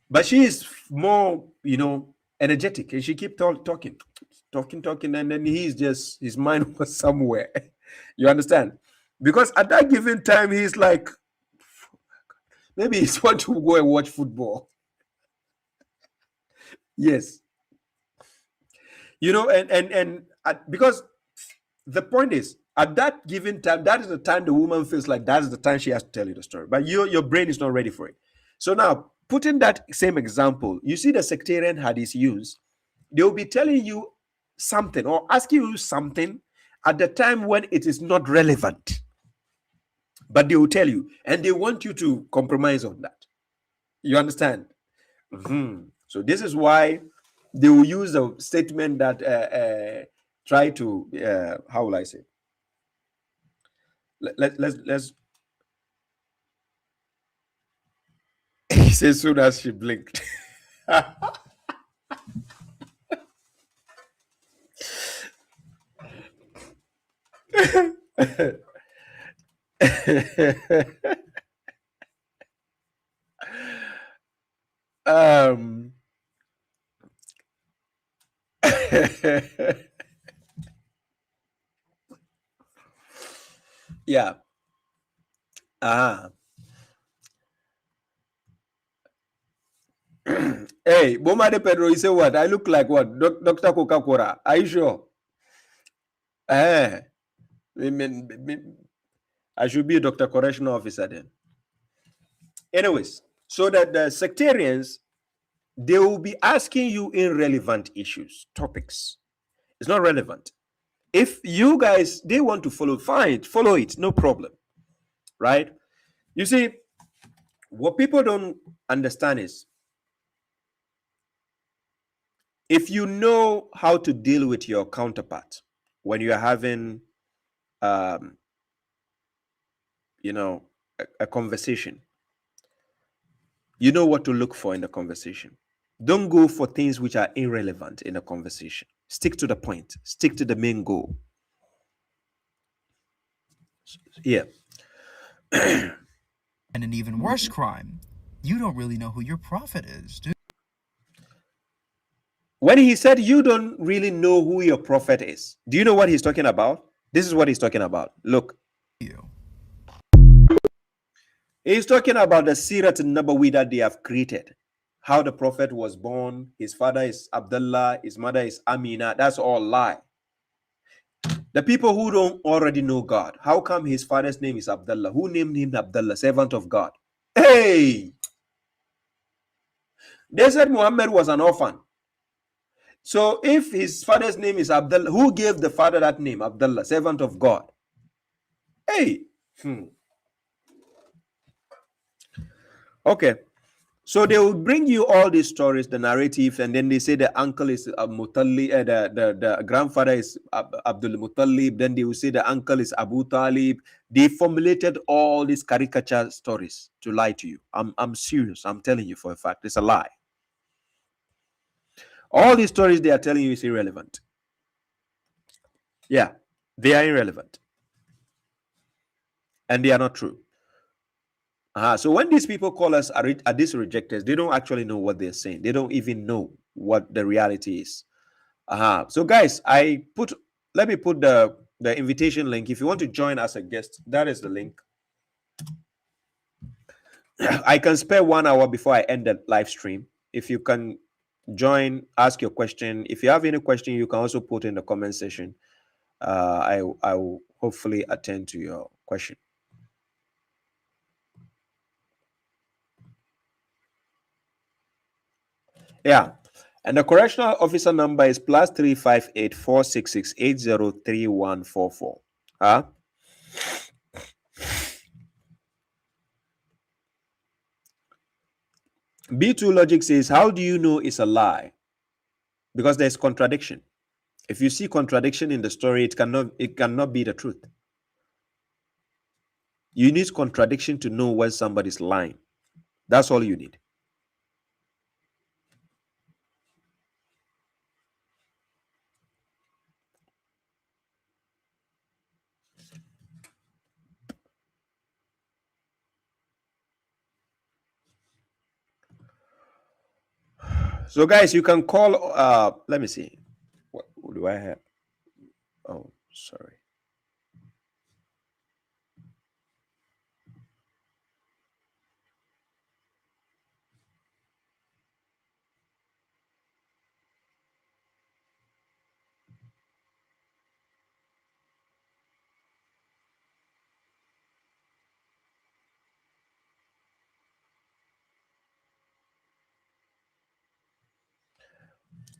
But she is more, energetic, and she kept talking, and then his mind was somewhere. You understand? Because at that given time, he's like, maybe he's want to go and watch football. Yes. Because the point is, at that given time, that is the time the woman feels like that is the time she has to tell you the story. But your brain is not ready for it. So now, putting that same example, you see the sectarian hadith used, they will be telling you something or asking you something at the time when it is not relevant. But they will tell you, and they want you to compromise on that. You understand? So this is why they will use a statement that try to, how will I say? Let's. He says, as soon as she blinked. Yeah. Hey, Boma de Pedro, you say what? I look like what? Dr. Coca-Cola. Are you sure? I should be a Dr. Correctional Officer then. Anyways, so that the sectarians, they will be asking you irrelevant issues, topics. It's not relevant. If you guys, they want to follow, fine, follow it, no problem. Right? You see, what people don't understand is, if you know how to deal with your counterpart when you're having, a conversation, you know what to look for in the conversation. Don't go for things which are irrelevant in a conversation. Stick to the point. Stick to the main goal. Yeah. And an even worse crime, you don't really know who your prophet is, dude. When he said you don't really know who your prophet is, do you know what he's talking about? This is what he's talking about. Look. He's talking about the Sirat Nabawi that they have created. How the prophet was born, his father is Abdullah, his mother is Amina. That's all lie. The people who don't already know God, how come his father's name is Abdullah? Who named him Abdullah, servant of God? Hey! They said Muhammad was an orphan. So if his father's name is Abdullah, who gave the father that name, Abdullah, servant of God? Hey! Okay. So they will bring you all these stories, the narrative, and then they say the uncle is Muttalib, the grandfather is Abdul Muttalib, then they will say the uncle is Abu Talib. They formulated all these caricature stories to lie to you. I'm serious. I'm telling you for a fact. It's a lie. All these stories they are telling you is irrelevant. Yeah, they are irrelevant. And they are not true. So when these people call us Hadith rejectors, they don't actually know what they're saying. They don't even know what the reality is. So guys, let me put the invitation link. If you want to join as a guest, that is the link. I can spare 1 hour before I end the live stream. If you can join, ask your question. If you have any question, you can also put in the comment section. I will hopefully attend to your question. Yeah, and the correctional officer number is +358 466 803144. B2 logic says, how do you know it's a lie? Because there's contradiction. If you see contradiction in the story, it cannot be the truth. You need contradiction to know when somebody's lying. That's all you need. So guys, you can call, let me see. What do I have? Oh, sorry.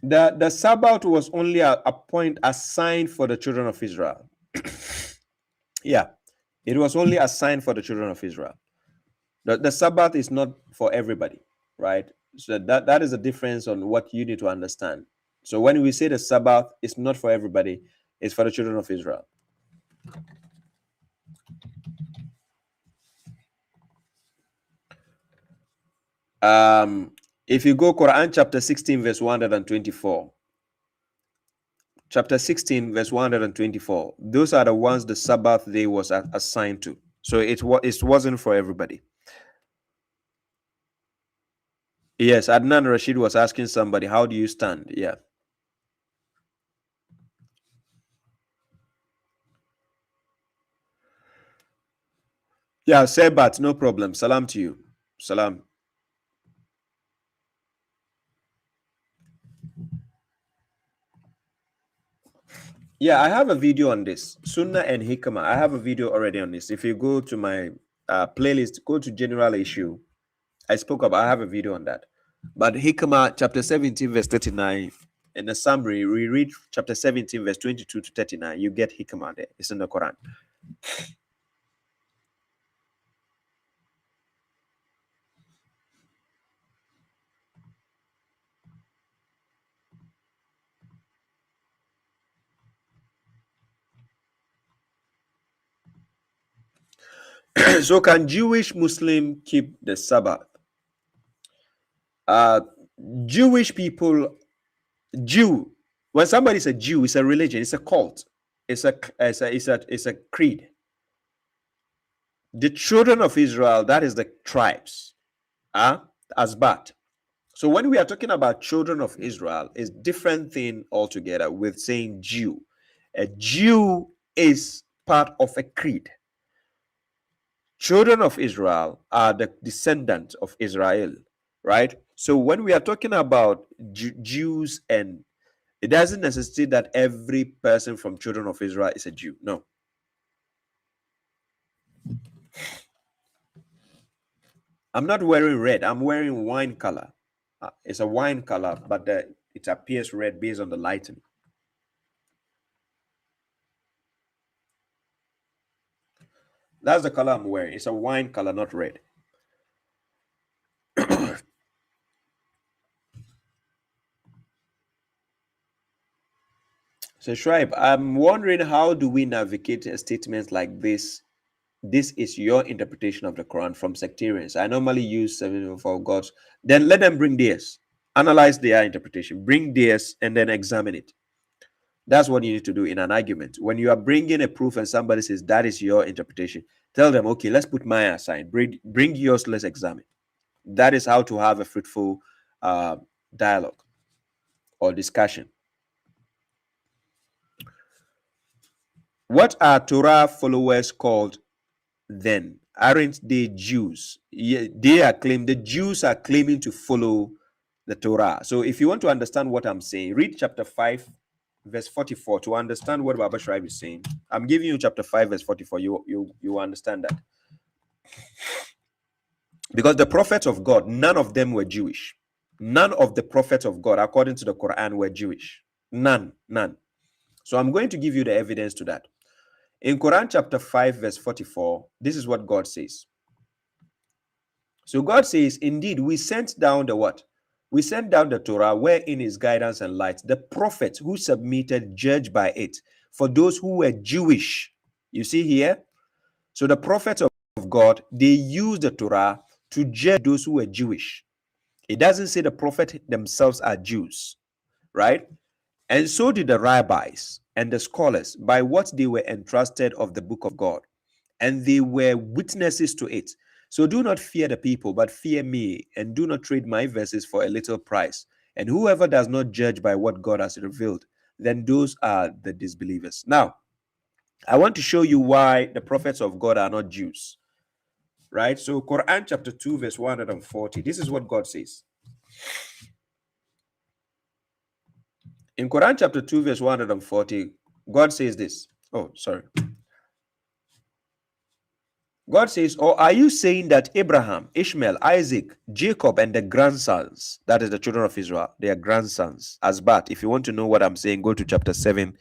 The Sabbath was only a point assigned for the children of Israel. Yeah, it was only assigned for the children of Israel. The Sabbath is not for everybody, right? So that is the difference on what you need to understand. So when we say the Sabbath, it's not for everybody, it's for the children of Israel. If you go Quran chapter 16 verse 124, chapter 16 verse 124, those are the ones the Sabbath day was assigned to. So it wasn't for everybody. Yes, Adnan Rashid was asking somebody, how do you stand? Yeah. Yeah, Sebat, no problem. Salam to you. Salam. Yeah, I have a video on this. Sunnah and Hikmah. I have a video already on this. If you go to my playlist, go to general issue. I have a video on that. But Hikmah, chapter 17, verse 39, in the summary, we read chapter 17, verse 22 to 39. You get Hikmah there. It's in the Quran. So can Jewish Muslim keep the Sabbath? Jewish people, when somebody is a Jew, it's a religion, it's a cult, it's a creed. The children of Israel, that is the tribes, Asbat. So when we are talking about children of Israel, it's different thing altogether with saying Jew. A Jew is part of a creed. Children of Israel are the descendants of Israel, right? So when we are talking about Jews, and it doesn't necessitate that every person from children of Israel is a Jew. No. I'm not wearing red. I'm wearing wine color. It's a wine color, but it appears red based on the lighting. That's the color I'm wearing. It's a wine color, not red. So Shuaib, I'm wondering, how do we navigate statements like this? This is your interpretation of the Quran from sectarians. I normally use 704 gods. Then let them bring theirs. Analyze their interpretation. Bring theirs and then examine it. That's what you need to do in an argument. When you are bringing a proof and somebody says that is your interpretation, tell them, okay, let's put mine aside. Bring yours, let's examine. That is how to have a fruitful dialogue or discussion. What are Torah followers called then? Aren't they Jews? Yeah, the Jews are claiming to follow the Torah. So if you want to understand what I'm saying, read chapter 5, verse 44 to understand what Baba Shuaib is saying. I'm giving you chapter 5, verse 44. You understand that. Because the prophets of God, none of them were Jewish. None of the prophets of God, according to the Quran, were Jewish. None. So I'm going to give you the evidence to that. In Quran chapter 5, verse 44, this is what God says. So God says, indeed, we sent down the what? We sent down the Torah, wherein is guidance and light. The prophets who submitted judged by it for those who were Jewish. You see here? So the prophets of God, they used the Torah to judge those who were Jewish. It doesn't say the prophets themselves are Jews, right? And so did the rabbis and the scholars by what they were entrusted of the book of God. And they were witnesses to it. So do not fear the people, but fear me, and do not trade my verses for a little price. And whoever does not judge by what God has revealed, then those are the disbelievers. Now, I want to show you why the prophets of God are not Jews. Right? So Quran chapter 2, verse 140. This is what God says. In Quran chapter 2, verse 140, God says this. Oh, sorry. God says, or are you saying that Abraham, Ishmael, Isaac, Jacob, and the grandsons, that is the children of Israel, they are grandsons, Asbat. If you want to know what I'm saying, go to chapter 7,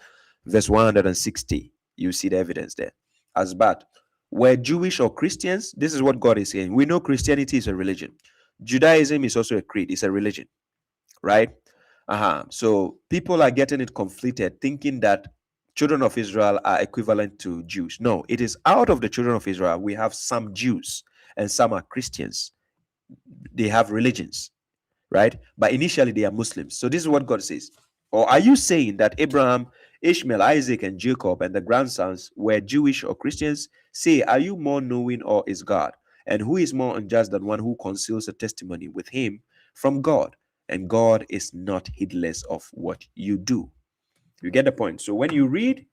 verse 160. You see the evidence there. Asbat, were Jewish or Christians? This is what God is saying. We know Christianity is a religion. Judaism is also a creed. It's a religion, right? So people are getting it conflated, thinking that children of Israel are equivalent to Jews. No, it is out of the children of Israel. We have some Jews and some are Christians. They have religions, right? But initially they are Muslims. So this is what God says. Or are you saying that Abraham, Ishmael, Isaac, and Jacob and the grandsons were Jewish or Christians? Say, are you more knowing or is God? And who is more unjust than one who conceals a testimony with him from God? And God is not heedless of what you do. You get the point. So when you read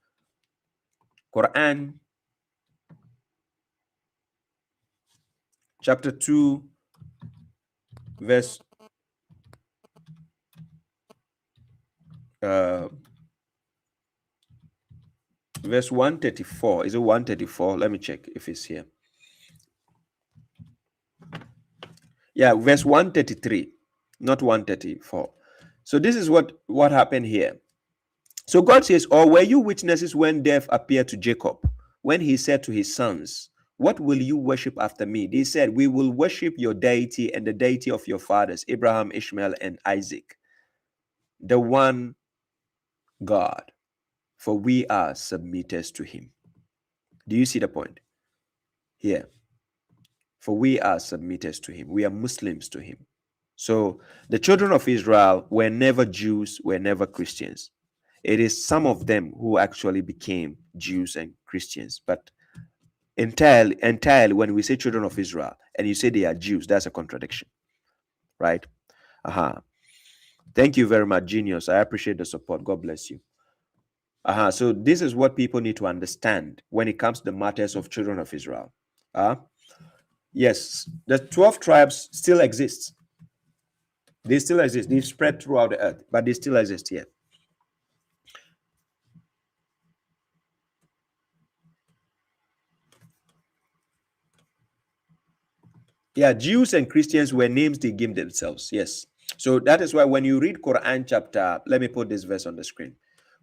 Quran chapter 2, verse 134. Is it 134? Let me check if it's here. Yeah, verse 133, not 134. So this is what happened here. So God says, or were you witnesses when death appeared to Jacob, when he said to his sons, what will you worship after me? They said, we will worship your deity and the deity of your fathers, Abraham, Ishmael, and Isaac, the one God, for we are submitters to him. Do you see the point? Here. For we are submitters to him. We are Muslims to him. So the children of Israel were never Jews, were never Christians. It is some of them who actually became Jews and Christians. But entirely, when we say children of Israel and you say they are Jews, that's a contradiction, right? Thank you very much, genius. I appreciate the support. God bless you. So this is what people need to understand when it comes to the matters of children of Israel. Yes, the 12 tribes still exist. They still exist. They've spread throughout the earth, but they still exist here. Yeah, Jews and Christians were names they gave themselves. Yes. So that is why when you read Quran chapter, let me put this verse on the screen.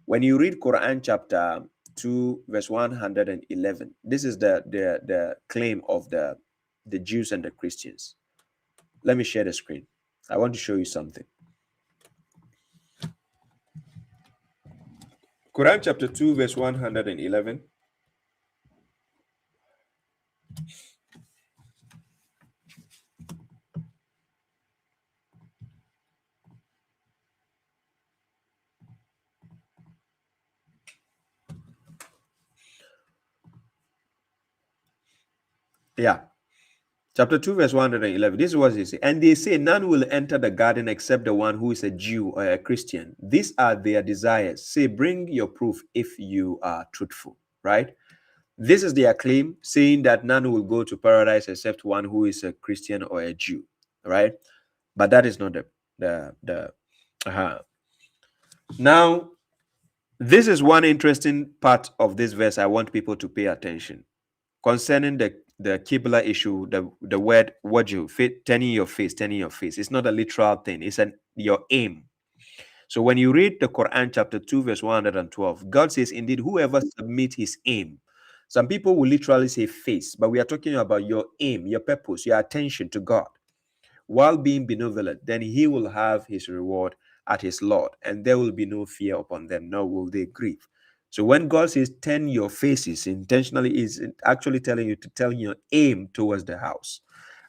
When you read Quran chapter 2, verse 111, this is the claim of the Jews and the Christians. Let me share the screen. I want to show you something. Quran chapter 2, verse 111. Yeah. Chapter 2, verse 111. This is what they say. And they say, none will enter the garden except the one who is a Jew or a Christian. These are their desires. Say, bring your proof if you are truthful. Right? This is their claim, saying that none will go to paradise except one who is a Christian or a Jew. Right? But that is not Now, this is one interesting part of this verse I want people to pay attention. Concerning the Qibla issue, the word wajhu, turning your face. It's not a literal thing. It's your aim. So when you read the Quran chapter 2, verse 112, God says, indeed, whoever submits his aim. Some people will literally say face, but we are talking about your aim, your purpose, your attention to God. While being benevolent, then he will have his reward at his Lord, and there will be no fear upon them, nor will they grieve. So when God says turn your faces, intentionally is actually telling you to turn your aim towards the house,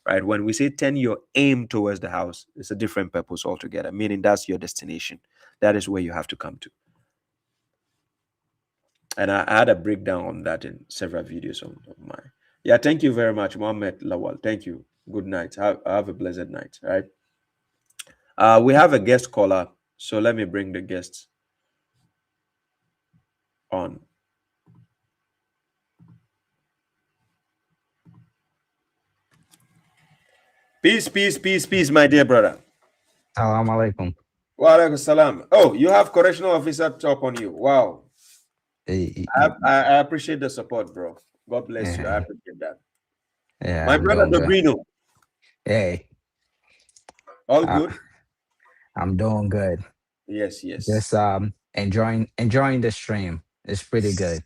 right? When we say turn your aim towards the house, it's a different purpose altogether, meaning that's your destination. That is where you have to come to. And I had a breakdown on that in several videos of mine. Yeah, thank you very much, Mohammed Lawal. Thank you. Good night. Have a blessed night, right? We have a guest caller, so let me bring the guests on. Peace, my dear brother. Assalamu alaikum. Wa alaikum salam. Oh, you have correctional officer top on you. Wow. I appreciate the support, bro. God bless you. I appreciate that. Yeah, my brother Dobrino. Hey. All good? I'm doing good. Yes. Just enjoying the stream. It's pretty good.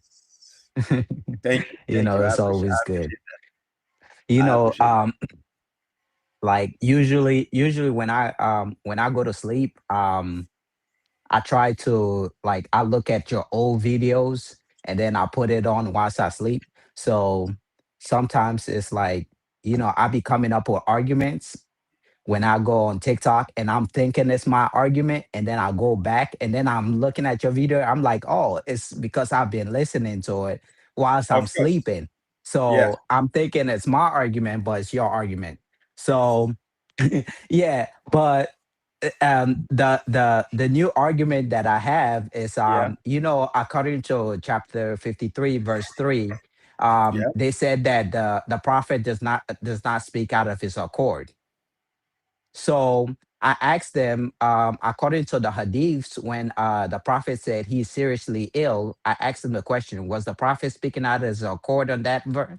Thank you. It's always good. Like usually when I go to sleep, I try to I look at your old videos and then I put it on whilst I sleep. So sometimes it's I be coming up with arguments when I go on TikTok and I'm thinking it's my argument, and then I go back and then I'm looking at your video. I'm like, oh, it's because I've been listening to it whilst I'm sleeping. So I'm thinking it's my argument, but it's your argument. So yeah, but the new argument that I have is according to chapter 53 verse 3, they said that the prophet does not speak out of his accord. So I asked them, according to the hadiths, when the prophet said he's seriously ill, I asked them the question, was the prophet speaking out of his accord on that verse?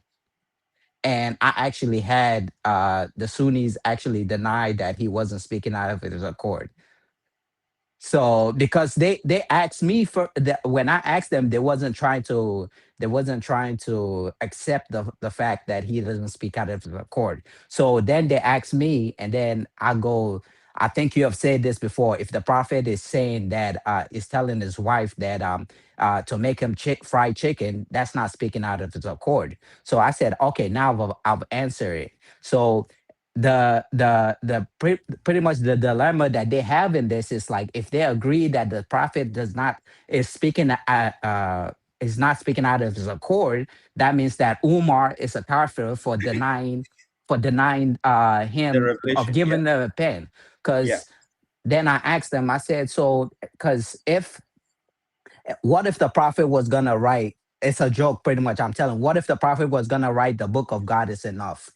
And I actually had the Sunnis actually deny that he wasn't speaking out of his accord. So because they asked me for when I asked them, they wasn't trying to accept the fact that he doesn't speak out of his accord. So then they asked me, and then I go, I think you have said this before. If the prophet is saying that is telling his wife that to make him fried chicken, that's not speaking out of his accord. So I said, okay, now I've answered it. So pretty much the dilemma that they have in this is if they agree that the prophet is not speaking out of his accord, that means that Umar is a kafir for denying him of giving the pen, because then I asked them, I said, so, because what if the prophet was going to write, it's a joke pretty much, I'm telling, what if the prophet was going to write the book of God is enough?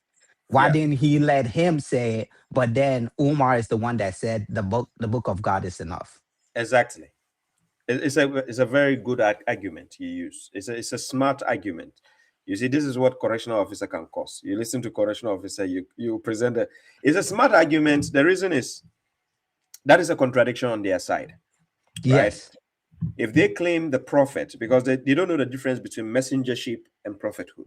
Why didn't he let him say it? But then Umar is the one that said the book of God is enough. Exactly. It's a very good argument you use. It's a smart argument. You see, this is what correctional officer can cause. You listen to correctional officer, you present it. It's a smart argument. The reason is that is a contradiction on their side. Right? Yes. If they claim the prophet, because they don't know the difference between messengership and prophethood.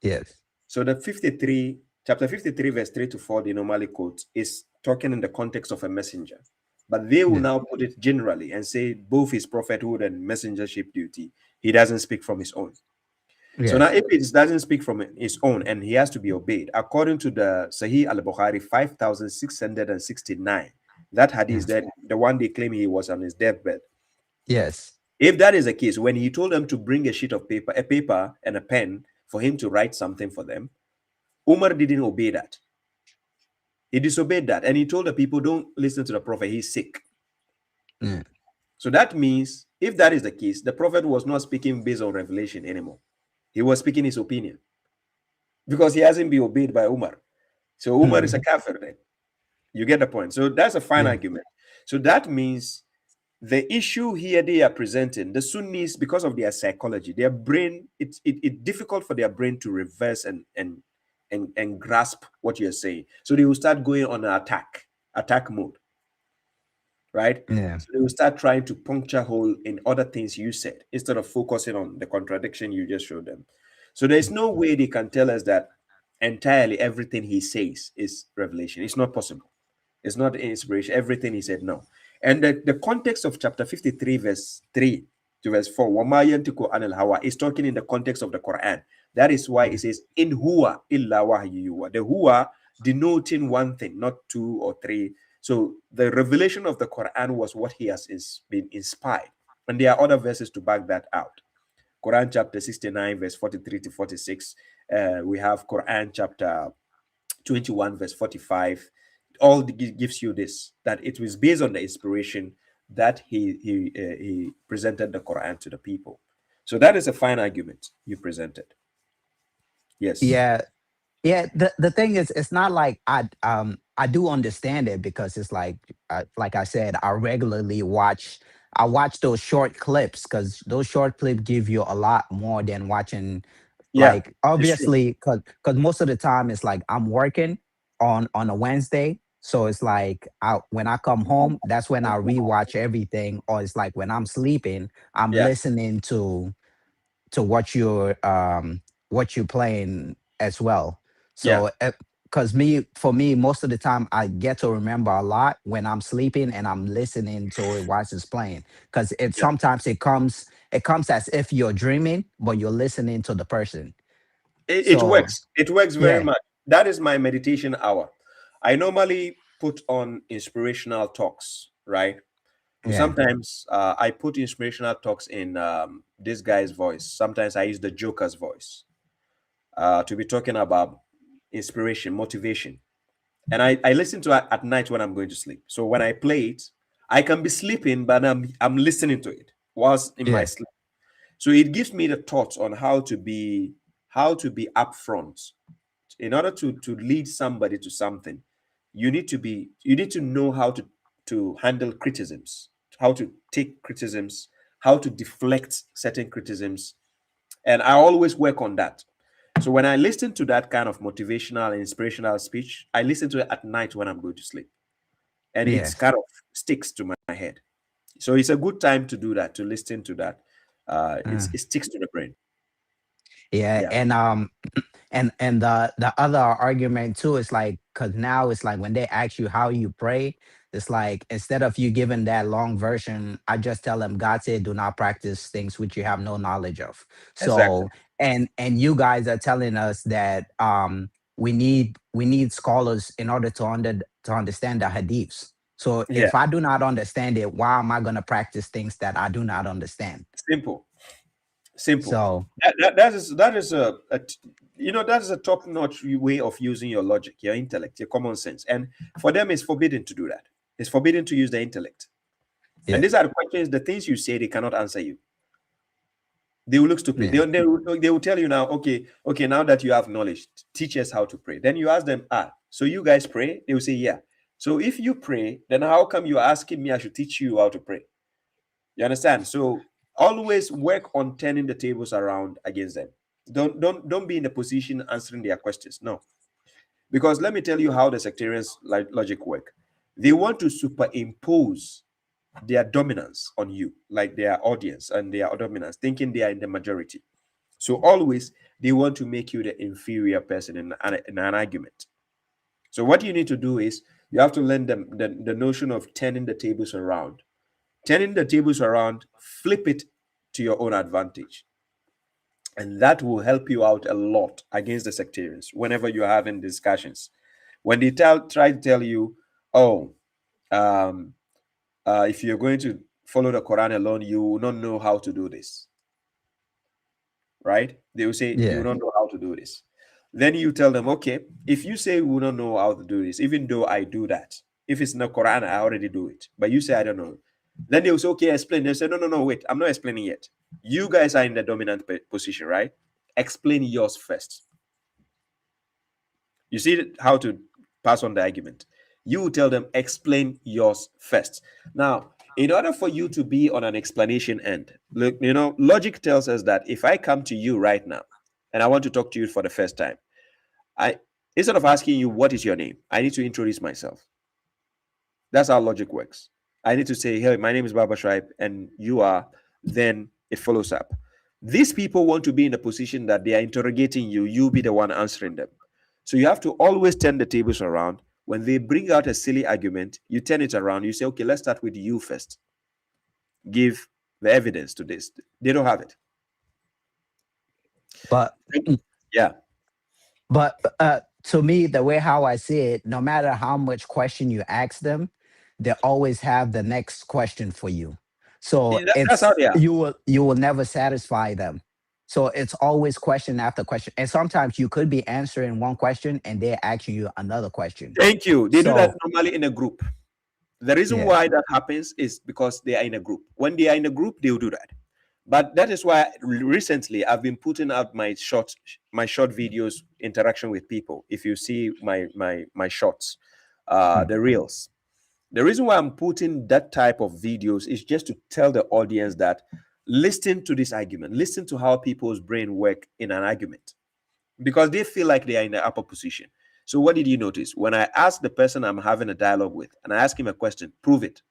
Yes. So the chapter 53, verse 3 to 4, they normally quote, is talking in the context of a messenger. But they will now put it generally and say both his prophethood and messengership duty, he doesn't speak from his own. Yes. So now if it doesn't speak from his own and he has to be obeyed, according to the Sahih al-Bukhari 5669, that hadith is that the one they claim he was on his deathbed. Yes. If that is the case, when he told them to bring a sheet of paper, a paper and a pen for him to write something for them, Umar didn't obey that. He disobeyed that. And he told the people, don't listen to the prophet, he's sick. So that means, if that is the case, the prophet was not speaking based on revelation anymore. He was speaking his opinion. Because he hasn't been obeyed by Umar. So Umar is a kafir then. You get the point. So that's a fine argument. So that means the issue here they are presenting, the Sunnis, because of their psychology, their brain, it's difficult for their brain to reverse and grasp what you're saying. So they will start going on an attack mode. Right? Yeah. So they will start trying to puncture hole in other things you said instead of focusing on the contradiction you just showed them. So there's no way they can tell us that entirely everything he says is revelation. It's not possible. It's not inspiration. Everything he said, no. And the context of chapter 53, verse 3 to verse 4, وَمَا يَنْتِقُ عَنِ الْهَوَىٰ is talking in the context of the Quran. That is why it says, in huwa illa wahyu yuha. The huwa denoting one thing, not two or three. So the revelation of the Quran was what he has been inspired. And there are other verses to back that out. Quran chapter 69, verse 43 to 46. We have Quran chapter 21, verse 45. All gives you this, that it was based on the inspiration that he presented the Quran to the people. So that is a fine argument you presented. Yes. Yeah. The thing is, it's not like I do understand it, because it's like I said, I regularly watch those short clips, because those short clips give you a lot more than watching. Like, obviously, because most of the time it's like I'm working on a Wednesday. So it's like when I come home, that's when I rewatch everything. Or it's like when I'm sleeping, I'm listening to what you're playing as well. So for me, most of the time I get to remember a lot when I'm sleeping and I'm listening to it while it's playing. Because sometimes it comes as if you're dreaming, but you're listening to the person. It works. It works very much. That is my meditation hour. I normally put on inspirational talks, right? Sometimes I put inspirational talks in this guy's voice. Sometimes I use the Joker's voice to be talking about inspiration, motivation. And I listen to it at night when I'm going to sleep. So when I play it, I can be sleeping, but I'm listening to it whilst in my sleep. So it gives me the thoughts on how to be upfront. In order to lead somebody to something, you need to know how to handle criticisms, how to take criticisms, how to deflect certain criticisms. And I always work on that. So when I listen to that kind of motivational and inspirational speech, I listen to it at night when I'm going to sleep. And it kind of sticks to my head. So it's a good time to do that, to listen to that. It sticks to the brain. And the other argument too is like, because now it's like when they ask you how you pray, it's like instead of you giving that long version, I just tell them God said, do not practice things which you have no knowledge of. So and you guys are telling us that we need scholars in order to understand the hadiths. So if I do not understand it, why am I going to practice things that I do not understand? Simple. So that is a top-notch way of using your logic, your intellect, your common sense. And for them, it's forbidden to do that. It's forbidden to use the intellect. Yeah. And these are the questions, the things you say, they cannot answer you. They will look stupid. Yeah. They will tell you now, okay, now that you have knowledge, teach us how to pray. Then you ask them, so you guys pray? They will say, yeah. So if you pray, then how come you are asking me I should teach you how to pray? You understand? So always work on turning the tables around against them. Don't be in a position answering their questions. No. Because let me tell you how the sectarians' logic work. They want to superimpose their dominance on you, like their audience and their dominance, thinking they are in the majority. So always they want to make you the inferior person in an argument. So what you need to do is you have to learn them the notion of turning the tables around. Turning the tables around, flip it to your own advantage. And that will help you out a lot against the sectarians whenever you're having discussions. When they try to tell you, if you're going to follow the Quran alone, you will not know how to do this. Right? They will say, you will not know how to do this. Then you tell them, okay, if you say we will not know how to do this, even though I do that, if it's in the Quran, I already do it. But you say, I don't know. Then they will say, okay, explain. They say, no, wait, I'm not explaining yet. You guys are in the dominant position, right? Explain yours first. You see how to pass on the argument. You tell them, explain yours first. Now, in order for you to be on an explanation end, look, logic tells us that if I come to you right now and I want to talk to you for the first time, instead of asking you what is your name, I need to introduce myself. That's how logic works. I need to say, hey, my name is Baba Shuaib, and you are, then it follows up. These people want to be in a position that they are interrogating you, you be the one answering them. So you have to always turn the tables around. When they bring out a silly argument, you turn it around. You say, okay, let's start with you first. Give the evidence to this. They don't have it. But yeah. But to me, the way how I see it, no matter how much question you ask them, they always have the next question for you. So that's how they are. You will never satisfy them. So it's always question after question. And sometimes you could be answering one question and they're asking you another question. Thank you. They do that normally in a group. The reason why that happens is because they are in a group. When they are in a group, they will do that. But that is why recently I've been putting out my short videos, interaction with people. If you see my shorts, the reels. The reason why I'm putting that type of videos is just to tell the audience that listen to this argument, listen to how people's brain work in an argument, because they feel like they are in the upper position. So what did you notice? When I ask the person I'm having a dialogue with and I ask him a question, prove it,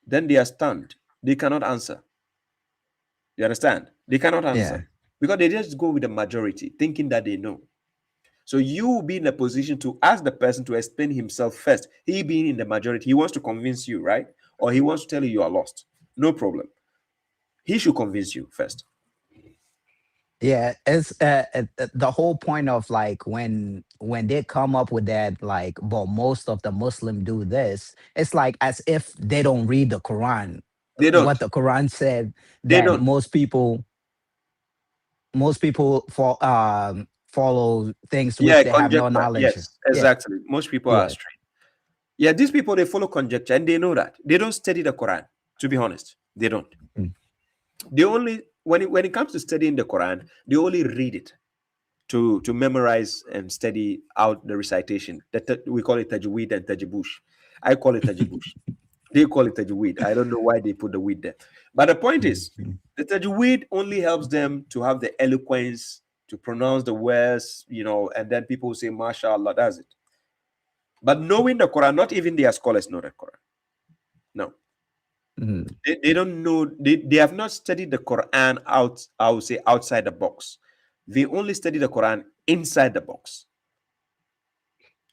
then they are stunned. They cannot answer. You understand? They cannot answer because they just go with the majority, thinking that they know. So you will be in a position to ask the person to explain himself first. He being in the majority, he wants to convince you, right? Or he wants to tell you are lost. No problem. He should convince you first. Yeah, it's the whole point of like when they come up with that, like, well, most of the Muslim do this. It's like as if they don't read the Quran. They don't. What the Quran said They that don't. most people follow things which they have no knowledge. Yes, exactly. Most people are astray. Yeah, these people, they follow conjecture and they know that. They don't study the Quran, to be honest. They don't. They only, when it comes to studying the Quran, they only read it to memorize and study out the recitation. We call it tajweed and tajibush. I call it tajibush. They call it tajweed. I don't know why they put the weed there. But the point is, the tajweed only helps them to have the eloquence to pronounce the words, and then people say, mashallah, that's it. But knowing the Quran, not even their scholars know the Quran. No. They don't know, they have not studied the Quran I would say outside the box. They only study the Quran inside the box.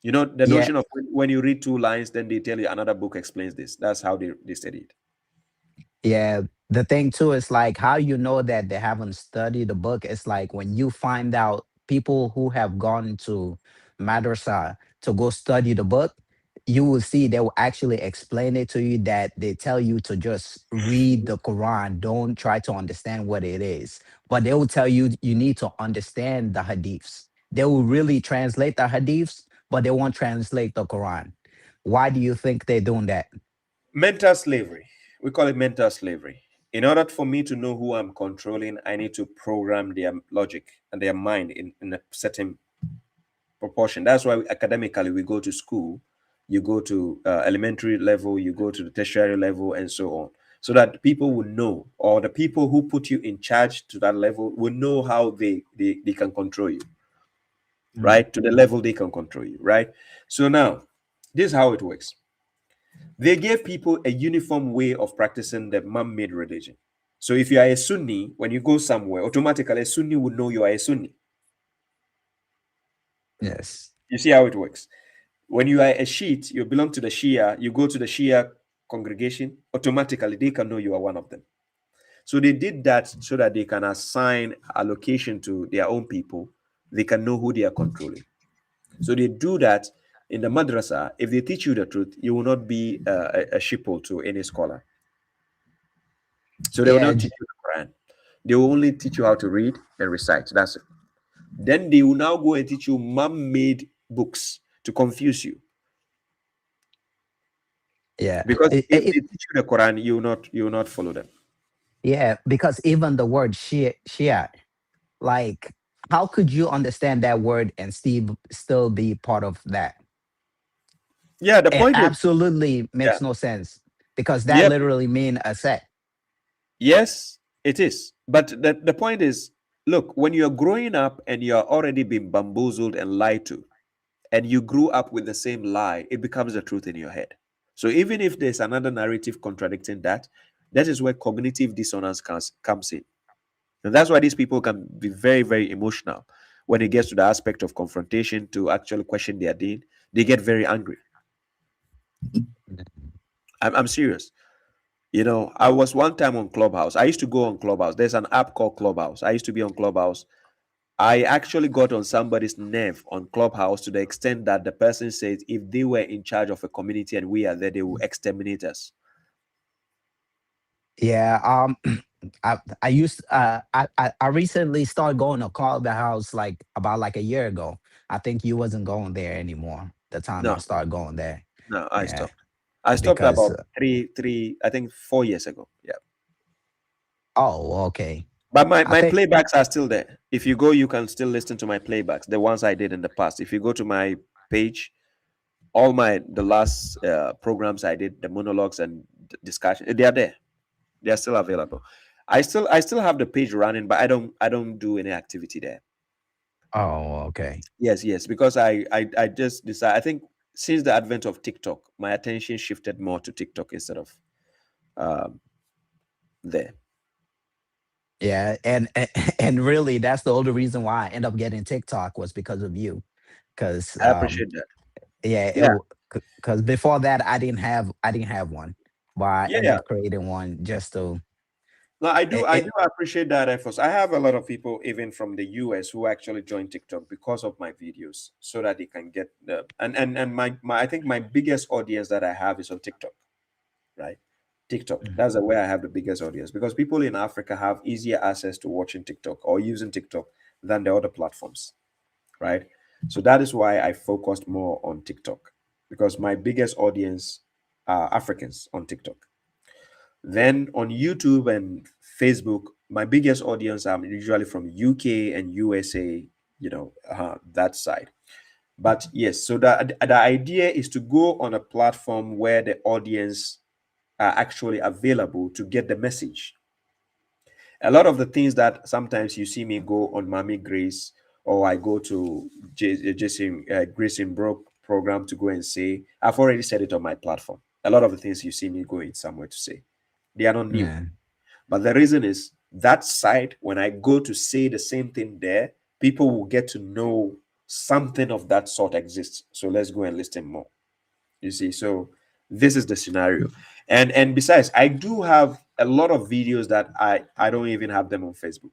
The notion of when you read 2 lines, then they tell you another book explains this. That's how they study it. Yeah. The thing too is like how you know that they haven't studied the book. It's like when you find out people who have gone to madrasa to go study the book, you will see they will actually explain it to you, that they tell you to just read the Quran. Don't try to understand what it is. But they will tell you you need to understand the hadiths. They will really translate the hadiths, but they won't translate the Quran. Why do you think they're doing that? Mental slavery. We call it mental slavery. In order for me to know who I'm controlling, I need to program their logic and their mind in a certain proportion. That's why academically we go to school, you go to elementary level, you go to the tertiary level, and so on, so that people will know, or the people who put you in charge to that level will know how they can control you, right? To the level they can control you, right? So now, this is how it works. They gave people a uniform way of practicing the man-made religion. So if you are a Sunni, when you go somewhere, automatically a Sunni would know you are a Sunni. Yes. You see how it works? When you are a Shiite, you belong to the Shia, you go to the Shia congregation, automatically they can know you are one of them. So they did that so that they can assign allocation to their own people. They can know who they are controlling. So they do that in the madrasa. If they teach you the truth, you will not be a sheeple to any scholar. So they will not teach you the Quran. They will only teach you how to read and recite. That's it. Then they will now go and teach you man-made books to confuse you. Yeah. Because if they teach you the Quran, you will not follow them. Yeah, because even the word Shia, like, how could you understand that word and still be part of that? Yeah, the point is, absolutely makes no sense, because that literally means a sect. Yes, it is. But the point is, look, when you're growing up and you're already being bamboozled and lied to, and you grew up with the same lie, it becomes the truth in your head. So even if there's another narrative contradicting that, that is where cognitive dissonance comes in. And that's why these people can be very, very emotional when it gets to the aspect of confrontation to actually question their deen. They get very angry. I'm serious. You know, I was one time on Clubhouse. I used to go on Clubhouse. There's an app called Clubhouse. I used to be on Clubhouse. I actually got on somebody's nerve on Clubhouse to the extent that the person said if they were in charge of a community and we are there, they will exterminate us. Yeah. I recently started going to Clubhouse about a year ago. I think you wasn't going there anymore the time I started going there. No, I stopped. I stopped about I think 4 years ago. Yeah. Oh, okay. But my playbacks are still there. If you go, you can still listen to my playbacks, the ones I did in the past. If you go to my page, all the last programs I did, the monologues and discussion, they are there. They are still available. I still have the page running, but I don't do any activity there. Oh, okay. Yes, because I just decided, I think since the advent of TikTok, my attention shifted more to TikTok instead of there. Yeah, and really, that's the only reason why I end up getting TikTok was because of you. Because I appreciate that. Yeah, because before that I didn't have one, but I ended up creating one just to. No, I do appreciate that effort. I have a lot of people even from the US who actually join TikTok because of my videos, so that they can get the and my I think my biggest audience that I have is on TikTok, right? TikTok. That's where I have the biggest audience, because people in Africa have easier access to watching TikTok or using TikTok than the other platforms, right? So that is why I focused more on TikTok, because my biggest audience are Africans on TikTok. Then on YouTube and Facebook, my biggest audience are usually from UK and USA, that side. But yes, so the idea is to go on a platform where the audience are actually available to get the message. A lot of the things that sometimes you see me go on Mommy Grace, or I go to Grace in Broke program to go and say, I've already said it on my platform. A lot of the things you see me going somewhere to say, they are not new. Yeah. But the reason is that side, when I go to say the same thing there, people will get to know something of that sort exists. So let's go and listen more. You see, so this is the scenario. And besides, I do have a lot of videos that I don't even have them on Facebook,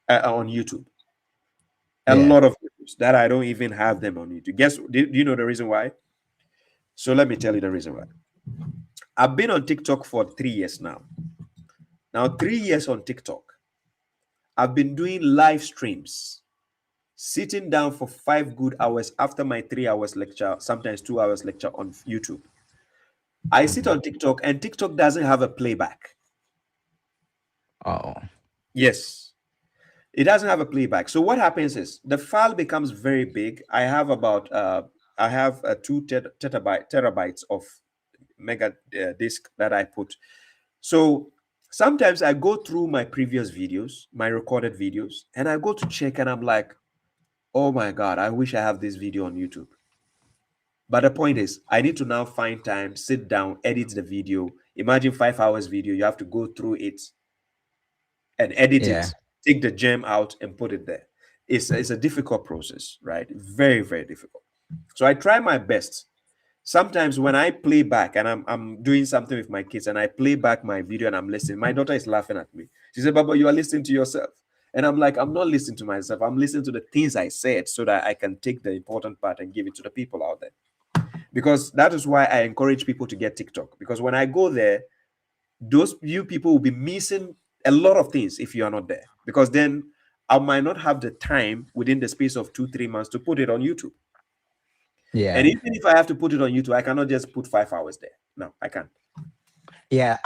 on YouTube. A lot of videos that I don't even have them on YouTube. Do you know the reason why? So let me tell you the reason why. I've been on TikTok for 3 years now. Now, 3 years on TikTok, I've been doing live streams, sitting down for 5 good hours after my 3 hours lecture, sometimes 2 hours lecture on YouTube. I sit on TikTok and TikTok doesn't have a playback. Oh. Yes. It doesn't have a playback. So what happens is the file becomes very big. I have about I have 2 terabytes of mega disk that I put. So sometimes I go through my previous videos, my recorded videos, and I go to check and I'm like, oh my God, I wish I have this video on YouTube. But the point is, I need to now find time, sit down, edit the video. Imagine 5 hours video. You have to go through it and edit Yeah. it, take the gem out and put it there. It's a difficult process, right? Very, very difficult. So I try my best. Sometimes when I play back and I'm doing something with my kids and I play back my video and I'm listening, my daughter is laughing at me. She said, Baba, you are listening to yourself. And I'm like, I'm not listening to myself. I'm listening to the things I said so that I can take the important part and give it to the people out there. Because that is why I encourage people to get TikTok. Because when I go there, those you people will be missing a lot of things if you are not there. Because then I might not have the time within the space of 2-3 months to put it on YouTube. Yeah. And even if I have to put it on YouTube, I cannot just put 5 hours there. No, I can't. Yeah,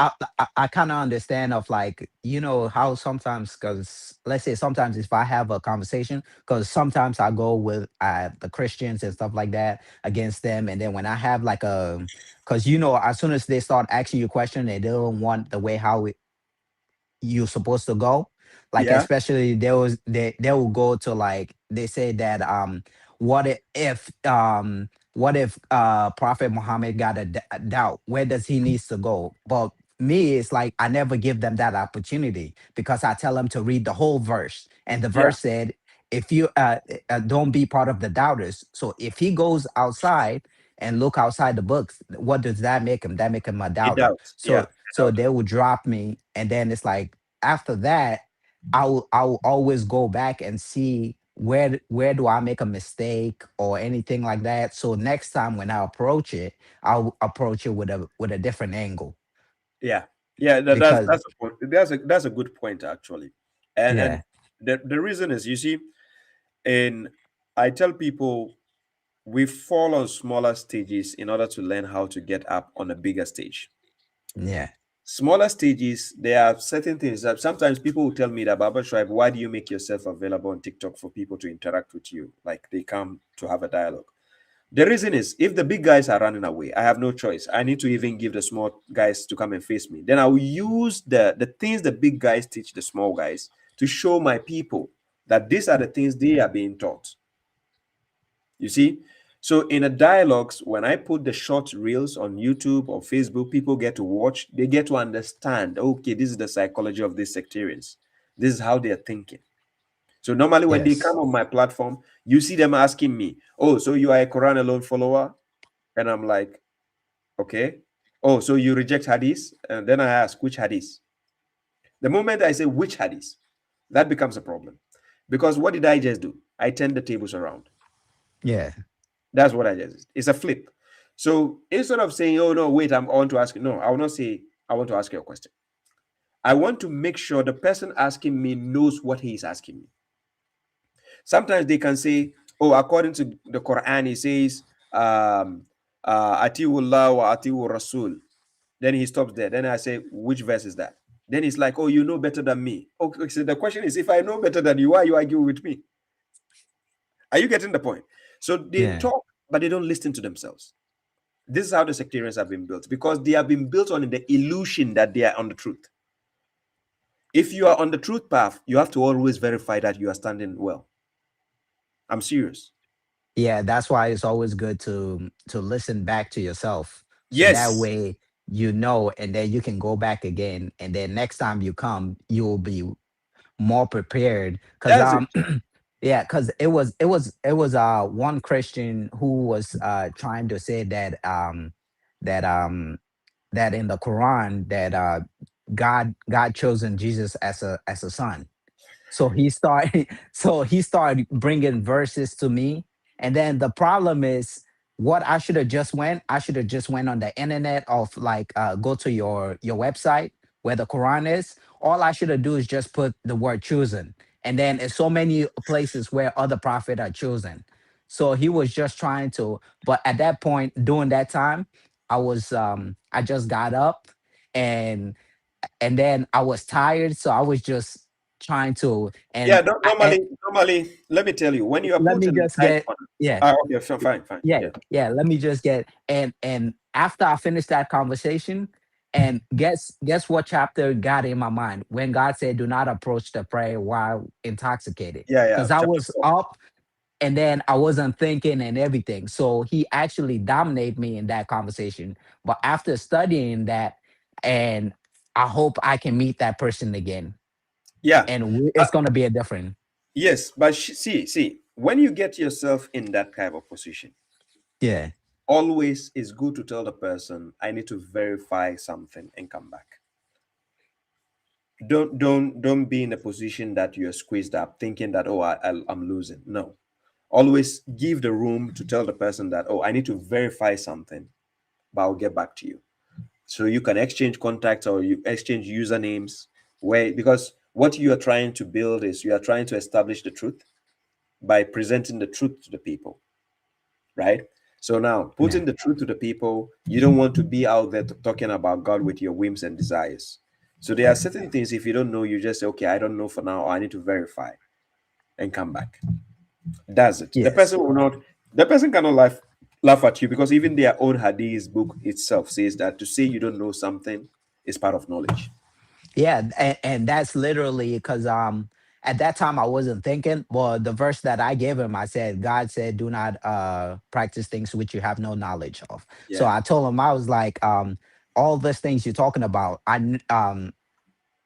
I kind of understand of like, you know, how sometimes, because let's say sometimes if I have a conversation, because sometimes I go with the Christians and stuff like that against them. And then when I have like because, you know, as soon as they start asking you a question, they don't want the way how you're supposed to go. Like Yeah. especially they will go to like they say that what what if Prophet Muhammad got a doubt? Where does he needs to go? But me, it's like I never give them that opportunity because I tell them to read the whole verse. And the Yeah. verse said, if you don't be part of the doubters. So if he goes outside and look outside the books, what does that make him? That make him a It doubter. doubts. Yeah. So they will drop me, and then it's like after that, I will always go back and see where do I make a mistake or anything like that. So next time when I approach it, I'll approach it with a different angle. Yeah. Yeah. Because That's a point. That's a good point actually. And yeah, the reason is, you see, and I tell people we fall on smaller stages in order to learn how to get up on a bigger stage. yeah, Smaller stages, there are certain things that sometimes people will tell me that, Baba Shuaib, why do you make yourself available on TikTok for people to interact with you? Like they come to have a dialogue. The reason is if the big guys are running away, I have no choice. I need to even give the small guys to come and face me. Then I will use the things the big guys teach the small guys to show my people that these are the things they are being taught. You see? So in a dialogues, when I put the short reels on YouTube or Facebook, people get to watch, they get to understand, okay, this is the psychology of these sectarians. This is how they are thinking. So normally when they yes, come on my platform, you see them asking me, oh, so you are a Quran alone follower? And I'm like, okay. Oh, so you reject Hadith? And then I ask, which Hadith? The moment I say which Hadith, that becomes a problem. Because what did I just do? I turned the tables around. yeah, That's what I just, it's a flip. So instead of saying, oh, no, wait, I want to ask you, no, I will not say, I want to ask you a question. I want to make sure the person asking me knows what he is asking me. Sometimes they can say, oh, according to the Quran, it says, Atiullah wa Atiur Rasul. Then he stops there. Then I say, which verse is that? Then he's like, oh, you know better than me. Okay, so the question is, if I know better than you, why are you arguing with me? Are you getting the point? So they yeah, talk, but they don't listen to themselves. This is how the sectarians have been built, because they have been built on the illusion that they are on the truth. If you are on the truth path, you have to always verify that you are standing well. I'm serious. yeah. That's why it's always good to listen back to yourself. So that Yes, way you know, and then you can go back again, and then next time you come, you will be more prepared. Because that's it. yeah, because it was one Christian who was trying to say that that that in the Quran that God chosen Jesus as a son. So he started so he started bringing verses to me, and then the problem is what I should have just went on the internet of like go to your website where the Quran is. All I should have do is just put the word chosen, and then there's so many places where other prophets are chosen. So he was just trying to, but at that point during that time, I just got up, and then I was tired, so I was just trying to, Yeah, and normally, let me tell you, when you are let put me in the just tight get, corner. yeah, Okay, so fine. yeah, Yeah. yeah, let me just get, and after I finished that conversation, and guess what chapter got in my mind when God said, "Do not approach the prayer while intoxicated," Yeah, because I chapter was 4. up, and then I wasn't thinking and everything. So he actually dominated me in that conversation. But after studying that, and I hope I can meet that person again, Yeah. and it's gonna be a different. Yes, but see, when you get yourself in that kind of position, Yeah, always it's good to tell the person, I need to verify something and come back. Don't be in a position that you're squeezed up thinking that, oh, I'm losing. No, always give the room to tell the person that, oh, I need to verify something, but I'll get back to you. So you can exchange contacts or you exchange usernames, because what you are trying to build is you are trying to establish the truth by presenting the truth to the people, right? So now putting the truth to the people, you don't want to be out there talking about God with your whims and desires. So there are certain things, if you don't know, you just say, okay, I don't know for now, or I need to verify and come back. That's it. The yes, person will not, the person cannot laugh at you, because even their own Hadith book itself says that to say you don't know something is part of knowledge. yeah, and that's literally because at that time I wasn't thinking. Well, the verse that I gave him, I said, God said, "Do not practice things which you have no knowledge of." So Yeah. I told him, I was like, all these things you're talking about,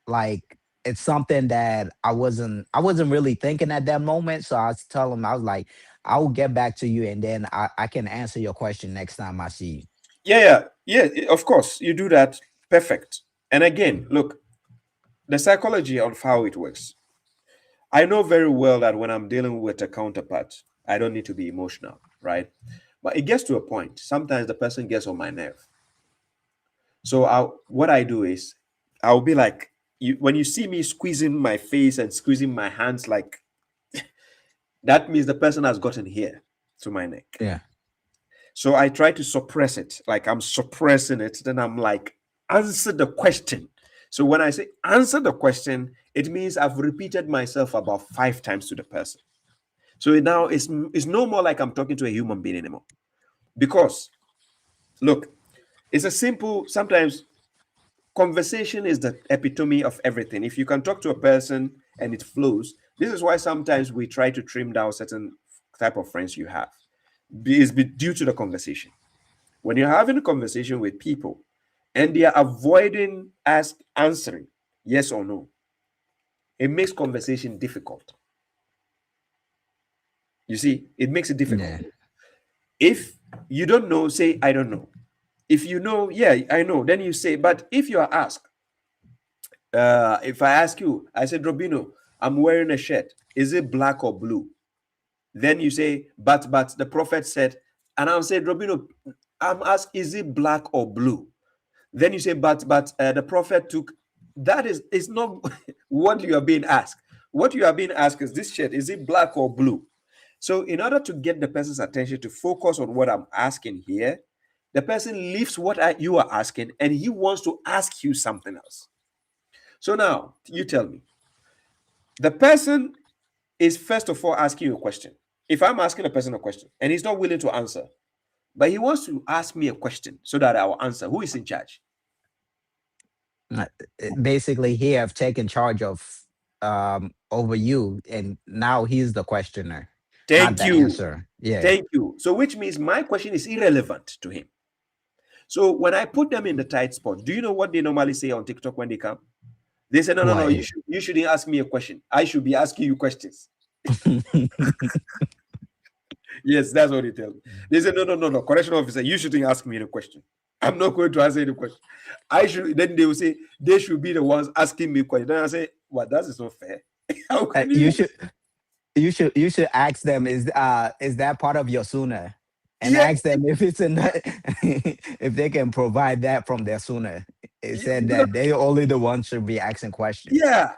like, it's something that I wasn't really thinking at that moment. So I was telling him, I was like, I will get back to you, and then I can answer your question next time I see you. Yeah, of course, you do that. Perfect. And again, look, the psychology of how it works. I know very well that when I'm dealing with a counterpart, I don't need to be emotional, right? But it gets to a point. Sometimes the person gets on my nerve. So what I do is I'll be like, when you see me squeezing my face and squeezing my hands, like that means the person has gotten here to my neck. Yeah. So I try to suppress it, like I'm suppressing it. Then I'm like, answer the question. So when I say answer the question, it means I've repeated myself about 5 times to the person. So now it's no more like I'm talking to a human being anymore. Because, look, it's a simple, sometimes conversation is the epitome of everything. If you can talk to a person and it flows, this is why sometimes we try to trim down certain type of friends you have. It's due to the conversation. When you're having a conversation with people and they are avoiding answering yes or no, it makes conversation difficult. You see, it makes it difficult. Yeah. If you don't know, say, I don't know. If you know, yeah, I know, then you say, but if you are asked, if I ask you, I said, Robino, I'm wearing a shirt. Is it black or blue? Then you say, but the prophet said, and I'll say, Robino, I'm asked, is it black or blue? Then you say, but the prophet took. That is not what you are being asked. What you are being asked is this shirt, is it black or blue? So in order to get the person's attention to focus on what I'm asking here, the person leaves what you are asking and he wants to ask you something else. So now you tell me, the person is first of all asking you a question. If I'm asking a person a question and he's not willing to answer, but he wants to ask me a question so that I will answer, who is in charge? Basically, he have taken charge of over you, and now he's the questioner, not Thank the you. answer. Yeah. Thank you. So which means my question is irrelevant to him. So when I put them in the tight spot, do you know what they normally say on TikTok when they come? They say, no, you shouldn't ask me a question. I should be asking you questions. Yes, that's what they tell me. They say, no, correction officer, you shouldn't ask me the question. I'm not going to answer any question. I should. Then they will say they should be the ones asking me questions. Then I say, well, that is not fair. How can you should ask them, is that part of your sunnah? And ask them if it's if they can provide that from their sunnah. It said that they only the ones should be asking questions. Yeah,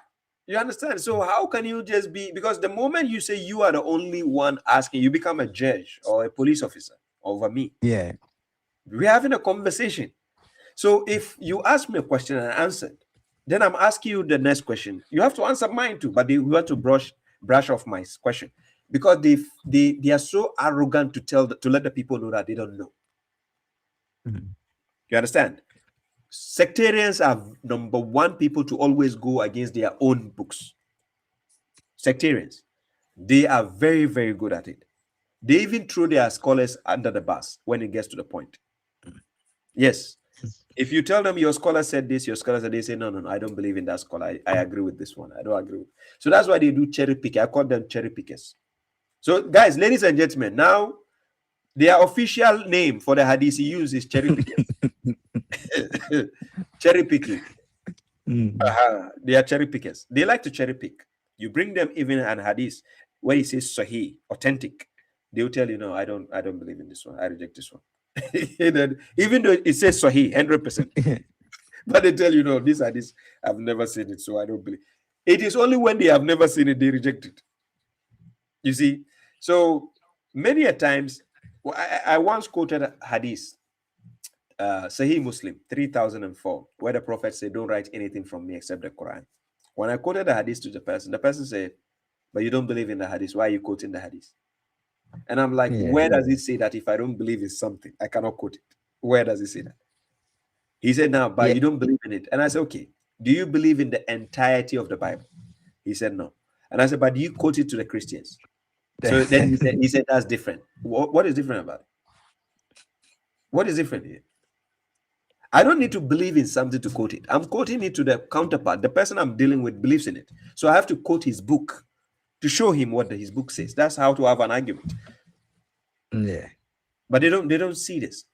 you understand. So how can you just be, because the moment you say you are the only one asking, you become a judge or a police officer over me. Yeah. We're having a conversation. So if you ask me a question and I answered, then I'm asking you the next question. You have to answer mine too, but you have to brush off my question, because they are so arrogant to let the people know that they don't know. You understand? Sectarians are number one people to always go against their own books. Sectarians, they are very, very good at it. They even throw their scholars under the bus when it gets to the point. Yes. If you tell them your scholar said this, your scholar said, they say, no, I don't believe in that scholar. I agree with this one. I don't agree with. So that's why they do cherry picking. I call them cherry pickers. So guys, ladies and gentlemen, now their official name for the hadith use is cherry pickers. Cherry picking. They are cherry pickers. They like to cherry pick. You bring them even an hadith where it says sahih, authentic. They'll tell you, no, I don't believe in this one. I reject this one. Even though it says sahih 100%, but they tell you, no, this hadith, I've never seen it, so I don't believe. It is only when they have never seen it they reject it. You see, so many a times, I once quoted a hadith, Sahih Muslim 3004, where the Prophet said, don't write anything from me except the Quran. When I quoted the hadith to the person said, but you don't believe in the hadith, why are you quoting the hadith? And I'm like, where does it say that if I don't believe in something, I cannot quote it? Where does it say that? He said, no, but you don't believe in it. And I said, okay, do you believe in the entirety of the Bible? He said, no. And I said, but do you quote it to the Christians? So then he said that's different. What is different about it? What is different here? I don't need to believe in something to quote it. I'm quoting it to the counterpart. The person I'm dealing with believes in it. So I have to quote his book to show him what his book says. That's how to have an argument. Yeah. But they don't see this.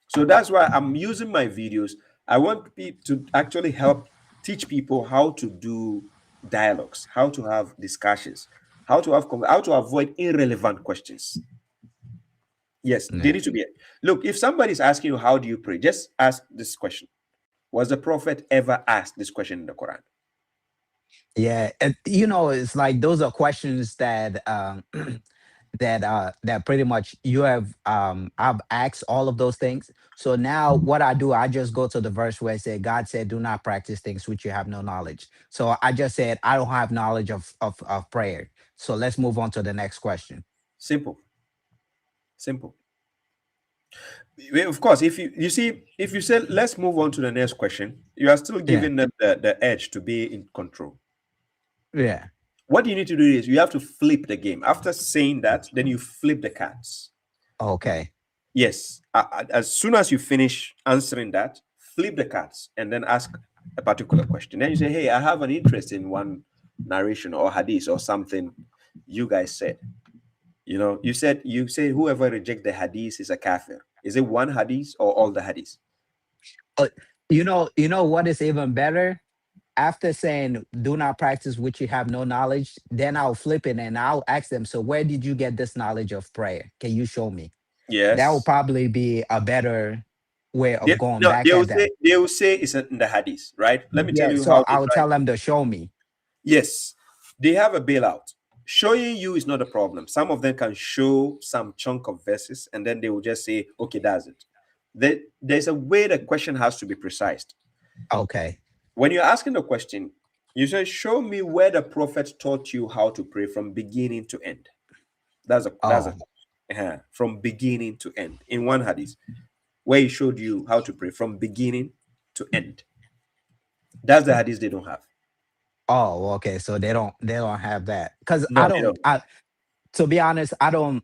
So that's why I'm using my videos. I want people to actually help teach people how to do dialogues, how to have discussions, how to avoid irrelevant questions. Yes, they need to be. Look, if somebody's asking you, how do you pray? Just ask this question. Was the Prophet ever asked this question in the Quran? Yeah, and, it's like those are questions that that pretty much you have I've asked all of those things. So now what I do, I just go to the verse where it said, God said, do not practice things which you have no knowledge. So I just said, I don't have knowledge of prayer. So let's move on to the next question. Simple. Of course, if you say let's move on to the next question, you are still giving them the edge to be in control. Yeah. What you need to do is you have to flip the game. After saying that, then you flip the cards. Okay. Yes. As soon as you finish answering that, flip the cards and then ask a particular question. Then you say, hey, I have an interest in one narration or hadith or something you guys said. You say whoever rejects the hadith is a kafir. Is it one hadith or all the hadiths? You know what is even better? After saying, do not practice which you have no knowledge, then I'll flip it and I'll ask them, so where did you get this knowledge of prayer? Can you show me? Yes. That will probably be a better way of going back at that. They will say it's in the hadith, right? Let me tell you so how. I'll tell them to show me. Yes. They have a bailout. Showing you is not a problem. Some of them can show some chunk of verses and then they will just say, okay, that's it. There's a way the question has to be precise. Okay. When you're asking the question, you say, show me where the Prophet taught you how to pray from beginning to end. From beginning to end. In one hadith, where he showed you how to pray from beginning to end. That's the hadith they don't have. Oh, okay. So they don't have that. Because to be honest, I don't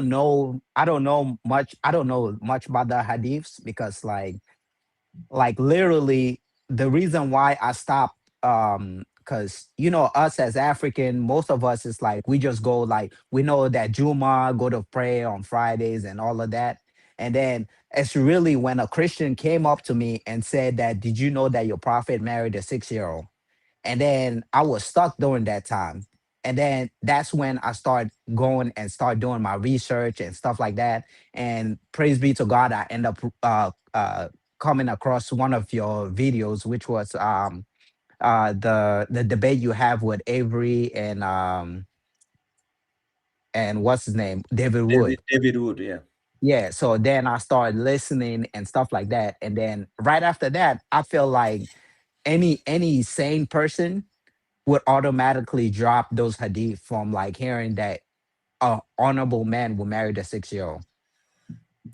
know much about the hadiths, because like literally the reason why I stopped, because us as African, most of us is like we just go, like we know that Juma, go to pray on Fridays and all of that. And then it's really when a Christian came up to me and said that, did you know that your prophet married a 6-year-old? And then I was stuck during that time. And then that's when I start going and start doing my research and stuff like that. And praise be to God, I end up coming across one of your videos, which was the debate you have with Avery and what's his name, David Wood. David Wood, yeah. Yeah, so then I started listening and stuff like that, and then right after that, I feel like any sane person would automatically drop those hadith from like hearing that a honorable man will marry the 6-year-old.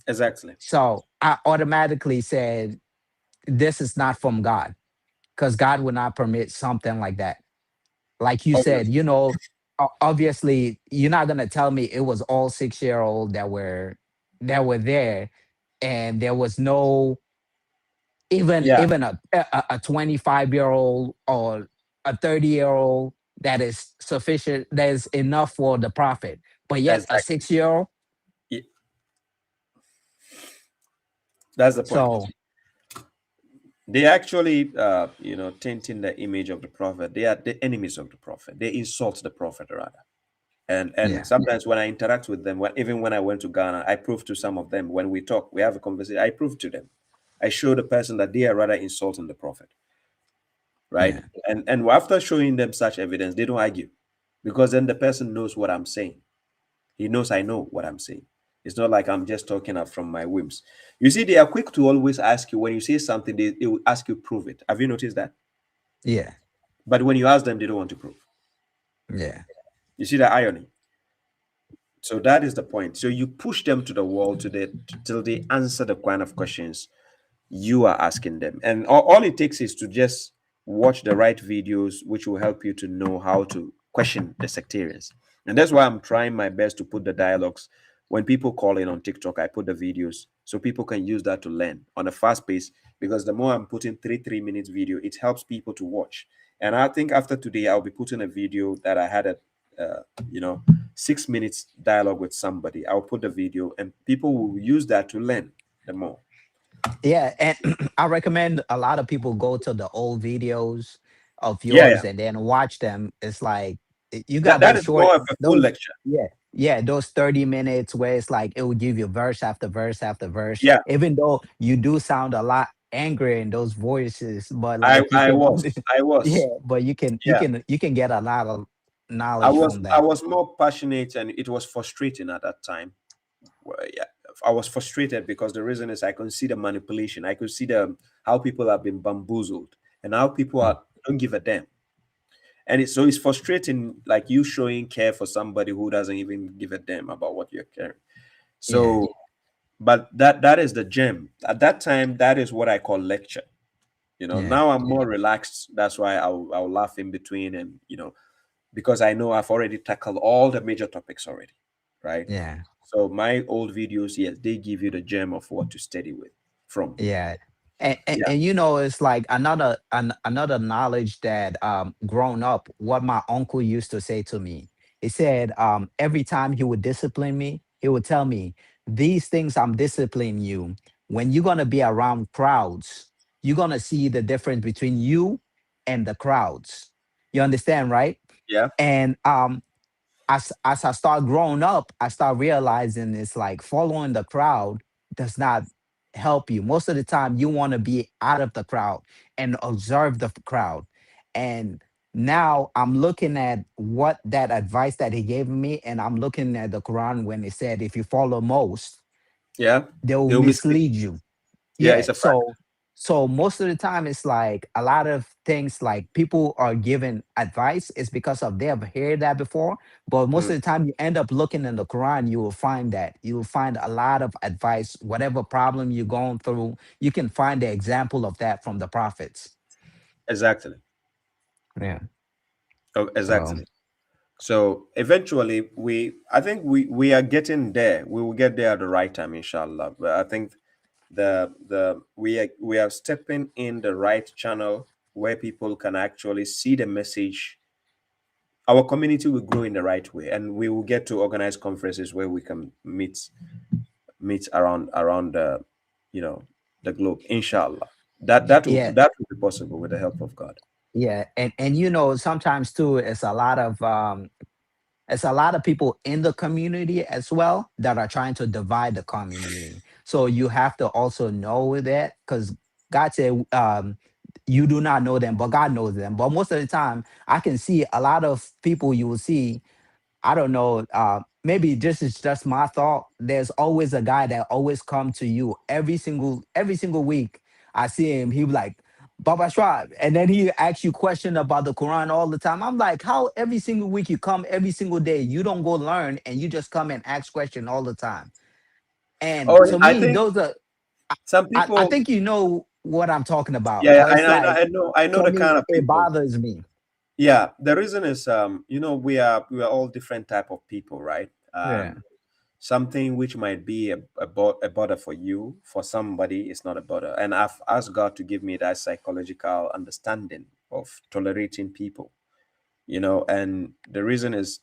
Exactly. So I automatically said, this is not from God, because God would not permit something like that. Like you said, Obviously. obviously, you're not gonna tell me it was all 6-year-old that were there, and there was no Yeah, even a 25-year-old or a 30-year-old that is sufficient, that is enough for the prophet. But yet a exactly. 6-year-old. Yeah, that's the point. So They actually, tainting the image of the prophet. They are the enemies of the prophet. They insult the prophet rather. And yeah, sometimes when I interact with them, even when I went to Ghana, I prove to some of them when we talk, we have a conversation. I prove to them, I show the person that they are rather insulting the prophet, right? yeah, And after showing them such evidence, they don't argue, because then the person knows what I'm saying. He knows I know what I'm saying. It's not like I'm just talking up from my whims. You see, they are quick to always ask you when you say something, they will ask you prove it. Have you noticed that? yeah, But when you ask them, they don't want to prove. yeah, You see the irony? So that is the point. So you push them to the wall till they answer the kind of questions you are asking them. And all it takes is to just watch the right videos, which will help you to know how to question the sectarians. And that's why I'm trying my best to put the dialogues. When people call in on TikTok, I put the videos so people can use that to learn on a fast pace. Because the more I'm putting 3 minute video, it helps people to watch. And I think after today, I'll be putting a video that I had a, 6 minutes dialogue with somebody. I'll put the video, and people will use that to learn the more. yeah. And I recommend a lot of people go to the old videos of Yeah, yours and then watch them. It's like you that got that those is short, more of a full those, lecture. yeah, those 30 minutes where it's like it will give you verse after verse after verse, Yeah, even though you do sound a lot angry in those voices, but I like you I can, was I yeah, was but you can you yeah can you can get a lot of I knowledge was from I that. was more passionate, and it was frustrating at that time. Well, yeah, I was frustrated because the reason is I could see the manipulation. I could see the how people have been bamboozled, and how people Mm. are don't give a damn. And it's frustrating, like you showing care for somebody who doesn't even give a damn about what you're caring. Yeah, So, but that is the gem. At that time, that is what I call lecture. yeah, Now I'm more relaxed. That's why I'll laugh in between, and because I know I've already tackled all the major topics already, right? yeah. So my old videos, yes, they give you the gem of what to study with from. Yeah. Yeah, And it's like another knowledge that grown up, what my uncle used to say to me. He said every time he would discipline me, he would tell me, these things I'm disciplining you. When you're gonna be around crowds, you're gonna see the difference between you and the crowds. You understand, right? yeah, And as I start growing up, I start realizing it's like following the crowd does not help you. Most of the time, you want to be out of the crowd and observe the crowd. And now I'm looking at what that advice that he gave me, and I'm looking at the Quran when it said, if you follow most, yeah. they will They'll mislead. mislead you. Yeah, Yeah, it's a fact. so most of the time it's like a lot of things like people are giving advice is because of they have heard that before, but most Mm, of the time you end up looking in the Quran, you will find that you will find a lot of advice. Whatever problem you're going through, you can find the example of that from the prophets. exactly. Yeah. Oh, So exactly. So eventually, I think we are getting there. We will get there at the right time, inshallah. But I think we are stepping in the right channel where people can actually see the message. Our community will grow in the right way, and we will get to organize conferences where we can meet around you know the globe, inshallah. yeah, That will be possible with the help of God. yeah, and sometimes too it's a lot of people in the community as well that are trying to divide the community. So you have to also know that, because God said, you do not know them, but God knows them. But most of the time, I can see a lot of people you will see, I don't know, maybe this is just my thought. There's always a guy that always come to you every single week. I see him. He be like, Baba Shuaib, and then he asks you question about the Quran all the time. I'm like, how every single week you come every single day, you don't go learn, and you just come and ask question all the time. And Or to I me, think those are some I people. think you know what I'm talking about. Yeah, yeah, So it's like I know to the me, kind of it people. bothers me. Yeah, the reason is, we are all different type of people, right? Yeah. Something which might be a bother for you, for somebody, is not a bother. And I've asked God to give me that psychological understanding of tolerating people, and the reason is,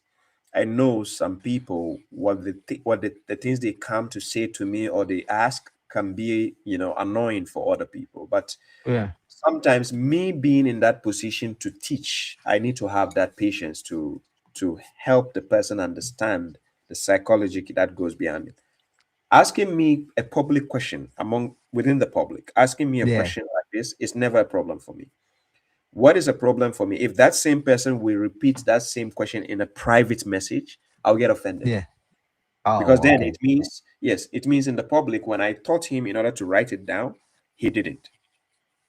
I know some people, what the things they come to say to me or they ask can be, annoying for other people. But Yeah. sometimes, me being in that position to teach, I need to have that patience to help the person understand the psychology that goes behind it. Asking me a public question within the public, asking me a Yeah. question like this is never a problem for me. What is a problem for me? If that same person will repeat that same question in a private message, I'll get offended. Yeah. Because Oh, then okay. it means, yes, it means in the public, when I taught him in order to write it down, he didn't.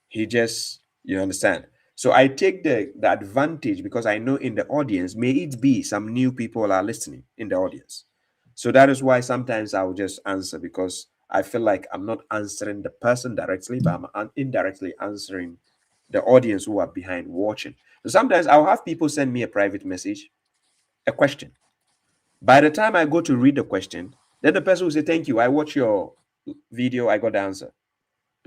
He just, you understand. So I take the advantage, because I know in the audience, may it be some new people are listening in the audience. So that is why sometimes I will just answer, because I feel like I'm not answering the person directly, but I'm indirectly answering the audience who are behind watching. So sometimes I'll have people send me a private message, a question. By the time I go to read the question, then the person will say, "Thank you. I watched your video. I got the answer."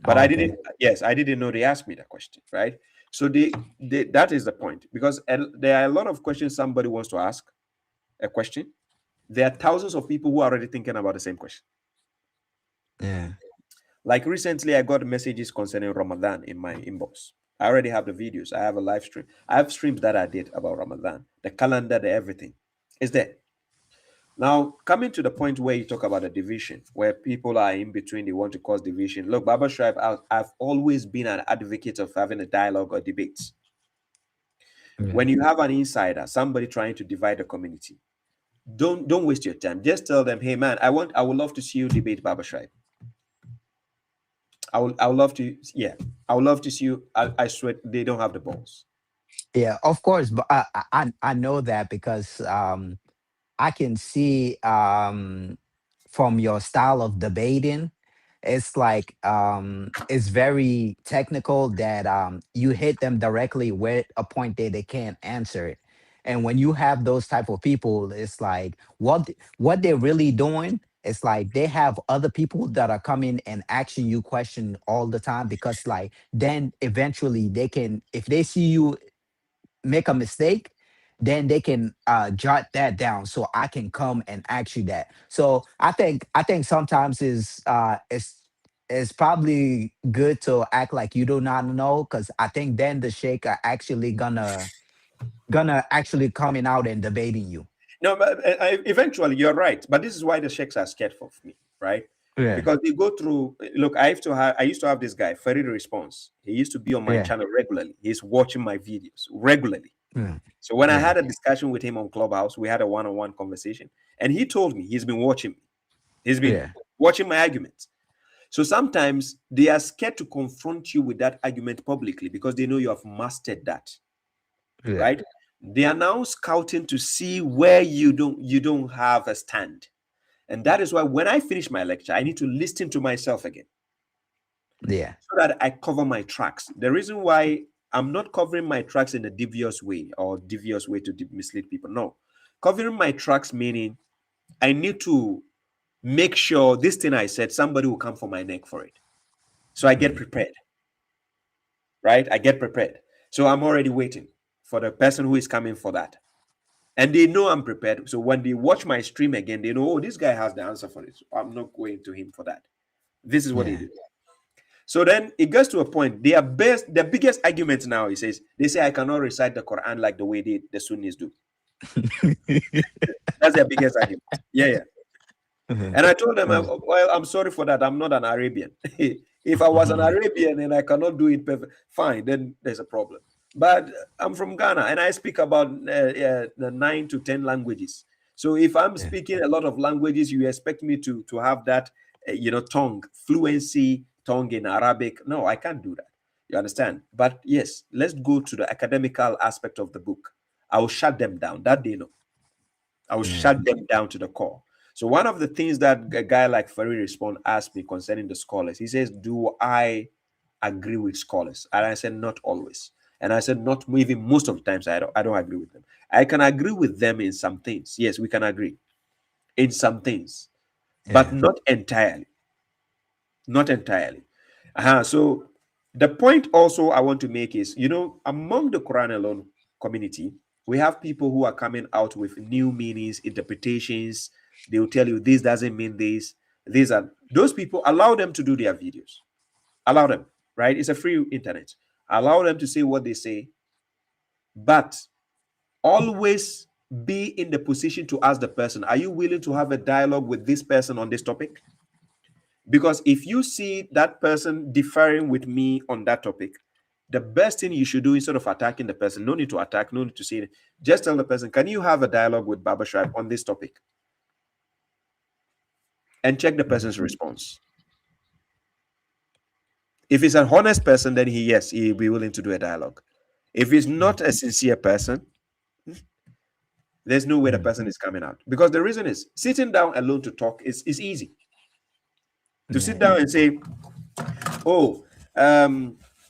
But I Okay. didn't. Yes, I didn't know they asked me that question, right? So that is the point, because there are a lot of questions somebody wants to ask a question. There are thousands of people who are already thinking about the same question. Yeah. Like recently, I got messages concerning Ramadan in my inbox. I already have the videos. I have a live stream. I have streams that I did about Ramadan, the calendar, the everything is there. Now, coming to the point where you talk about a division, where people are in between, they want to cause division. Look, Baba Shuaib, I've always been an advocate of having a dialogue or debates. Yeah. When you have an insider, somebody trying to divide the community, don't waste your time. Just tell them, "Hey, man, I would love to see you debate Baba Shuaib. I would love to, yeah, I would love to see you." I swear they don't have the balls. Yeah, of course, but I know that because I can see from your style of debating, it's like it's very technical that you hit them directly with a point that they can't answer it. And when you have those type of people, it's like what they're really doing. It's like they have other people that are coming and asking you question all the time, because like then eventually they can, if they see you make a mistake, then they can jot that down so I can come and ask you that. So I think sometimes it's probably good to act like you do not know, because I think then the sheikh are actually gonna actually coming out and debating you. No, but eventually you're right. But this is why the sheikhs are scared of me, right? Yeah. Because they go through. Look, I used to have this guy, Ferry Response. He used to be on my Yeah. channel regularly. He's watching my videos regularly. Yeah. So when I Yeah. had a discussion with him on Clubhouse, we had a one-on-one conversation, and he told me he's been watching me. He's been Yeah. watching my arguments. So sometimes they are scared to confront you with that argument publicly, because they know you have mastered that, Yeah. right? They are now scouting to see where you don't have a stand. And that is why when I finish my lecture, I need to listen to myself again, Yeah. so that I cover my tracks. The reason why I'm not covering my tracks in a devious way to mislead people. No. Covering my tracks meaning I need to make sure this thing I said, somebody will come for my neck for it. So I get prepared, right? I get prepared. So I'm already waiting for the person who is coming for that. And they know I'm prepared. So when they watch my stream again, they know, oh, this guy has the answer for it. So I'm not going to him for that. This is what he Yeah. did. So then it gets to a point. The biggest argument now, they say I cannot recite the Quran like the way the Sunnis do. That's their biggest argument. Yeah. And I told them, well, I'm sorry for that. I'm not an Arabian. If I was an Arabian and I cannot do it perfect, fine, then there's a problem. But I'm from Ghana and I speak about the 9 to 10 languages. So if I'm speaking a lot of languages, you expect me to have that, tongue, fluency, tongue in Arabic. No, I can't do that. You understand? But yes, let's go to the academical aspect of the book. I will shut them down. That they know. I will shut them down to the core. So one of the things that a guy like Farid asked me concerning the scholars, he says, do I agree with scholars? And I said, not always. And I said, not even most of the times I don't agree with them. I can agree with them in some things. Yes, we can agree in some things, but not entirely. Not entirely. So the point also I want to make is, among the Quran alone community, we have people who are coming out with new meanings, interpretations. They will tell you this doesn't mean this. These are those people. Allow them to do their videos. Allow them, right? It's a free internet. Allow them to say what they say, but always be in the position to ask the person, are you willing to have a dialogue with this person on this topic? Because if you see that person differing with me on that topic, the best thing you should do, instead of attacking the person, no need to attack, no need to say it, just tell the person, can you have a dialogue with Baba Shuaib on this topic? And check the person's response. If he's an honest person, then he'll be willing to do a dialogue. If he's not a sincere person, there's no way the person is coming out. Because the reason is, sitting down alone to talk is easy. To sit down and say,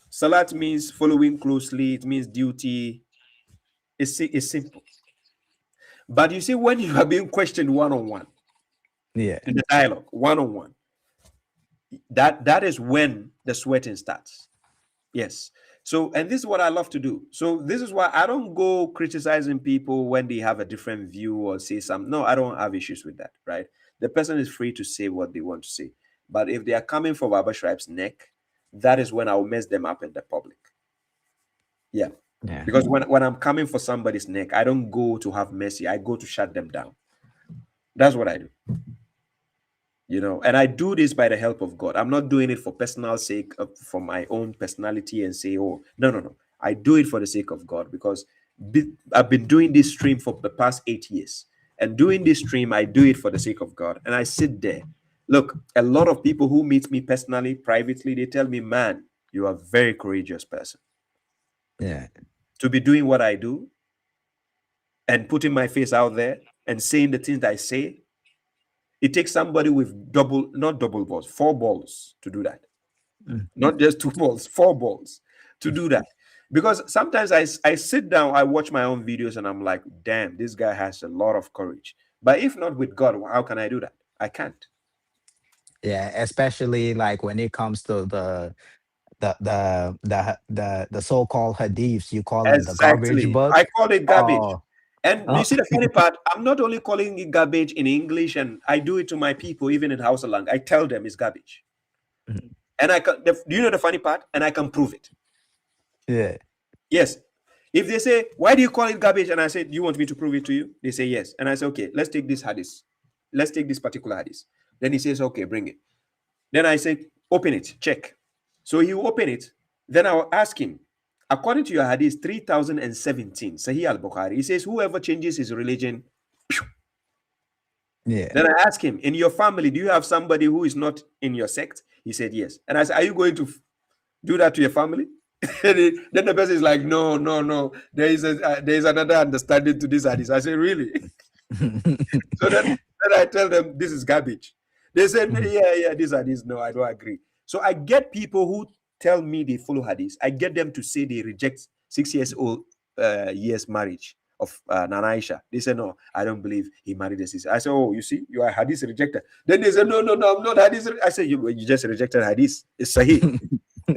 Salat means following closely, it means duty. It's simple. But you see, when you are being questioned one-on-one, in the dialogue, one-on-one, that is when the sweating starts. Yes. So, and this is what I love to do. So this is why I don't go criticizing people when they have a different view or say something. No, I don't have issues with that, right? The person is free to say what they want to say. But if they are coming for Baba Shuaib's neck, that is when I'll mess them up in the public. Yeah. Because when I'm coming for somebody's neck, I don't go to have mercy. I go to shut them down. That's what I do. And I do this by the help of God. I'm not doing it for personal sake, for my own personality and say, oh, no. I do it for the sake of God, because I've been doing this stream for the past 8 years. And doing this stream, I do it for the sake of God. And I sit there. Look, a lot of people who meet me personally, privately, they tell me, man, you are a very courageous person. Yeah. To be doing what I do and putting my face out there and saying the things that I say, it takes somebody with four balls to do that. Not just 2 balls, 4 balls to do that. Because sometimes I sit down, I watch my own videos and I'm like, damn, this guy has a lot of courage. But if not with God, how can I do that? I can't. Yeah, especially like when it comes to the so-called hadiths, you call them the garbage book. I call it garbage. And you see the funny part, I'm not only calling it garbage in English, and I do it to my people, even in Hausa lang. I tell them it's garbage. And do you know the funny part? And I can prove it. Yeah. Yes. If they say, why do you call it garbage? And I say, do you want me to prove it to you? They say yes. And I say, okay, let's take this hadith. Let's take this particular hadith. Then he says, okay, bring it. Then I say, open it, check. So he will open it. Then I will ask him, according to your hadith 3017, Sahih al-Bukhari, he says, whoever changes his religion, yeah. Then I ask him, in your family, do you have somebody who is not in your sect? He said, yes. And I said, are you going to do that to your family? Then the person is like, no. There is another understanding to this hadith. I say, really? So then I tell them, this is garbage. They said, yeah, this hadith. No, I don't agree. So I get people who tell me they follow hadith. I get them to say they reject 6 years old marriage of Nana Aisha. They say, no, I don't believe he married a sister. I say, oh, you see, you are hadith rejected. Then they say, no, I'm not hadith. I say, you just rejected hadith. It's sahih.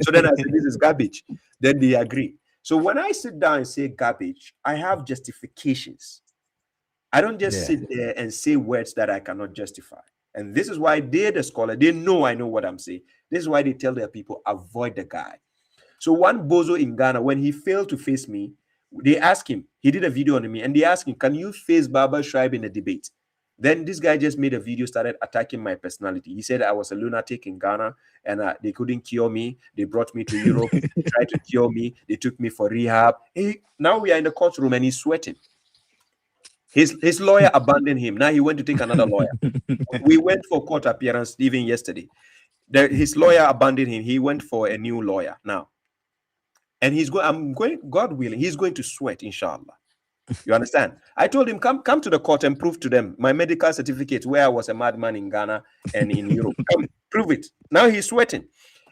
So then I say, this is garbage. Then they agree. So when I sit down and say garbage, I have justifications. I don't just sit there and say words that I cannot justify. And this is why they're the scholar. They know I know what I'm saying. This is why they tell their people, avoid the guy. So one bozo in Ghana, when he failed to face me, they asked him, he did a video on me, and they asked him, can you face Baba Shuaib in a debate? Then this guy just made a video, started attacking my personality. He said I was a lunatic in Ghana, and they couldn't cure me. They brought me to Europe, they tried to cure me. They took me for rehab. Hey, now we are in the courtroom, and he's sweating. His lawyer abandoned him. Now he went to take another lawyer. We went for court appearance even yesterday. His lawyer abandoned him. He went for a new lawyer now. And God willing, he's going to sweat, inshallah. You understand? I told him, come to the court and prove to them my medical certificate where I was a madman in Ghana and in Europe. Come, prove it. Now he's sweating.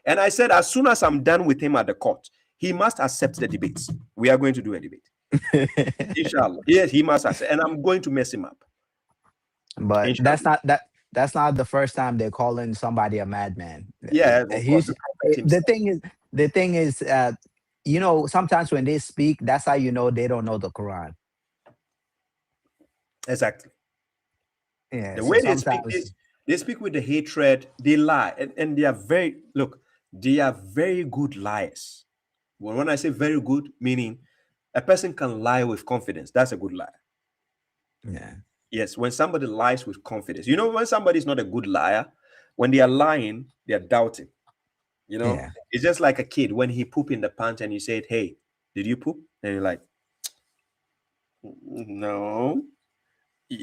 And I said, as soon as I'm done with him at the court, he must accept the debates. We are going to do a debate. Inshallah. Yes, he must accept. And I'm going to mess him up. But Inshallah. that's not the first time they're calling somebody a madman. Yeah, the thing is, you know, sometimes when they speak, that's how you know they don't know the Quran. Exactly. Yeah. The way they speak with the hatred, they lie, and they are they are very good liars. Well, when I say very good, meaning a person can lie with confidence. That's a good liar. Yeah. Yes, when somebody lies with confidence. You know, when somebody is not a good liar, when they are lying, they are doubting. You know, It's just like a kid when he poop in the pants and you said, "Hey, did you poop?" And you're like, "No."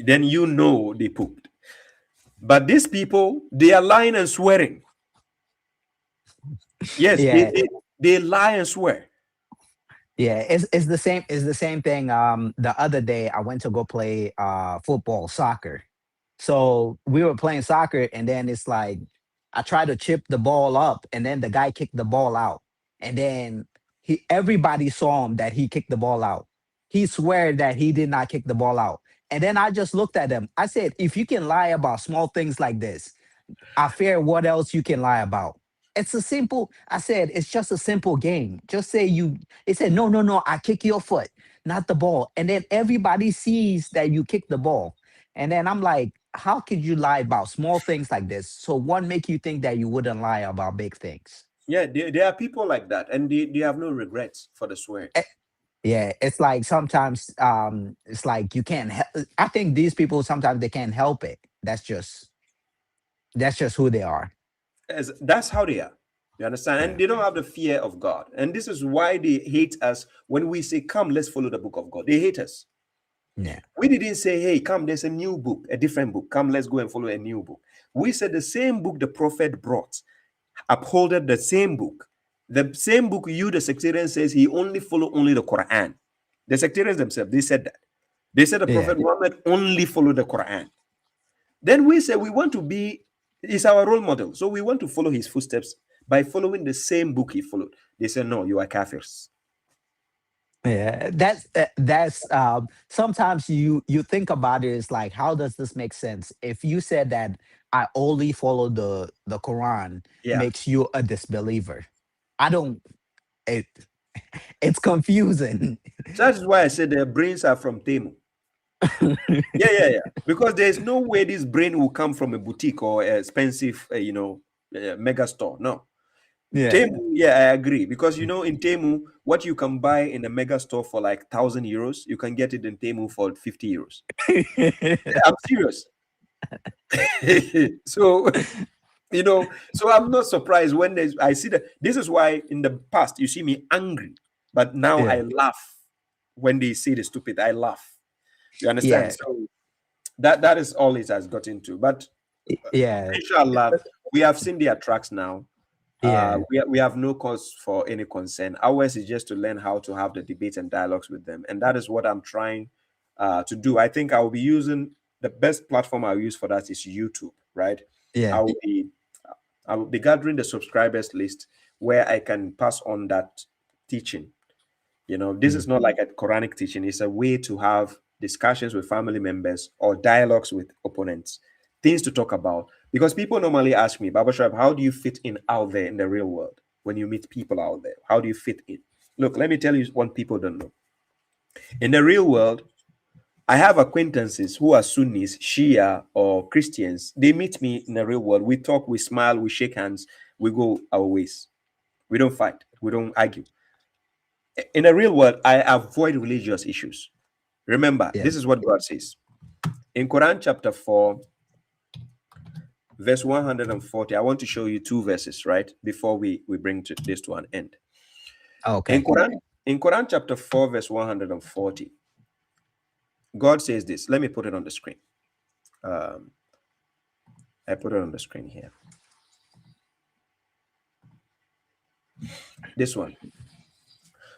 Then you know they pooped. But these people, they are lying and swearing. Yes, they lie and swear. Yeah, it's the same thing. The other day I went to go play football, soccer. So we were playing soccer, and then it's like I tried to chip the ball up, and then the guy kicked the ball out. And then everybody saw him that he kicked the ball out. He swore that he did not kick the ball out. And then I just looked at him. I said, if you can lie about small things like this, I fear what else you can lie about. It's it's just a simple game. Just say he said, no, I kick your foot, not the ball. And then everybody sees that you kick the ball. And then I'm like, how could you lie about small things like this? So what make you think that you wouldn't lie about big things? Yeah, there are people like that, and they have no regrets for the swearing. Yeah, it's like sometimes it's like you can't I think these people sometimes they can't help it. That's just who they are. That's how they are. You understand? And they don't have the fear of God. And this is why they hate us when we say, come, let's follow the book of God. They hate us. Yeah. We didn't say, hey, come, there's a new book, a different book. Come, let's go and follow a new book. We said the same book the prophet brought, upholded the same book. The same book the sectarian says he only follow only the Quran. The sectarians themselves, they said that. They said the Prophet Muhammad only followed the Quran. Then we say we want to be, he's our role model. So we want to follow his footsteps by following the same book he followed. They said, no, you are kafirs. Yeah, that's sometimes you think about it, it's like, how does this make sense? If you said that I only follow the Quran, makes you a disbeliever. It's confusing. That is why I said their brains are from Temu. Yeah. Because there's no way this brain will come from a boutique or an expensive, mega store. No. Yeah. Temu, I agree. Because, in Temu, what you can buy in a mega store for like 1,000 euros, you can get it in Temu for 50 euros. I'm serious. So, so I'm not surprised when I see that. This is why in the past you see me angry, but now I laugh when they say the stupid. I laugh. You understand? Yeah. So that is all it has got into. But inshallah, we have seen their tracks now. We have no cause for any concern. Ours is just to learn how to have the debates and dialogues with them, and that is what I'm trying to do. I think I will be using the best platform I'll use for that is YouTube, right? Yeah. I will be gathering the subscribers list where I can pass on that teaching. This is not like a Quranic teaching. It's a way to have discussions with family members or dialogues with opponents, things to talk about. Because people normally ask me, Baba Shuaib, how do you fit in out there in the real world? When you meet people out there, how do you fit in? Look, let me tell you what people don't know. In the real world, I have acquaintances who are Sunnis, Shia, or Christians. They meet me in the real world. We talk, we smile, we shake hands, we go our ways. We don't fight, we don't argue. In the real world, I avoid religious issues. Remember, this is what God says. In Quran chapter 4, verse 140, I want to show you two verses, right? Before we bring this to an end. Okay. In Quran chapter 4, verse 140, God says this. Let me put it on the screen. I put it on the screen here. This one.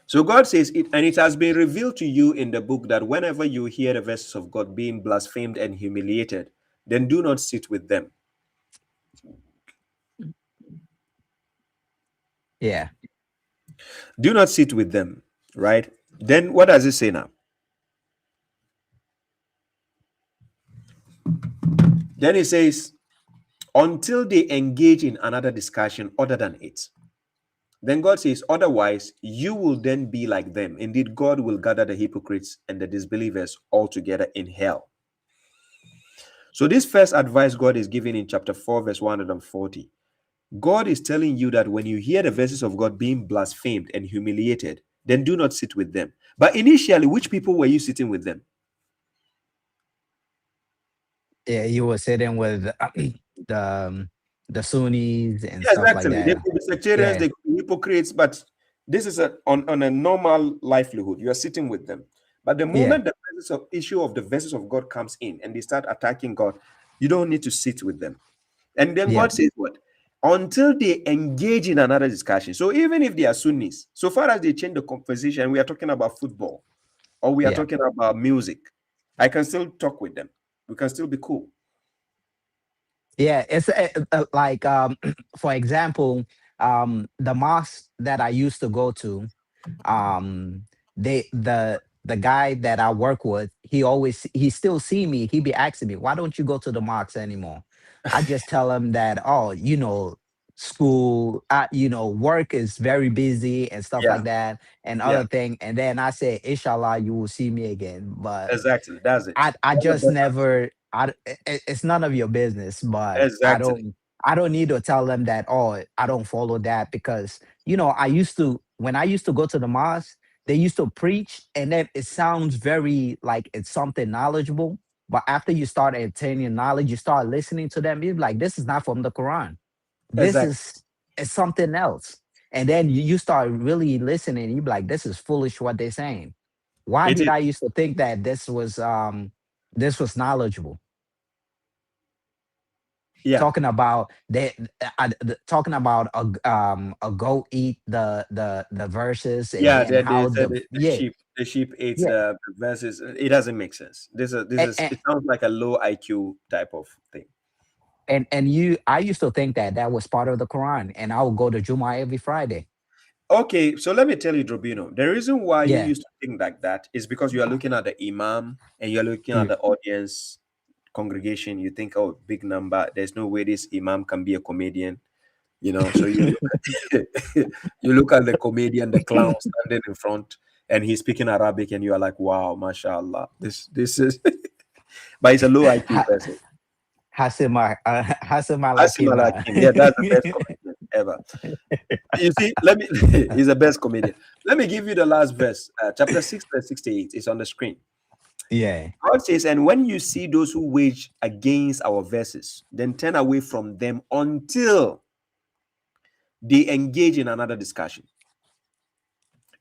So God says it, and it has been revealed to you in the book that whenever you hear the verses of God being blasphemed and humiliated, then do not sit with them. Yeah. Do not sit with them, right? Then what does it say now? Then it says, until they engage in another discussion other than it. Then God says, otherwise, you will then be like them. Indeed, God will gather the hypocrites and the disbelievers all together in hell. So this first advice God is giving in chapter 4, verse 140. God is telling you that when you hear the verses of God being blasphemed and humiliated, then do not sit with them. But initially, which people were you sitting with them? Yeah, you were sitting with the Sunnis and Yeah, stuff like exactly. They that. could be sectarians, Yeah. they could be hypocrites, but this is on a normal livelihood. You are sitting with them. But the moment the issue of the verses of God comes in and they start attacking God, you don't need to sit with them. And then God says what? Until they engage in another discussion. So even if they are Sunnis, so far as they change the conversation, we are talking about football or we are talking about music, I can still talk with them. We can still be cool. Yeah, it's like for example, the mosque that I used to go to, the guy that I work with, he still see me. He be asking me, why don't you go to the mosque anymore? I just tell him that, oh, school, work is very busy and stuff like that, and other thing. And then I say, inshallah, you will see me again. But Exactly, that's it. I That's the just best never. It's none of your business. But Exactly. I don't need to tell them that. Oh, I don't follow that because when I used to go to the mosque, they used to preach, and then it sounds very like it's something knowledgeable. But after you start attaining knowledge, you start listening to them. You're like, this is not from the Quran. This Exactly. is something else. And then you start really listening. You be like, this is foolish what they're saying. Why did I used to think that this was knowledgeable? Yeah. Talking about talking about a goat eat the verses and how the sheep ate the verses. It doesn't make sense. It sounds like a low IQ type of thing. And I used to think that was part of the Quran, and I would go to Jumu'ah every Friday. Okay, so let me tell you, Drobino, the reason why you used to think like that is because you are looking at the imam and you're looking at the audience congregation. You think, oh, big number. There's no way this imam can be a comedian, So you look at the comedian, the clown standing in front, and he's speaking Arabic, and you are like, wow, mashallah, this is. But it's a low IQ person. Hasima Lakim. Yeah, that's the best comedian ever. You see, he's the best comedian. Let me give you the last verse, chapter 6, verse 68. It's on the screen. Yeah. God says, and when you see those who wage against our verses, then turn away from them until they engage in another discussion.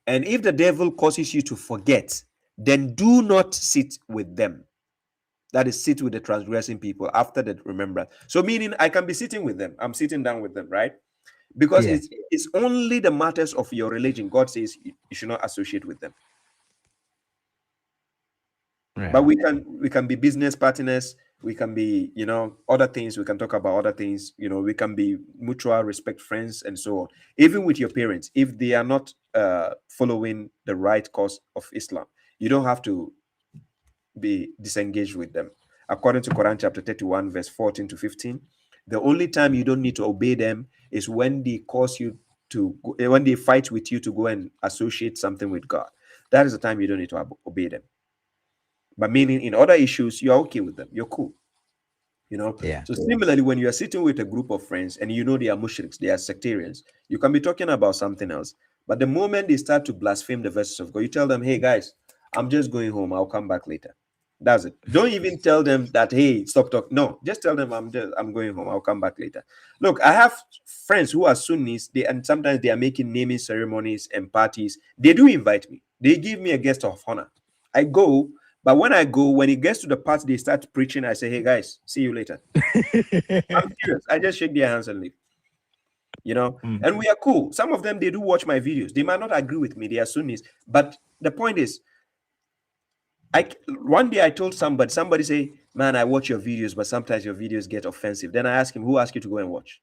And if the devil causes you to forget, then do not sit with them. That is, sit with the transgressing people after the remembrance. So meaning I can be sitting with them. I'm sitting down with them, right? Because it's only the matters of your religion. God says you should not associate with them. Right. But we can be business partners. We can be, other things. We can talk about other things. We can be mutual respect friends and so on. Even with your parents, if they are not following the right course of Islam, you don't have to be disengaged with them. According to Quran chapter 31, verse 14 to 15, the only time you don't need to obey them is when they when they fight with you to go and associate something with God. That is the time you don't need to obey them. But meaning in other issues, you're okay with them. You're cool. So similarly, when you are sitting with a group of friends and they are mushriks, they are sectarians, you can be talking about something else. But the moment they start to blaspheme the verses of God, you tell them, hey guys, I'm just going home. I'll come back later. That's it. Don't even tell them that, hey, stop talking. No, just tell them I'm going home. I'll come back later. Look, I have friends who are Sunnis, and sometimes they are making naming ceremonies and parties. They do invite me. They give me a guest of honor. I go, But when I go, when it gets to the part they start preaching, I say, hey guys, see you later. I'm serious. I just shake their hands and leave. You know, and we are cool. Some of them, they do watch my videos. They might not agree with me. They are Sunnis. But the point is, one day I told somebody say, man, I watch your videos, but sometimes your videos get offensive. Then I ask him, who asked you to go and watch?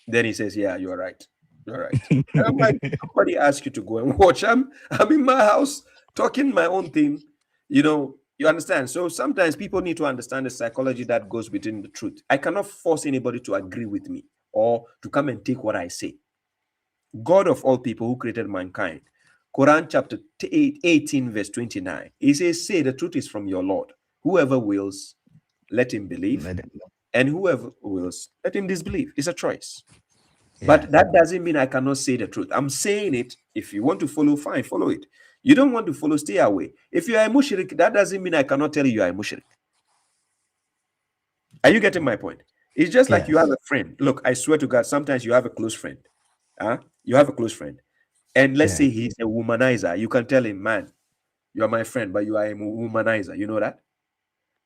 Then he says, yeah, you're right. You're right. And I'm like, nobody asked you to go and watch. I'm in my house talking my own thing. You know, you understand? So sometimes people need to understand the psychology that goes within the truth. I cannot force anybody to agree with me or to come and take what I say. God of all people who created mankind, Quran chapter 18 verse 29, he says, say the truth is from your Lord. Whoever wills, let him believe. And whoever wills, let him disbelieve. It's a choice. Yeah. But that doesn't mean I cannot say the truth. I'm saying it. If you want to follow, fine, follow it. You don't want to follow, stay away. If you are a mushrik, that doesn't mean I cannot tell you you are a mushrik. Are you getting my point? It's just like you have a friend. Look, I swear to God, sometimes you have a close friend. You have a close friend. And let's say he's a womanizer. You can tell him, man, you are my friend, but you are a womanizer. You know that?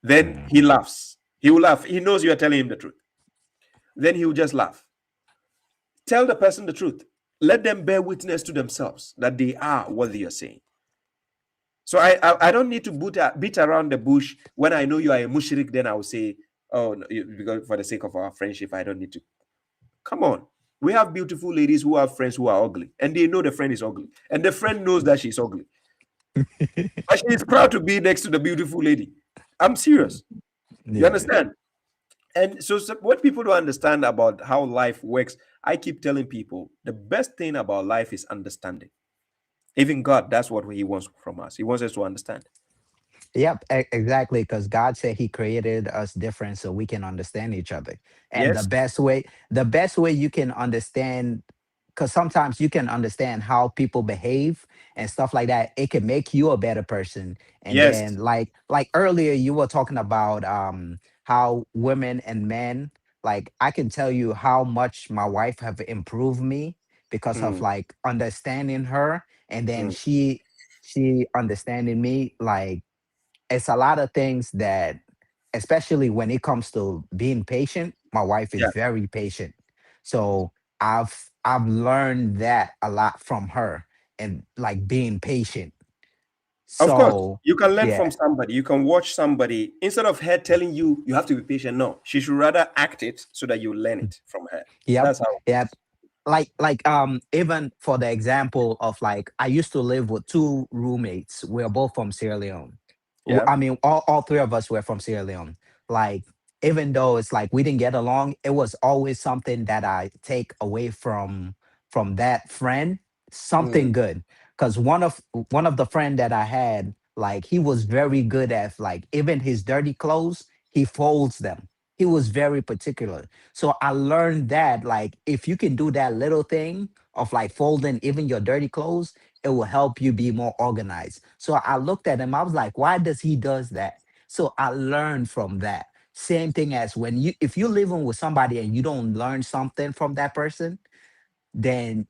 Then he laughs. He will laugh. He knows you are telling him the truth. Then he will just laugh. Tell the person the truth. Let them bear witness to themselves that they are what they are saying. So I don't need to beat around the bush. When I know you are a mushrik, then I will say, oh, no, because for the sake of our friendship, I don't need to. Come on. We have beautiful ladies who have friends who are ugly, and they know the friend is ugly, and the friend knows that she's ugly. But she is proud to be next to the beautiful lady. I'm serious. You understand? And so what people don't understand about how life works, I keep telling people the best thing about life is understanding. Even God, that's what he wants from us. He wants us to understand. Yep, exactly. Because God said He created us different so we can understand each other. And the best way you can understand, because sometimes you can understand how people behave and stuff like that. It can make you a better person. And then, like earlier, you were talking about how women and men. Like I can tell you how much my wife have improved me because of like understanding her, and then she understanding me. Like it's a lot of things that, especially when it comes to being patient, my wife is very patient. So I've learned that a lot from her, and like being patient. Of course, So you can learn from somebody. You can watch somebody. Instead of her telling you, you have to be patient. No, she should rather act it so that you learn it from her. That's how. Yep. Like even for the example of like I used to live with two roommates. We're both from Sierra Leone. I mean, all three of us were from Sierra Leone. Like, even though it's like we didn't get along, it was always something that I take away from that friend, something good. Because one of the friend that I had, like he was very good at like even his dirty clothes, he folds them. He was very particular. So I learned that like if you can do that little thing of like folding even your dirty clothes, it will help you be more organized. So I looked at him, I was like, why does he does that? So I learned from that. Same thing as if you're living with somebody and you don't learn something from that person, then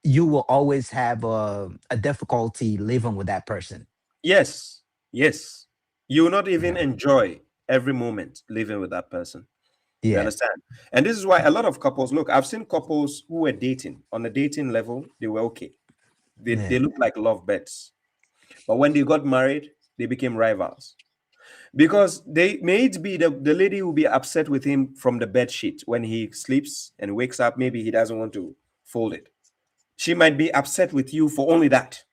you will always have a difficulty living with that person. Yes. You will not even enjoy every moment living with that person. You understand? And this is why a lot of couples, look, I've seen couples who were dating on a dating level, they were okay. They look like lovebirds. But when they got married, they became rivals. Because they may it be the lady will be upset with him from the bed sheet when he sleeps and wakes up. Maybe he doesn't want to fold it. She might be upset with you for only that.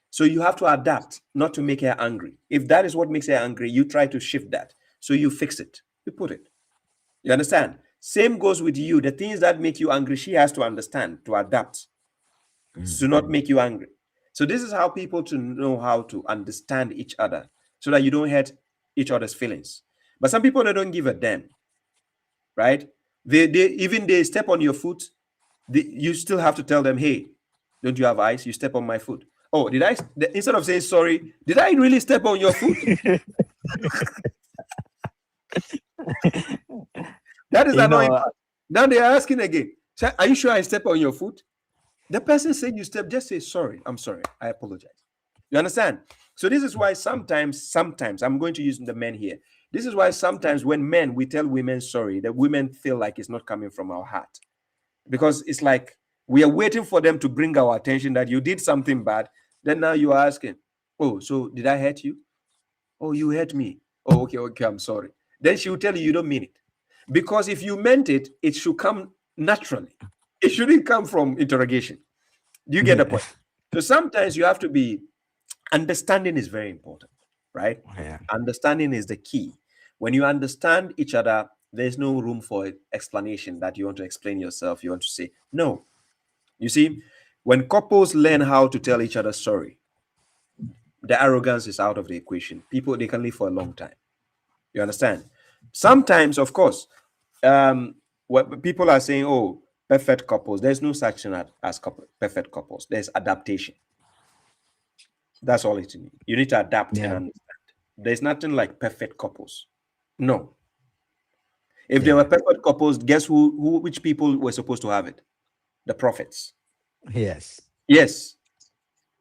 So you have to adapt, not to make her angry. If that is what makes her angry, you try to shift that. So you fix it. You put it. You understand? Same goes with you. The things that make you angry, she has to understand, to adapt, to not make you angry. So this is how people to know how to understand each other so that you don't hurt each other's feelings. But some people, they don't give a damn, right? They step on your foot. You still have to tell them, hey, don't you have eyes? You step on my foot. Oh, instead of saying sorry, did I really step on your foot? That is annoying. Now they are asking again, are you sure I step on your foot? The person said you step, just say sorry. I'm sorry. I apologize. You understand? So this is why sometimes I'm going to use the men here. This is why sometimes when men, we tell women sorry, the women feel like it's not coming from our heart. Because it's like we are waiting for them to bring our attention that you did something bad. Then now you are asking, oh, so did I hurt you? Oh, you hurt me. Oh, okay, I'm sorry. Then she will tell you don't mean it. Because if you meant it, it should come naturally. It shouldn't come from interrogation. Do you get the point? So sometimes you have to be, understanding is very important, right? Yeah. Understanding is the key. When you understand each other, there's no room for explanation that you want to explain yourself. You want to say, no. You see, when couples learn how to tell each other sorry, the arrogance is out of the equation. People, they can live for a long time. You understand? Sometimes, of course, what people are saying, oh, perfect couples. There's no such thing as perfect couples. There's adaptation. That's all it means. You need to adapt and understand. There's nothing like perfect couples. No. If there were perfect couples, guess which people were supposed to have it? The prophets. Yes. Yes.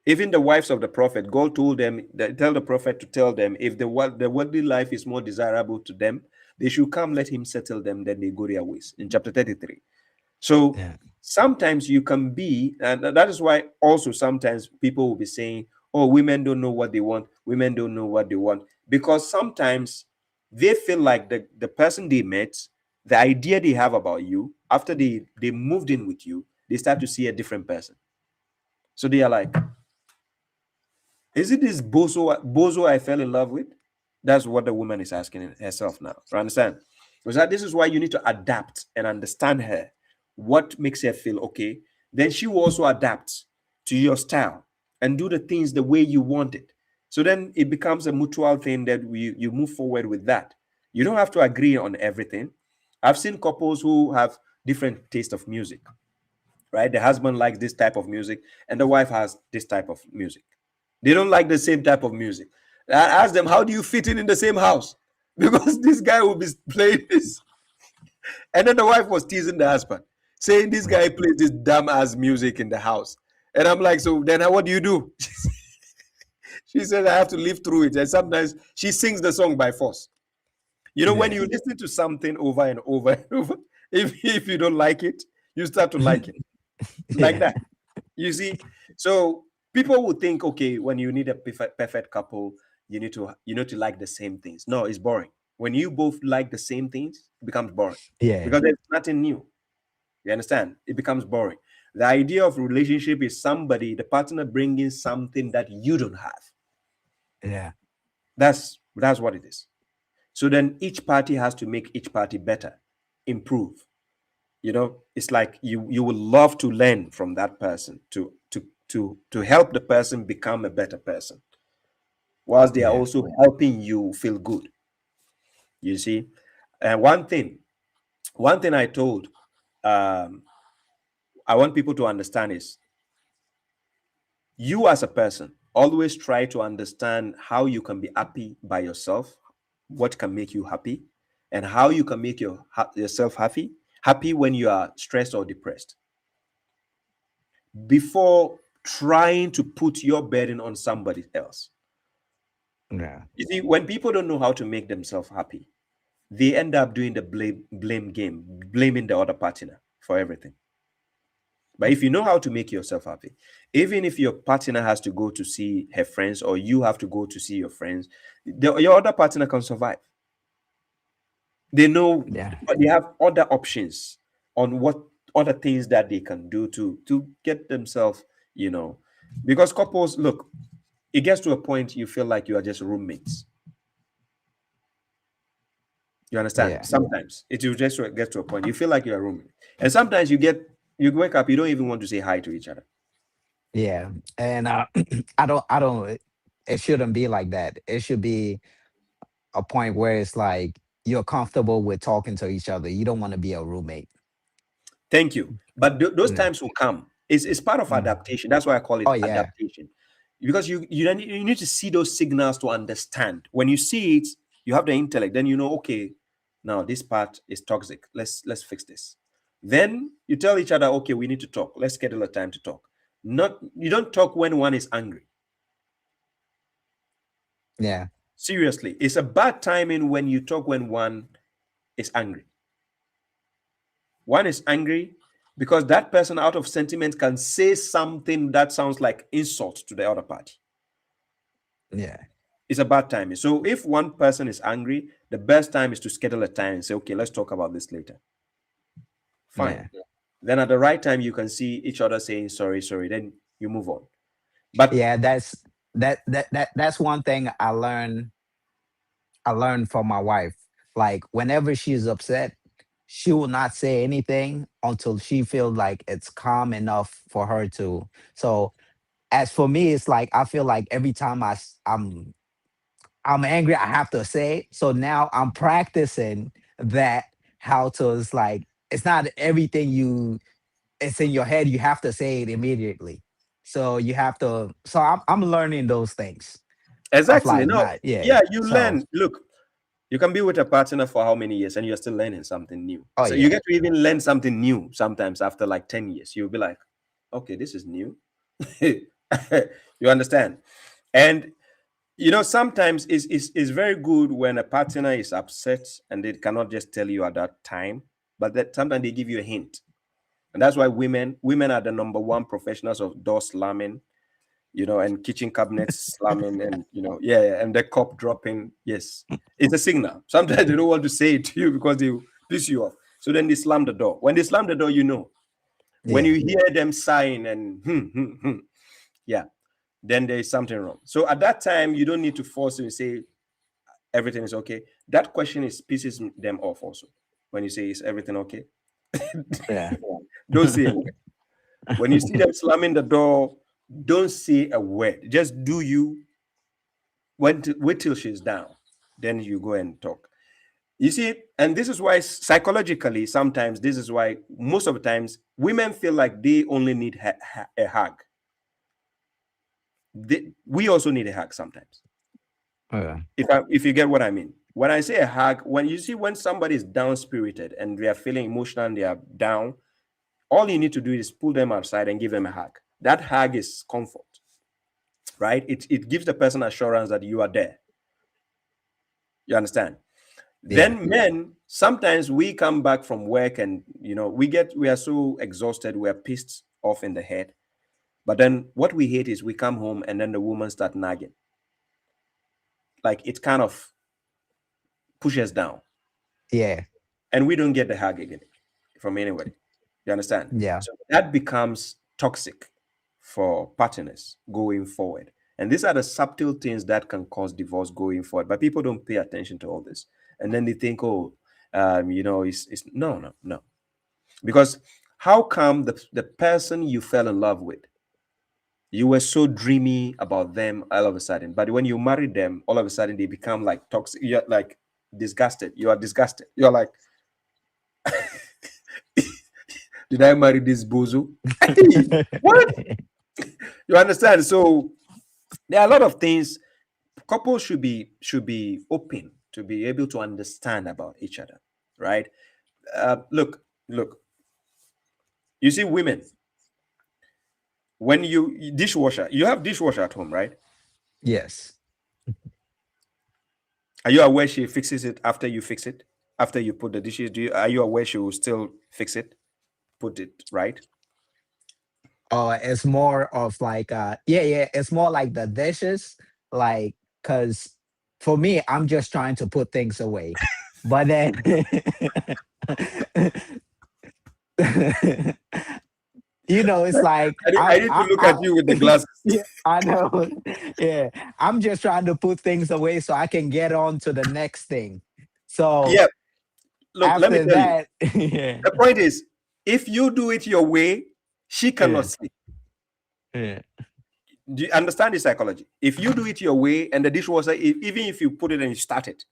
Even the wives of the prophet, God told them, tell the prophet to tell them, if the worldly life is more desirable to them, they should come, let him settle them, then they go their ways. In chapter 33. So sometimes you can be, and that is why also sometimes people will be saying, oh, women don't know what they want. Women don't know what they want. Because sometimes they feel like the person they met, the idea they have about you, after they moved in with you, they start to see a different person. So they are like, is it this bozo I fell in love with? That's what the woman is asking herself now. You understand? Because this is why you need to adapt and understand her. What makes her feel okay? Then she will also adapt to your style and do the things the way you want it. So then it becomes a mutual thing that you move forward with that. You don't have to agree on everything. I've seen couples who have different taste of music, right? The husband likes this type of music and the wife has this type of music. They don't like the same type of music. I ask them, how do you fit in the same house? Because this guy will be playing this. And then the wife was teasing the husband, saying this guy plays this dumb ass music in the house. And I'm like, so then what do you do? She said, I have to live through it. And sometimes she sings the song by force. You know, when you listen to something over and over and over, if you don't like it, you start to like it. Like that. You see? So people would think, okay, when you need a perfect couple, you need to like the same things. No, it's boring. When you both like the same things, it becomes boring. Yeah. Because there's nothing new. You understand? It becomes boring. The idea of relationship is somebody, the partner bringing something that you don't have. Yeah. That's what it is. So then each party has to make each party better, improve. You know, it's like you will love to learn from that person to help the person become a better person, whilst they are also helping you feel good. You see, and one thing I told, I want people to understand is, you as a person always try to understand how you can be happy by yourself, what can make you happy, and how you can make yourself happy when you are stressed or depressed, before trying to put your burden on somebody else. Yeah. You see, when people don't know how to make themselves happy, they end up doing the blame game, blaming the other partner for everything. But if you know how to make yourself happy, even if your partner has to go to see her friends or you have to go to see your friends, your other partner can survive. They know, but they have other options on what other things that they can do to get themselves, you know, because couples, look, it gets to a point you feel like you are just roommates. You understand? Yeah. Sometimes it will just get to a point you feel like you're a roommate, and sometimes you wake up, you don't even want to say hi to each other. Yeah. And I don't it shouldn't be like that. It should be a point where it's like you're comfortable with talking to each other. You don't want to be a roommate. Thank you. But those times will come. It's part of adaptation. That's why I call it adaptation. Because you need to see those signals to understand. When you see it, you have the intellect. Then you know, okay, now this part is toxic. Let's fix this. Then you tell each other, okay, we need to talk. Let's schedule a time to talk. You don't talk when one is angry. Yeah. Seriously, it's a bad timing when you talk when one is angry. One is angry because that person out of sentiment can say something that sounds like insult to the other party. Yeah. It's a bad timing. So if one person is angry, the best time is to schedule a time and say, okay, let's talk about this later. Fine. Yeah. Then at the right time, you can see each other saying sorry, sorry. Then you move on. But yeah, that's one thing I learned from my wife. Like whenever she's upset, she will not say anything until she feels like it's calm enough for her to. So as for me, it's like I feel like every time I'm angry, I have to say it. So now I'm practicing that how to. It's like it's not everything it's in your head. You have to say it immediately. So you have to. So I'm learning those things. exactly. Like No, not, yeah. yeah, you So learn. Look, you can be with a partner for how many years and you're still learning something new. oh So yeah. you get to even learn something new sometimes after like 10 years. You'll be like, okay, this is new. You understand? And sometimes it's very good when a partner is upset and they cannot just tell you at that time, but that sometimes they give you a hint. And that's why women are the number one professionals of door slamming, and kitchen cabinets slamming, and and the cup dropping. Yes, it's a signal. Sometimes they don't want to say it to you because they piss you off. So then they slam the door. When they slam the door, when you hear them sighing and yeah, then there is something wrong. So at that time, you don't need to force them to say everything is okay. That question pisses them off also. When you say, is everything okay? Yeah. Don't say a word. When you see them slamming the door, don't say a word. Just wait till she's down. Then you go and talk. You see, and this is why psychologically, sometimes this is why most of the times women feel like they only need a hug. We also need a hug sometimes. Yeah. If you get what I mean. When I say a hug, when somebody is down spirited and they are feeling emotional and they are down, all you need to do is pull them outside and give them a hug. That hug is comfort, right? It gives the person assurance that you are there. You understand? Yeah. Then men, sometimes we come back from work and we are so exhausted, we are pissed off in the head. But then what we hate is we come home and then the woman start nagging. Like it kind of pushes down. Yeah. And we don't get the hug again from anybody. You understand? Yeah. So that becomes toxic for partners going forward. And these are the subtle things that can cause divorce going forward. But people don't pay attention to all this. And then they think, it's no. Because how come the person you fell in love with, you were so dreamy about them all of a sudden, but when you marry them, all of a sudden they become like toxic. You're like disgusted. You are disgusted. You're like, did I marry this bozo? What? You understand? So there are a lot of things. Couples should be open to be able to understand about each other, right? Look. You see, women, when you have dishwasher at home, right? Yes. Are you aware she fixes it after you fix it? After you put the dishes, are you aware she will still fix it, put it right? It's more of like it's more like the dishes, like because for me, I'm just trying to put things away, but then it's like I need to look at you with the glasses. Yeah, I know. Yeah, I'm just trying to put things away so I can get on to the next thing. So yeah, look, after let me tell that, you. yeah. The point is, if you do it your way, she cannot Yeah. sleep. Yeah. Do you understand the psychology? If you do it your way and the dishwasher, even if you put it and you start it,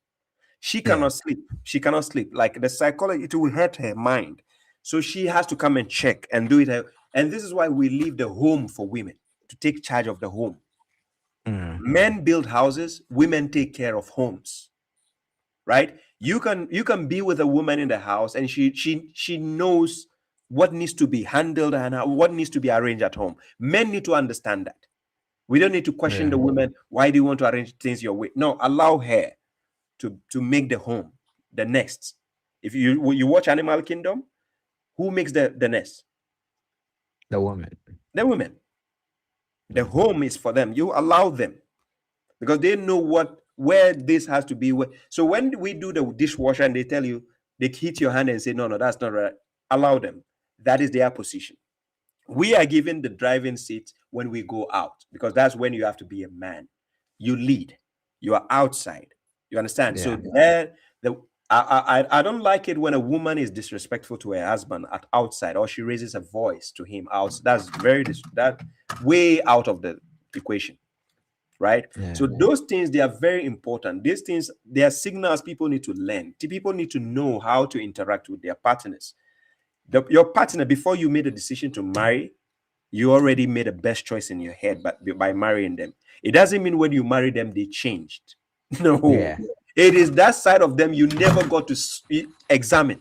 she cannot sleep. She cannot sleep. Like the psychology, it will hurt her mind. So she has to come and check and do it. And this is why we leave the home for women to take charge of the home. Men build houses, women take care of homes. Right? You can be with a woman in the house and she knows what needs to be handled and what needs to be arranged at home. Men need to understand that. We don't need to question the woman. Why do you want to arrange things your way? No, allow her to make the home, the nest. If you watch Animal Kingdom, who makes the nest? The woman. The women. The home is for them. You allow them because they know where this has to be. So when we do the dishwasher and they tell you, they hit your hand and say, no, that's not right. Allow them. That is their position. We are given the driving seat when we go out because that's when you have to be a man. You lead. You are outside. You understand? Yeah. So I don't like it when a woman is disrespectful to her husband at outside or she raises a voice to him out. That's that way out of the equation, right? Yeah. So those things, they are very important. These things, they are signals people need to learn. People need to know how to interact with their partners. Your partner, before you made a decision to marry, you already made a best choice in your head by marrying them. It doesn't mean when you marry them, they changed. No. Yeah. It is that side of them you never got to examine.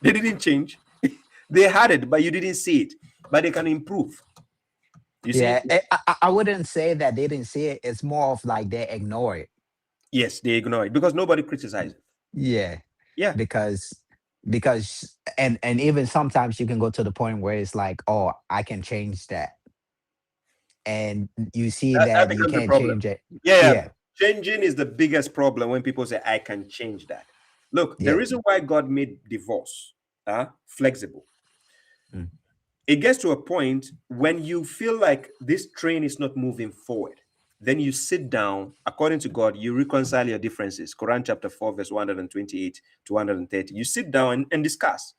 They didn't change. They had it, but you didn't see it. But they can improve. You see? I wouldn't say that they didn't see it. It's more of like they ignore it. Yes, they ignore it because nobody criticizes it. Yeah. Yeah. Because and even sometimes you can go to the point where it's like, oh, I can change that. And you see that you can't change it. Yeah. Changing is the biggest problem when people say, I can change that. Look, the reason why God made divorce flexible, it gets to a point when you feel like this train is not moving forward. Then you sit down, according to God, you reconcile your differences. Quran chapter 4, verse 128 to 130. You sit down and discuss.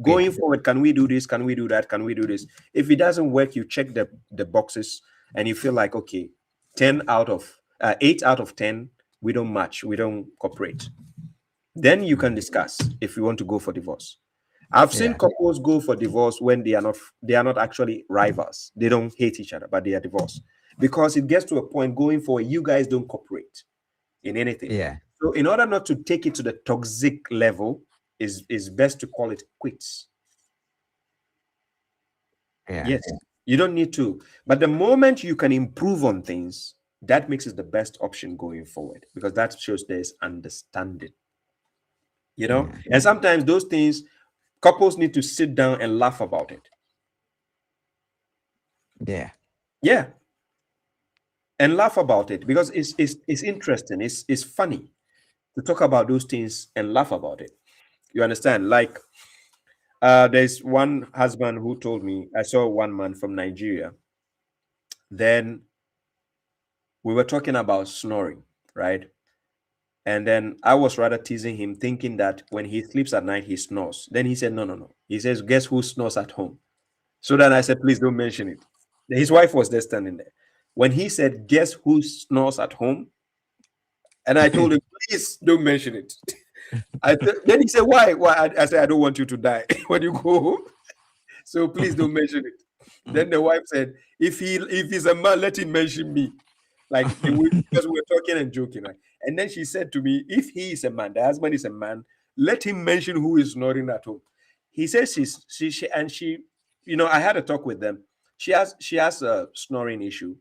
Going forward, can we do this? Can we do that? Can we do this? If it doesn't work, you check the boxes and you feel like, okay, 8 out of 10, we don't match, we don't cooperate. Then you can discuss if you want to go for divorce. I've seen couples go for divorce when they are not actually rivals. They don't hate each other, but they are divorced. Because it gets to a point going forward, you guys don't cooperate in anything. Yeah. So in order not to take it to the toxic level, is best to call it quits. Yeah. Yes. You don't need to. But the moment you can improve on things, that makes it the best option going forward because that shows there's understanding. You know? Yeah. And sometimes those things, couples need to sit down and laugh about it. Yeah. Yeah. And laugh about it because it's interesting. It's funny to talk about those things and laugh about it. You understand? Like there's one husband who told me, I saw one man from Nigeria. Then we were talking about snoring, right? And then I was rather teasing him, thinking that when he sleeps at night, he snores. Then he said, no. He says, guess who snores at home? So then I said, please don't mention it. His wife was there standing there. When he said, guess who snores at home? And I told him, please don't mention it. Then he said, why? I said, I don't want you to die when you go home. So please don't mention it. Then the wife said, if he's a man, let him mention me. Like, because we were talking and joking. Right? And then she said to me, if he is a man, the husband is a man, let him mention who is snoring at home. He says she, you know, I had a talk with them. She has a snoring issue.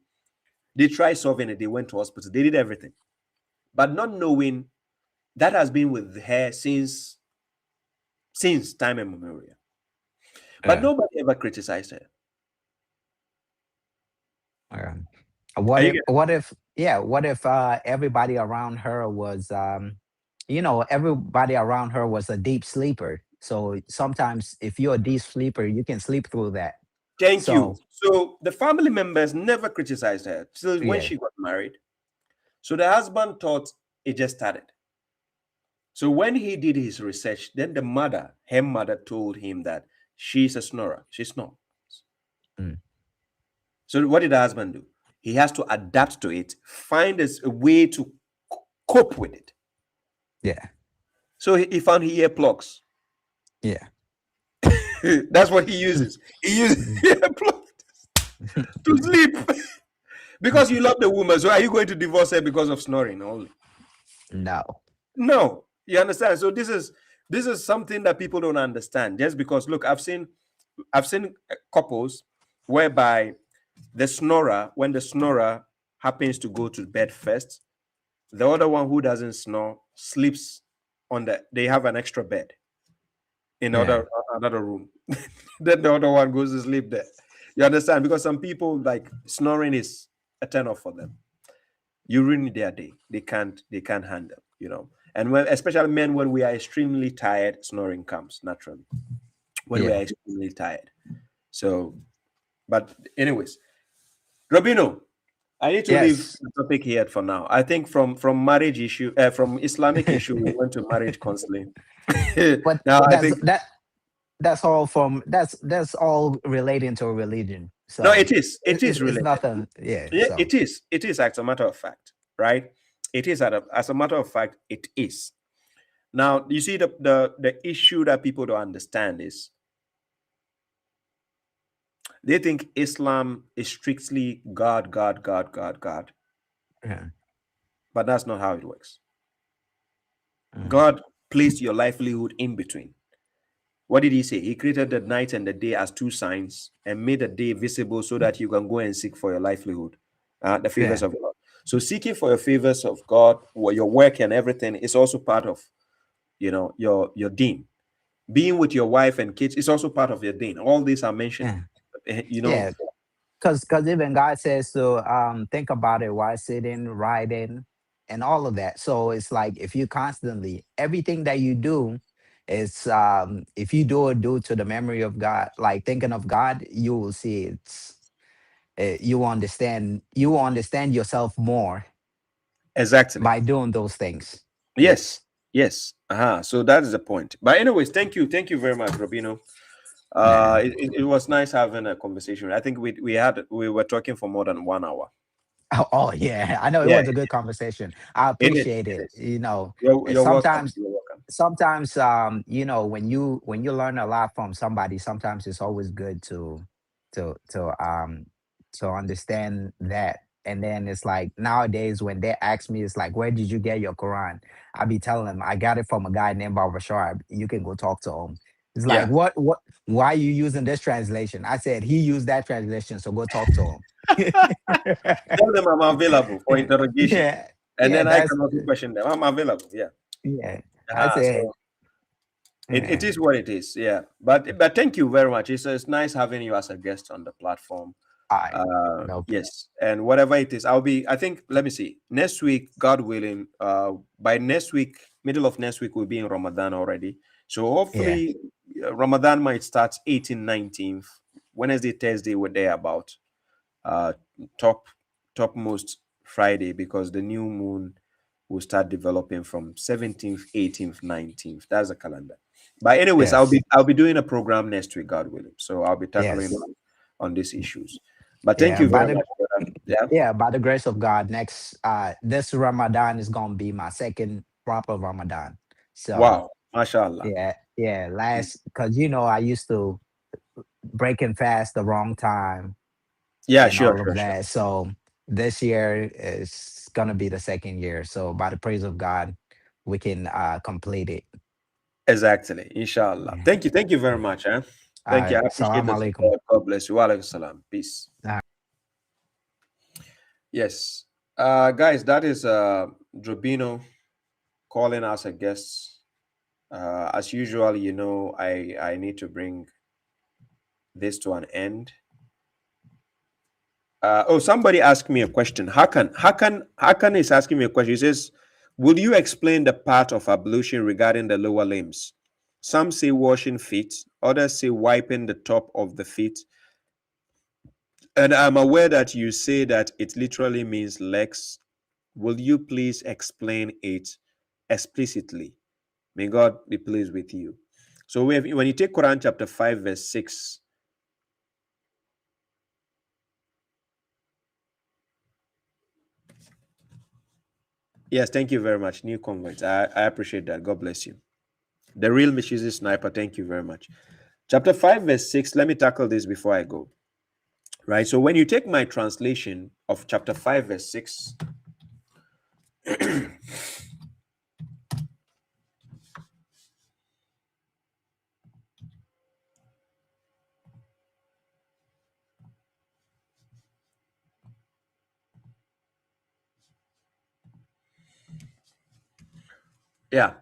They tried solving it. They went to hospital. They did everything. But not knowing that has been with her since time immemorial. But nobody ever criticized her. What if everybody around her was everybody around her was a deep sleeper. So sometimes if you're a deep sleeper, you can sleep through that. Thank you. So the family members never criticized her till when she got married. So the husband thought it just started. So when he did his research, then her mother told him that she's a snorer. She snores. So what did the husband do? He has to adapt to it, find a way to cope with it. Yeah. So he found earplugs. Yeah. That's what he uses. He uses earplugs to sleep. Because you love the woman. So are you going to divorce her because of snoring only? No. You understand? So this is something that people don't understand. Just because, look, I've seen couples whereby The snorer, when the snorer happens to go to bed first, the other one who doesn't snore sleeps on they have an extra bed in another room. Then the other one goes to sleep there. You understand? Because some people, like, snoring is a turn off for them. You ruin their day. They can't handle, And when, especially men, when we are extremely tired, snoring comes naturally. When we are extremely tired. So, but anyways, Robino, I need to leave the topic here for now. I think from marriage issue, from Islamic issue, we went to marriage counseling. But Now I think that's all relating to religion. So no, it is it's related. nothing. So. It is as a matter of fact, right? It is as a matter of fact, it is. Now you see the issue that people don't understand is they think Islam is strictly God. Yeah. But that's not how it works. God placed your livelihood in between. What did he say? He created the night and the day as two signs and made the day visible so that you can go and seek for your livelihood, the favors of God. So seeking for your favors of God, your work and everything is also part of, your deen. Being with your wife and kids is also part of your deen. All these are mentioned, Yeah, because even God says to think about it while sitting, riding, and all of that. So it's like if you constantly everything that you do is if you do to the memory of God, like thinking of God, you will see you will understand yourself more exactly by doing those things. Yes. So that is the point. But anyways, thank you very much, Robino. It was nice having a conversation. I think we were talking for more than 1 hour. Oh yeah, I know it was a good conversation. I appreciate it. You're Sometimes, welcome. You're welcome. sometimes, when you learn a lot from somebody, sometimes it's always good to to um to understand that. And then it's like nowadays when they ask me, it's like, where did you get your Quran? I be telling them I got it from a guy named Baba Shuaib. You can go talk to him. It's like, what? Why are you using this translation? I said he used that translation, so go talk to him. Tell them I'm available for interrogation. And then I can also question them. I'm available. Yeah. I said so it is what it is. Yeah. But thank you very much. It's nice having you as a guest on the platform. Yes. And whatever it is, I think, let me see. Next week, God willing, by next week, middle of next week, we'll be in Ramadan already. So hopefully Ramadan might start 18th, 19th. Wednesday, Thursday, we're there about topmost Friday, because the new moon will start developing from 17th, 18th, 19th. That's the calendar. But anyways, I'll be doing a program next week, God willing. So I'll be tackling on these issues. But thank you very much. By the grace of God, next this Ramadan is gonna be my second proper Ramadan. So wow, mashallah. Last, because I used to break and fast the wrong time. Sure. So this year is gonna be the second year. So by the praise of God, we can complete it. Exactly, inshallah. Thank you very much. Thank you. I appreciate that. God bless you. Wa alaikum salam. Peace. Yes, guys, that is Drobino calling us a guest. As usual, I need to bring this to an end. Somebody asked me a question. Hakan is asking me a question. He says, will you explain the part of ablution regarding the lower limbs? Some say washing feet, others say wiping the top of the feet. And I'm aware that you say that it literally means legs. Will you please explain it explicitly? May God be pleased with you. So when you take Quran chapter 5, verse 6, yes, thank you very much. New converts. I appreciate that. God bless you. The real Mishizi Sniper, thank you very much. Chapter 5, verse 6, let me tackle this before I go. Right? So when you take my translation of chapter 5, verse 6, Yeah.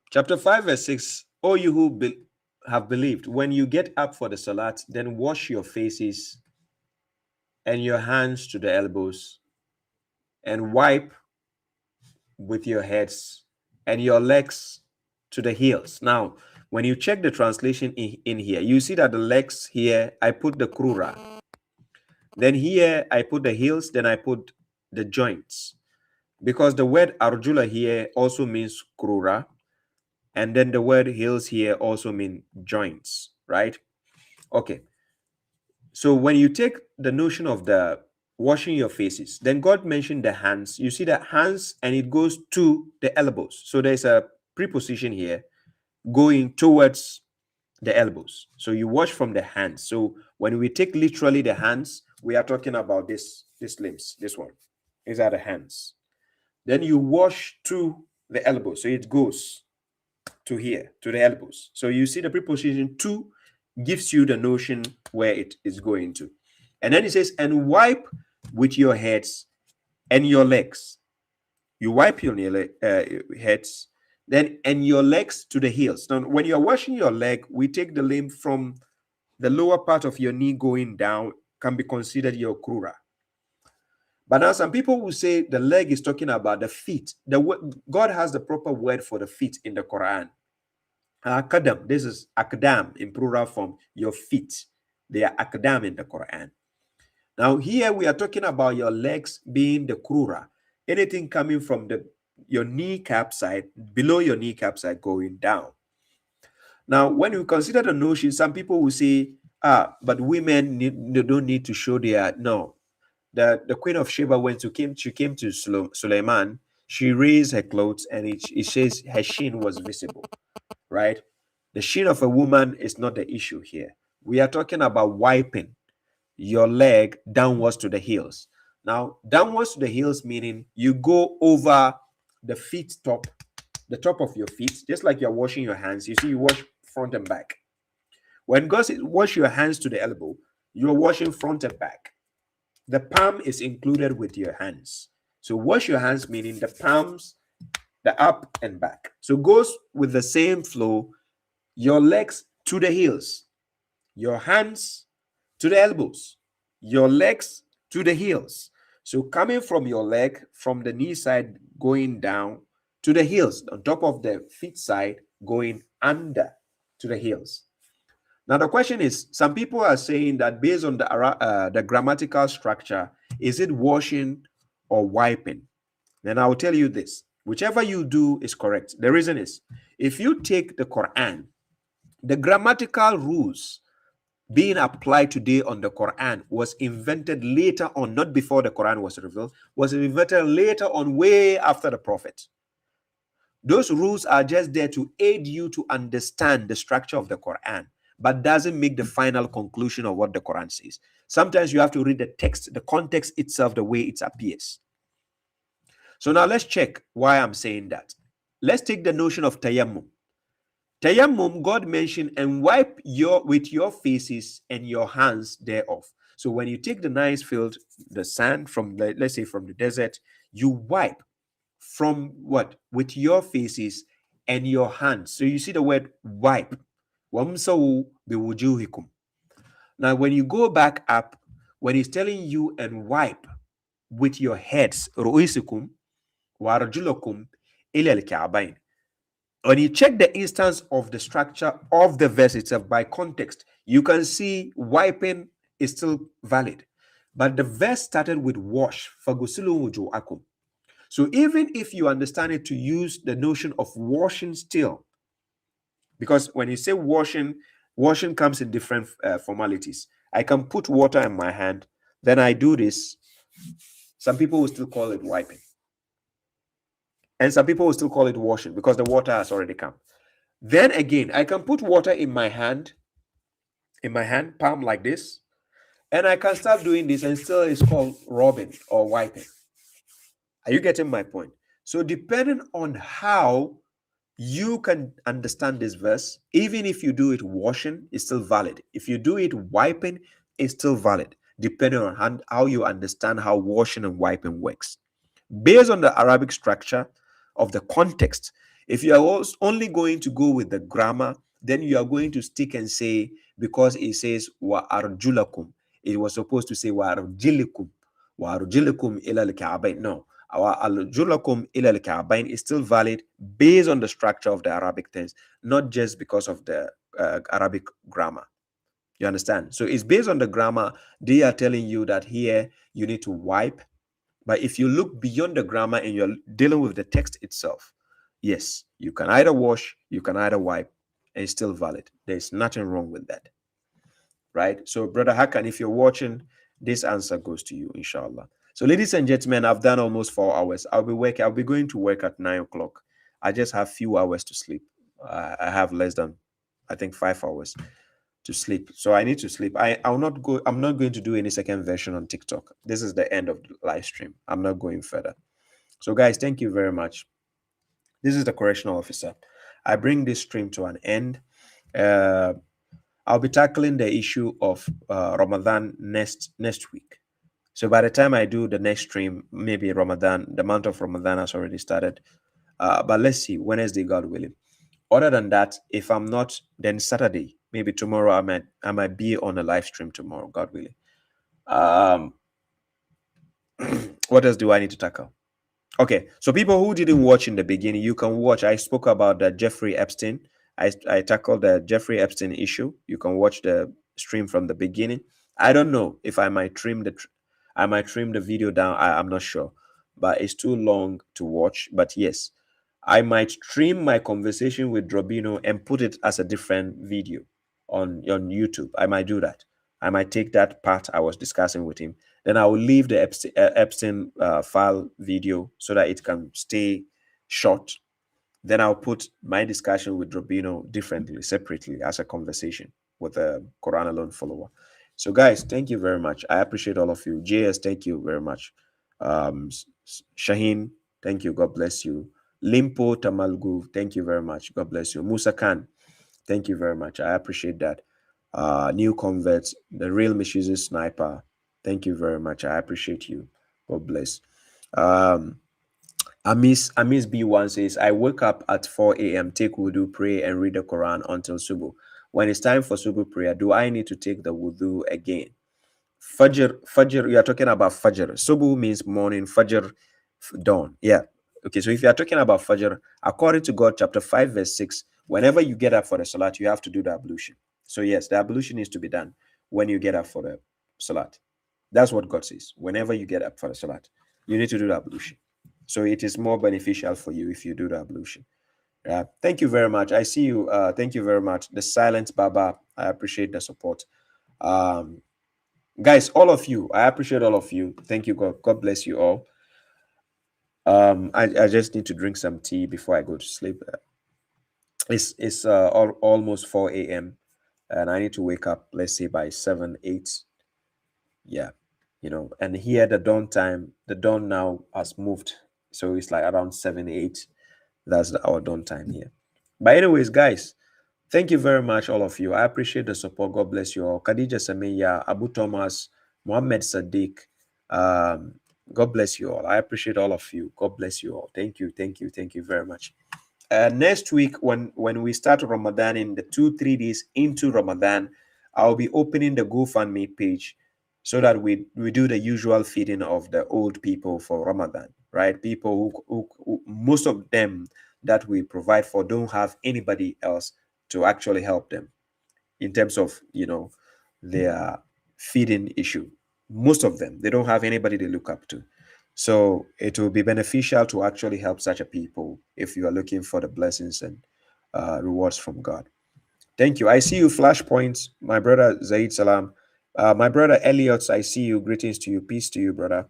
Chapter 5, verse 6. O you who have believed, when you get up for the salat, then wash your faces and your hands to the elbows, and wipe with your heads and your legs to the heels. Now, when you check the translation in here, you see that the legs here, I put the krura. Then here, I put the heels, then I put the joints. Because the word arjula here also means krura. And then the word heels here also mean joints, right? Okay. So when you take the notion of the washing your faces, then God mentioned the hands. You see the hands and it goes to the elbows. So there's a preposition here going towards the elbows. So you wash from the hands. So when we take literally the hands, we are talking about this limbs, this one. These are the hands. Then you wash to the elbows. So it goes to here, to the elbows. So you see the preposition to gives you the notion where it is going to. And then it says, and wipe with your heads and your legs. You wipe your heads, then and your legs to the heels. Now, when you're washing your leg, we take the limb from the lower part of your knee going down, can be considered your krura. But now some people will say the leg is talking about the feet. God has the proper word for the feet in the Quran. Akadam, this is akadam in plural form, your feet. They are akadam in the Quran. Now here we are talking about your legs being the krura. Anything coming from your kneecap side, below your kneecap side going down. Now when you consider the notion, some people will say, but women don't need to show their, no. The Queen of Sheba, when she came to Suleiman, she raised her clothes and it says her shin was visible, right? The shin of a woman is not the issue here. We are talking about wiping your leg downwards to the heels. Now, downwards to the heels meaning you go over the feet top, the top of your feet, just like you're washing your hands. You see, you wash front and back. When God says wash your hands to the elbow, you're washing front and back. The palm is included with your hands. So wash your hands, meaning the palms, the up and back. So goes with the same flow, your legs to the heels, your hands to the elbows, your legs to the heels. So coming from your leg, from the knee side, going down to the heels, on top of the feet side, going under to the heels. Now, the question is, some people are saying that based on the grammatical structure, is it washing or wiping? Then I will tell you this. Whichever you do is correct. The reason is, if you take the Quran, the grammatical rules being applied today on the Quran was invented later on, not before the Quran was revealed, was invented later on, way after the Prophet. Those rules are just there to aid you to understand the structure of the Quran, but doesn't make the final conclusion of what the Quran says. Sometimes you have to read the text, the context itself, the way it appears. So now let's check why I'm saying that. Let's take the notion of tayammum. Tayammum, God mentioned, and wipe with your faces and your hands thereof. So when you take the nice field, the sand from let's say from the desert, you wipe from what? With your faces and your hands. So you see the word wipe. Wamsawu biwujuhikum. Now, when you go back up, when he's telling you and wipe with your heads, ru'isikum wa arjulakum ila al-ka'bayn. When you check the instance of the structure of the verse itself by context, you can see wiping is still valid. But the verse started with wash, fagusilu wujuhakum. So even if you understand it to use the notion of washing still, because when you say washing comes in different formalities. I can put water in my hand, then I do this. Some people will still call it wiping. And some people will still call it washing because the water has already come. Then again, I can put water in my hand, palm like this, and I can start doing this and still it's called rubbing or wiping. Are you getting my point? So depending on how you can understand this verse, even if you do it washing, it's still valid. If you do it wiping, it's still valid, depending on how you understand how washing and wiping works. Based on the Arabic structure, of the context. If you are only going to go with the grammar, then you are going to stick and say, because it says wa arjulakum, it was supposed to say wa arjilikum ila al-ka'bayn. No, our arjulakum ila al-ka'bayn is still valid based on the structure of the Arabic tense, not just because of the Arabic grammar. You understand? So it's based on the grammar. They are telling you that here you need to wipe. But if you look beyond the grammar and you're dealing with the text itself, yes, you can either wash, you can either wipe, and it's still valid. There's nothing wrong with that. Right? So, Brother Hakan, if you're watching, this answer goes to you, inshallah. So, ladies and gentlemen, I've done almost 4 hours. I'll be going to work at 9 o'clock. I just have few hours to sleep. I have less than, I think, 5 hours to sleep. So I need to sleep. I'm not going to do any second version on TikTok. This is the end of the live stream. I'm not going further. So guys, thank you very much. This is the correctional officer. I bring this stream to an end. I'll be tackling the issue of Ramadan next week. So by the time I do the next stream, maybe the month of Ramadan has already started. But let's see, Wednesday, God willing. Other than that, if I'm not, then Saturday, maybe tomorrow, I might be on a live stream tomorrow, God willing. What else do I need to tackle? Okay, so people who didn't watch in the beginning, you can watch. I spoke about the Jeffrey Epstein. I tackled the Jeffrey Epstein issue. You can watch the stream from the beginning. I don't know if I might trim the video down. I'm not sure, but it's too long to watch. But yes, I might trim my conversation with Drobino and put it as a different video on YouTube. I might do that. I might take that part I was discussing with him. Then I will leave the Epstein file video so that it can stay short. Then I'll put my discussion with Drobino differently, separately, as a conversation with a Quran Alone follower. So guys, thank you very much. I appreciate all of you. JS, thank you very much. Shaheen, thank you. God bless you. Limpo Tamalgu, thank you very much. God bless you. Musa Khan, thank you very much. I appreciate that. New converts, the real Mishizu sniper, thank you very much. I appreciate you. God bless. Amis B1 says, I wake up at 4 a.m., take wudu, pray, and read the Quran until Subuh. When it's time for Subuh prayer, do I need to take the wudu again? Fajr, you are talking about Fajr. Subuh means morning, Fajr, dawn. Yeah. Okay, so if you are talking about Fajr, according to God, chapter 5, verse 6, whenever you get up for the Salat, you have to do the ablution. So yes, the ablution needs to be done when you get up for the Salat. That's what God says. Whenever you get up for the Salat, you need to do the ablution. So it is more beneficial for you if you do the ablution. Thank you very much. I see you. Thank you very much. The silent Baba, I appreciate the support. Guys, all of you, I appreciate all of you. Thank you, God. God bless you all. I just need to drink some tea before I go to sleep. It's almost 4 a.m. and I need to wake up, let's say by 7, 8. Yeah, and here the dawn now has moved. So it's like around 7, 8. That's our dawn time here. But anyways, guys, thank you very much, all of you. I appreciate the support. God bless you all. Khadija Sameya, Abu Thomas, Mohammed Sadiq. God bless you all. I appreciate all of you. God bless you all. Thank you very much. Next week, when we start Ramadan, in the 2-3 days into Ramadan, I'll be opening the GoFundMe page so that we do the usual feeding of the old people for Ramadan, right? People who most of them that we provide for don't have anybody else to actually help them in terms of, their feeding issue. Most of them, they don't have anybody to look up to. So it will be beneficial to actually help such a people if you are looking for the blessings and rewards from God. Thank you. I see you, Flashpoints. My brother Zaid Salam. My brother Elliot, I see you. Greetings to you. Peace to you, brother.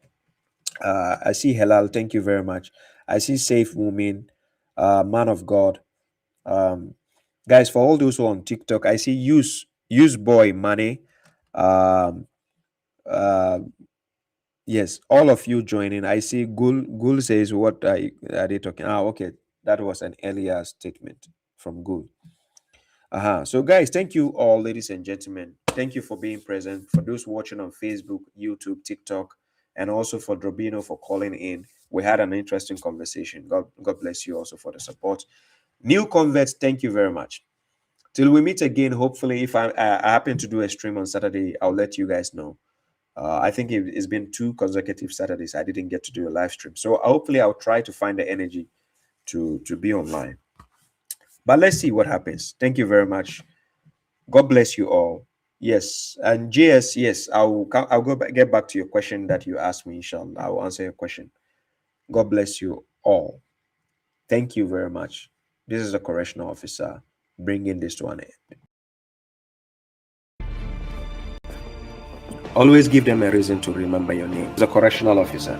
I see Halal. Thank you very much. I see Safe Mumin, man of God. Guys, for all those who are on TikTok, I see use boy money. Yes, all of you joining. I see Gul says, what are they talking? Okay, that was an earlier statement from Gul. So guys, thank you all, ladies and gentlemen. Thank you for being present. For those watching on Facebook, YouTube, TikTok, and also for Drobino for calling in. We had an interesting conversation. God bless you also for the support. New converts, thank you very much. Till we meet again, hopefully, if I happen to do a stream on Saturday, I'll let you guys know. I think it's been 2 consecutive Saturdays I didn't get to do a live stream. So hopefully I'll try to find the energy to be online. But let's see what happens. Thank you very much. God bless you all. Yes, and JS, yes, I'll get back to your question that you asked me, inshallah. I'll answer your question. God bless you all. Thank you very much. This is the correctional officer bringing this to an end. Always give them a reason to remember your name. The correctional officer.